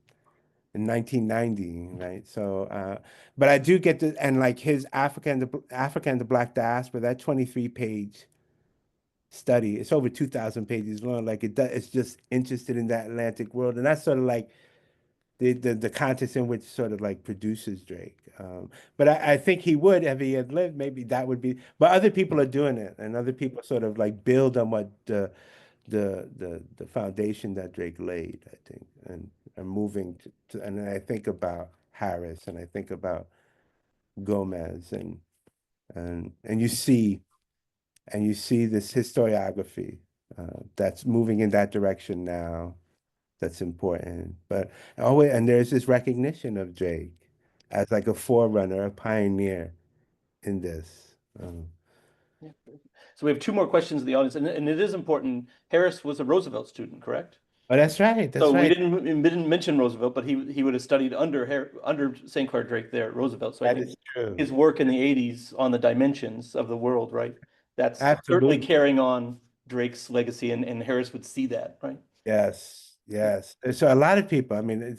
in 1990, right? So, but I do get and like his Africa and the Black Diaspora, that 23-page study, it's over 2,000 pages long. Like it's just interested in that Atlantic world, and that's sort of like the context in which sort of like produces Drake. But I think he would, if he had lived, maybe that would be, but other people are doing it, and other people sort of like build on what the foundation that Drake laid, I think, and are moving and then I think about Harris and I think about Gomez and you see this historiography that's moving in that direction now. That's important. But always, and there's this recognition of Drake as like a forerunner, a pioneer in this. Yeah. So we have two more questions in the audience, and it is important. Harris was a Roosevelt student, correct? Oh, that's right. That's so right. we didn't mention Roosevelt, but he would have studied under St. Clair Drake there at Roosevelt. So I think his work in the 80s on the dimensions of the world, right? That's certainly carrying on Drake's legacy, and Harris would see that, right? Yes, yes. So a lot of people, I mean,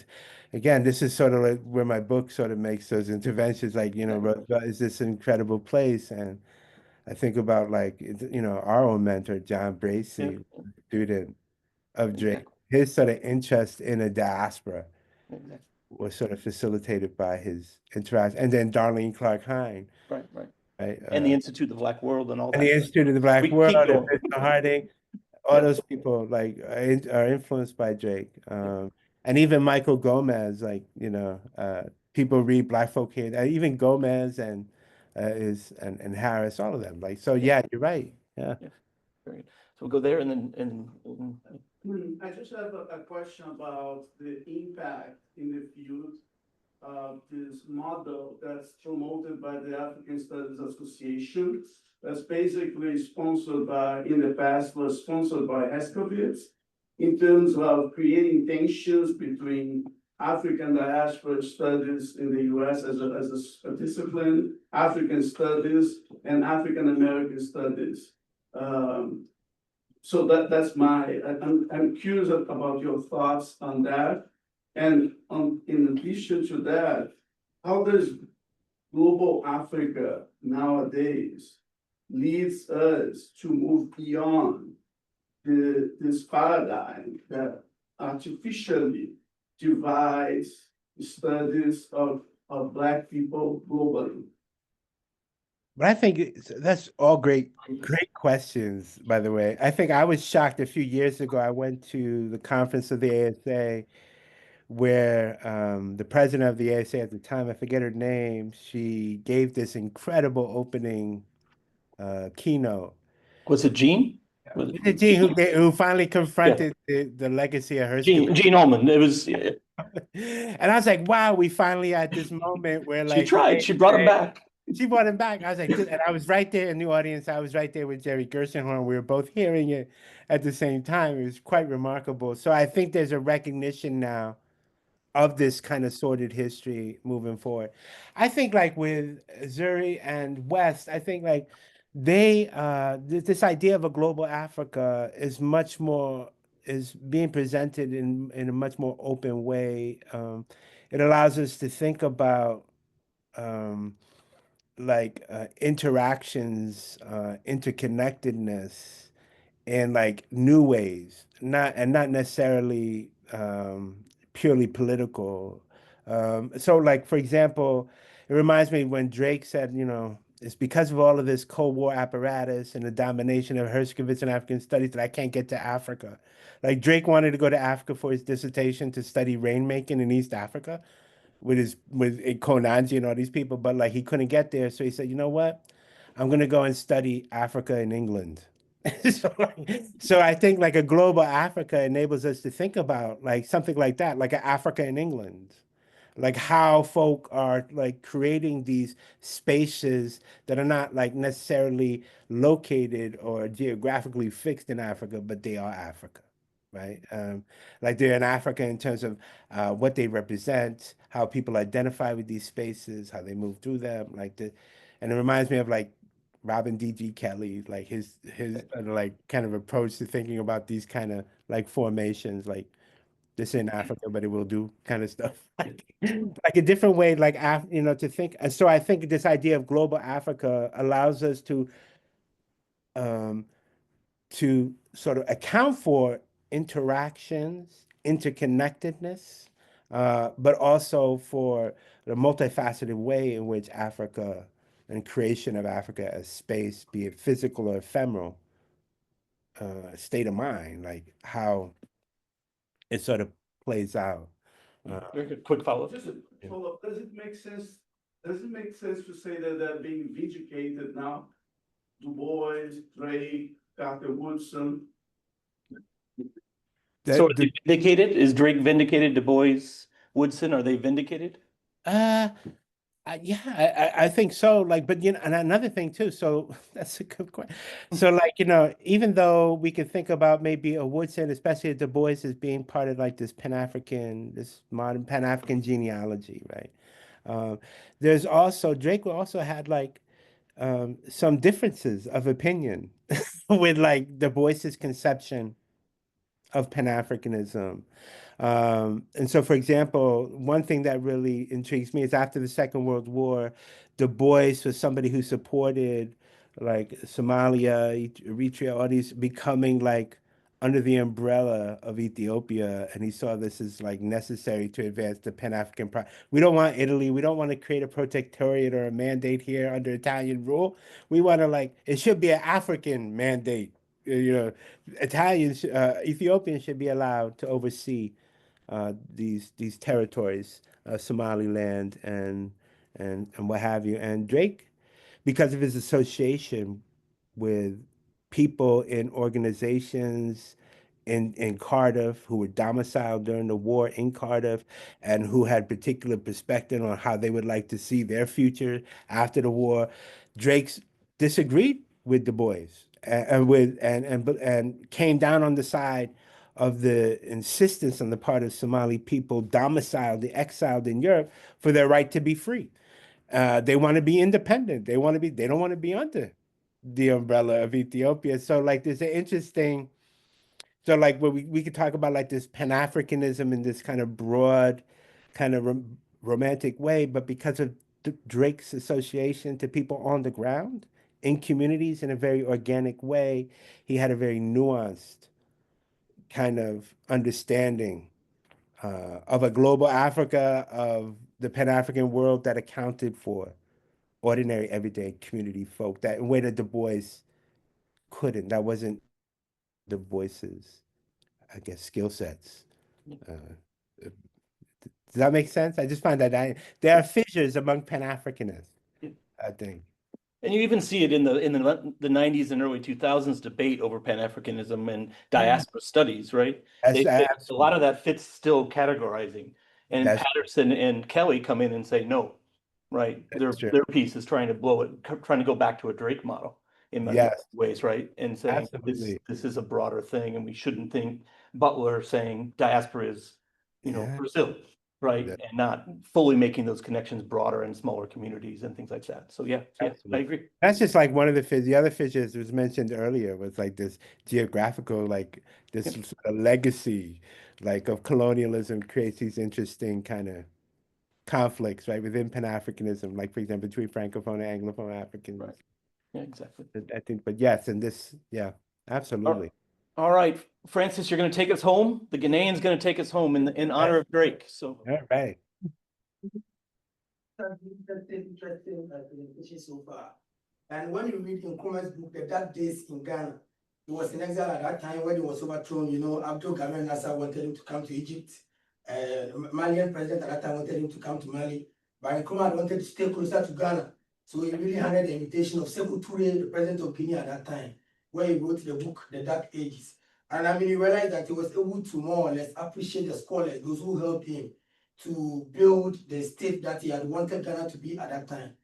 again, this is sort of like where my book sort of makes those interventions, like, Roosevelt is this incredible place. And I think about like, our own mentor, John Bracey, student of Drake, his sort of interest in a diaspora was sort of facilitated by his interaction. And then Darlene Clark Hine. Right. Right. And the Institute of the Black World and all that. And the Institute of the Black We World, keep and going. Mr. Harding, all those people like are influenced by Drake. And even Michael Gomez, like, people read Black folk here, even Gomez and Harris, all of them. Like, so yeah, you're right. Yeah. Very good. So we'll go there and then I just have a question about the impact in the field of this model that's promoted by the African Studies Association. That's basically sponsored by, in the past, was sponsored by Heskowitz in terms of creating tensions between African diaspora studies in the US as a discipline, African studies, and African American studies. So that's I'm curious about your thoughts on that. And in addition to that, how does global Africa nowadays leads us to move beyond this paradigm that artificially divides studies of Black people globally? But I think that's all great questions, by the way. I think I was shocked a few years ago. I went to the conference of the ASA where the president of the ASA at the time, I forget her name, she gave this incredible opening keynote. Was it Jean? Was it Jean who finally confronted the legacy of her Jean Ullman. It was. And I was like, wow, we finally at this moment where like she tried. She brought him back. She brought him back. I was like, and I was right there in the audience. I was right there with Jerry Gerstenhorn. We were both hearing it at the same time. It was quite remarkable. So I think there's a recognition now of this kind of sordid history moving forward. I think like with Zuri and West, I think like this idea of a global Africa is being presented in a much more open way. It allows us to think about interactions, interconnectedness in like new ways, not necessarily purely political. So like, for example, it reminds me when Drake said, it's because of all of this Cold War apparatus and the domination of Herskovitz and African studies that I can't get to Africa. Like Drake wanted to go to Africa for his dissertation to study rainmaking in East Africa with Konanji and all these people, but like he couldn't get there. So he said, you know what? I'm gonna go and study Africa in England. So I think like a global Africa enables us to think about like something like that, like an Africa in England, like how folk are like creating these spaces that are not like necessarily located or geographically fixed in Africa, but they are Africa, right? Like they're in Africa in terms of what they represent, how people identify with these spaces, how they move through them, and it reminds me of like Robin D.G. Kelly, like his like kind of approach to thinking about these kind of like formations, like this in Africa, but it will do kind of stuff. Like a different way, like to think. And so I think this idea of global Africa allows us um, to sort of account for interactions, interconnectedness, but also for the multifaceted way in which Africa and creation of Africa as space, be it physical or ephemeral, state of mind, like how it sort of plays out. Very good. Quick follow-up. Just a follow-up, does it make sense? Does it make sense to say that they're being vindicated now? Du Bois, Drake, Dr. Woodson. So are they vindicated? Is Drake vindicated? Du Bois, Woodson, are they vindicated? Yeah, I think so. Like, but and another thing too. So that's a good question. So, like, even though we can think about maybe a Woodson, especially a Du Bois, as being part of like this this modern Pan-African genealogy, right? There's also Drake also had like some differences of opinion with like Du Bois's conception of Pan-Africanism. And so, for example, one thing that really intrigues me is after the Second World War, Du Bois was somebody who supported like Somalia, Eritrea, all these becoming like under the umbrella of Ethiopia. And he saw this as like necessary to advance the Pan-African We don't want Italy. We don't want to create a protectorate or a mandate here under Italian rule. We want to it should be an African mandate. Ethiopians should be allowed to oversee these territories, Somaliland and what have you. And Drake, because of his association with people in organizations in Cardiff who were domiciled during the war in Cardiff and who had particular perspective on how they would like to see their future after the war, Drake's disagreed with Du Bois and came down on the side of the insistence on the part of Somali people domiciled, exiled in Europe for their right to be free. They want to be independent. They don't want to be under the umbrella of Ethiopia. So like there's an interesting, so like where we could talk about like this Pan-Africanism in this kind of broad, kind of romantic way, but because of Drake's association to people on the ground in communities in a very organic way, he had a very nuanced kind of understanding of a global Africa, of the Pan-African world that accounted for ordinary, everyday community folk, that in a way that Du Bois couldn't. That wasn't Du Bois's, I guess, skill sets. Does that make sense? I just find that there are fissures among Pan-Africanists, I think. And you even see it in the 90s and early 2000s debate over Pan-Africanism and diaspora studies, right? A lot of that fits still categorizing. And Patterson and Kelly come in and say, no, right? Their piece is trying to trying to go back to a Drake model in many ways, right? And saying this is a broader thing and we shouldn't think Butler saying diaspora is, Brazil. Right. And not fully making those connections broader and smaller communities and things like that. So yeah, I agree. That's just like one of the other fissures was mentioned earlier was like this geographical, like this sort of legacy, like of colonialism creates these interesting kind of conflicts, right, within Pan-Africanism, like for example, between Francophone and Anglophone Africans. Right. Yeah, exactly. I think, but yes, and this, yeah, absolutely. All right, Francis, you're going to take us home. The Ghanaian's going to take us home in honor of Drake. So, all right. Interesting presentation so far. And when you read Nkrumah's book, The Dark Days in Ghana, he was in exile at that time when he was overthrown. You know, Abdul Gamal Nasser wanted him to come to Egypt. Malian president at that time wanted him to come to Mali. But Nkrumah wanted to stay closer to Ghana. So he really handed the invitation of Sekou Touré, the president of Guinea at that time, where he wrote the book, The Dark Ages. And I mean, he realized that he was able to more or less appreciate the scholars, those who helped him to build the state that he had wanted Ghana to be at that time.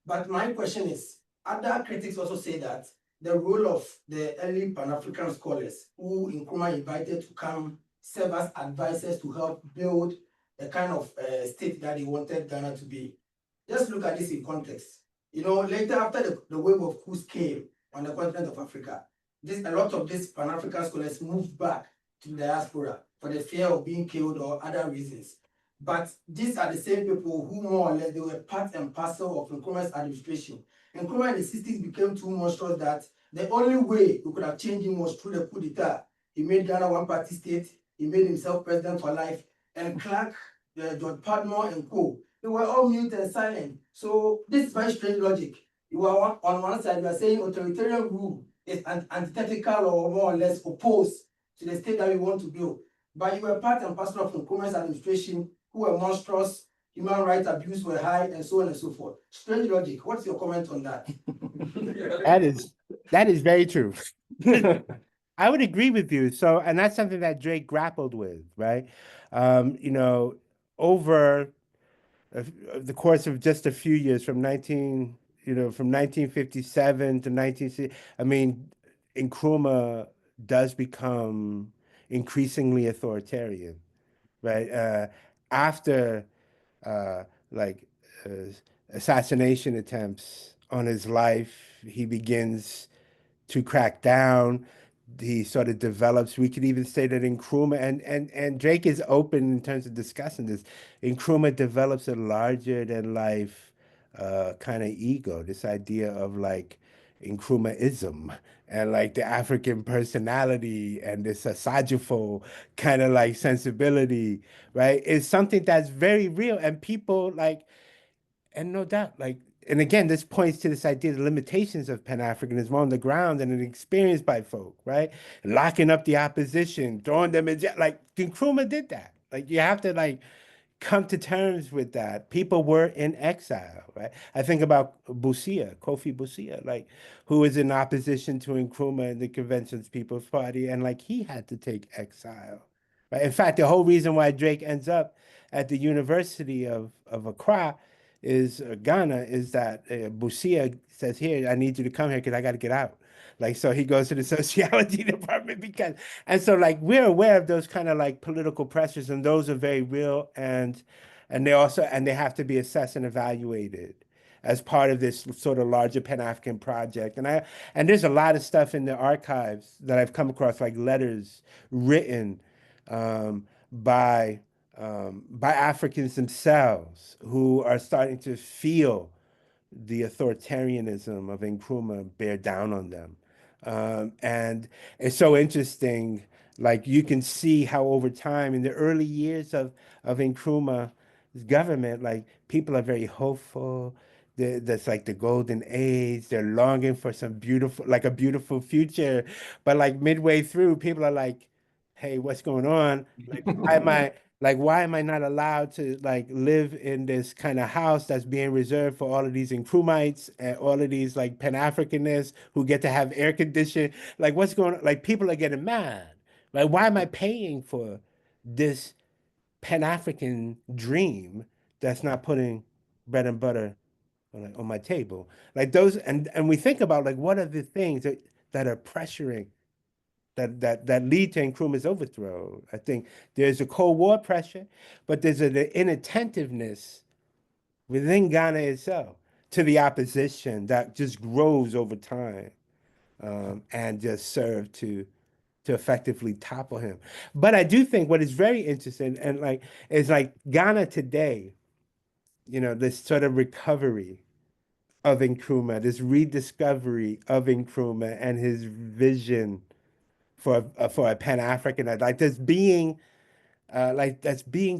But my question is, other critics also say that the role of the early Pan-African scholars who Nkrumah invited to come serve as advisors to help build the kind of state that he wanted Ghana to be. Just look at this in context. You know, later after the wave of coups came on the continent of Africa, a lot of these Pan-African scholars moved back to the diaspora for the fear of being killed or other reasons. But these are the same people who more or less, they were part and parcel of Nkrumah's administration. Nkrumah in the 60s became too monstrous that the only way we could have changed him was through the coup d'etat. He made Ghana one-party state, he made himself president for life, and Clark, George Padmore and co, they were all mute and silent. So this is very strange logic. You are on one side, you are saying authoritarian rule is antithetical or more or less opposed to the state that we want to build. But you were part and parcel of Nkrumah's administration who were monstrous, human rights abuse were high, and so on and so forth. Strange logic. What's your comment on that? That is very true. I would agree with you. So, and that's something that Drake grappled with, right? You know, over the course of just a few years, from 1957 to 1960, I mean, Nkrumah does become increasingly authoritarian, right? After uh, like uh, assassination attempts on his life, he begins to crack down. He sort of develops. We could even say that Nkrumah and Drake is open in terms of discussing this. Nkrumah develops a larger than life kind of ego. This idea of like Nkrumah-ism and like the African personality and this Sajifo kind of like sensibility, right? Is something that's very real, and people like, and no doubt, like, and again, this points to this idea of the limitations of Pan-Africanism on the ground and an experience by folk, right? Locking up the opposition, throwing them in jail. Like Nkrumah did that. Like you have to like come to terms with that. People were in exile, right? I think about Busia, Kofi Busia, like who was in opposition to Nkrumah and the Convention's People's Party, and like he had to take exile, right? In fact, the whole reason why Drake ends up at the University of Accra is Ghana is that Busia says, "Here, I need you to come here because I got to get out." Like, so he goes to the sociology department because, and so like we're aware of those kind of like political pressures, and those are very real, and they also, and they have to be assessed and evaluated as part of this sort of larger Pan-African project. And there's a lot of stuff in the archives that I've come across, like letters written by Africans themselves who are starting to feel the authoritarianism of Nkrumah bear down on them. And it's so interesting, like you can see how over time in the early years of Nkrumah's government, like people are very hopeful. That's like the golden age. They're longing for some beautiful, like a beautiful future. But like midway through, people are like, hey, what's going on? Why am I not allowed to like live in this kind of house that's being reserved for all of these Nkrumhites and all of these like Pan-Africanists who get to have air conditioning? Like what's going on? Like people are getting mad. Like why am I paying for this Pan-African dream that's not putting bread and butter on my table? Like those, and we think about like what are the things that are pressuring that lead to Nkrumah's overthrow. I think there's a Cold War pressure, but there's an inattentiveness within Ghana itself to the opposition that just grows over time and just serve to effectively topple him. But I do think what is very interesting and like is like Ghana today, you know, this sort of recovery of Nkrumah, this rediscovery of Nkrumah and his vision for a Pan-African, like that's being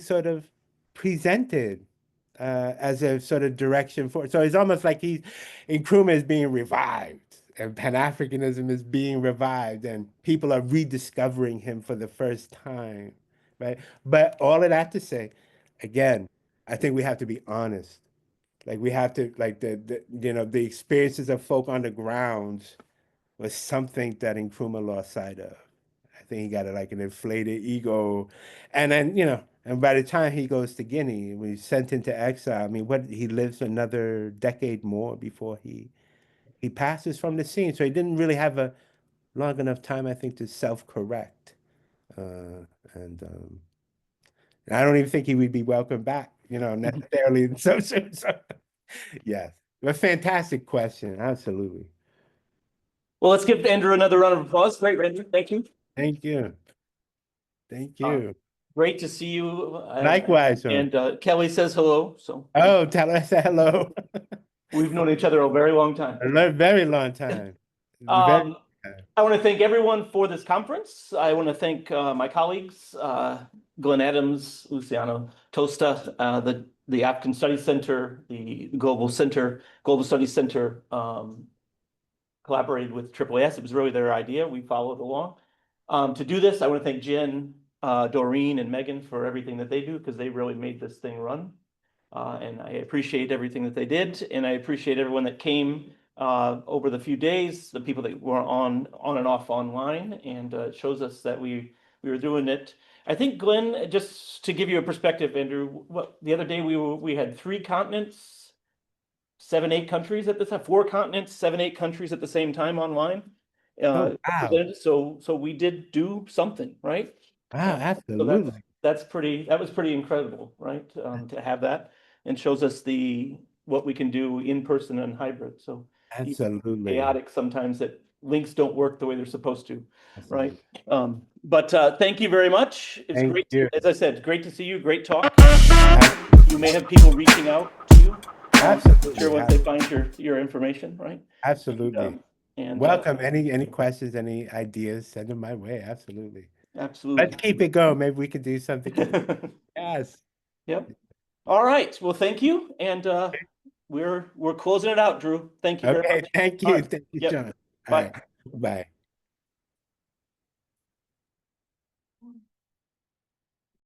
sort of presented as a sort of direction for. So it's almost like Nkrumah is being revived, and Pan-Africanism is being revived, and people are rediscovering him for the first time, right? But all of that to say, again, I think we have to be honest. Like we have to, like the experiences of folk on the ground was something that Nkrumah lost sight of. I think he got like an inflated ego. And then, and by the time he goes to Guinea, when he's sent into exile, I mean, he lives another decade more before he passes from the scene. So he didn't really have a long enough time, I think, to self-correct. And I don't even think he would be welcome back, necessarily. So, yes. A fantastic question. Absolutely. Well, let's give Andrew another round of applause. Great, Andrew. Thank you. Thank you. Thank you. Great to see you. Likewise. And Kelly says hello. So. Oh, tell her I say hello. We've known each other a very long time. A very long time. I want to thank everyone for this conference. I want to thank my colleagues, Glenn Adams, Luciano Tosta, the African Studies Center, the Global Studies Center, collaborated with AAAS. It was really their idea. We followed along. To do this, I want to thank Jen, Doreen, and Megan for everything that they do, because they really made this thing run. And I appreciate everything that they did, and I appreciate everyone that came over the few days, the people that were on and off online, and it shows us that we were doing it. I think, Glenn, just to give you a perspective, Andrew, the other day we had 3 continents, 7, 8 countries at this time, 4 continents, 7, 8 countries at the same time online. Wow. So we did do something, right? Wow, absolutely. So that was pretty incredible, right? To have that, and shows us what we can do in person and hybrid. So absolutely chaotic sometimes that links don't work the way they're supposed to, right? But thank you very much. It's great. As I said, great to see you. Great talk. You may have people reaching out to you. Absolutely. Sure, once they find your information, right? Absolutely. And welcome. Any questions, any ideas, send them my way. Absolutely. Absolutely. Let's keep it going. Maybe we could do something. Yes. Yep. All right. Well, thank you. And we're closing it out, Drew. Thank you very much. Thank you. Thank you, John. Bye. Bye.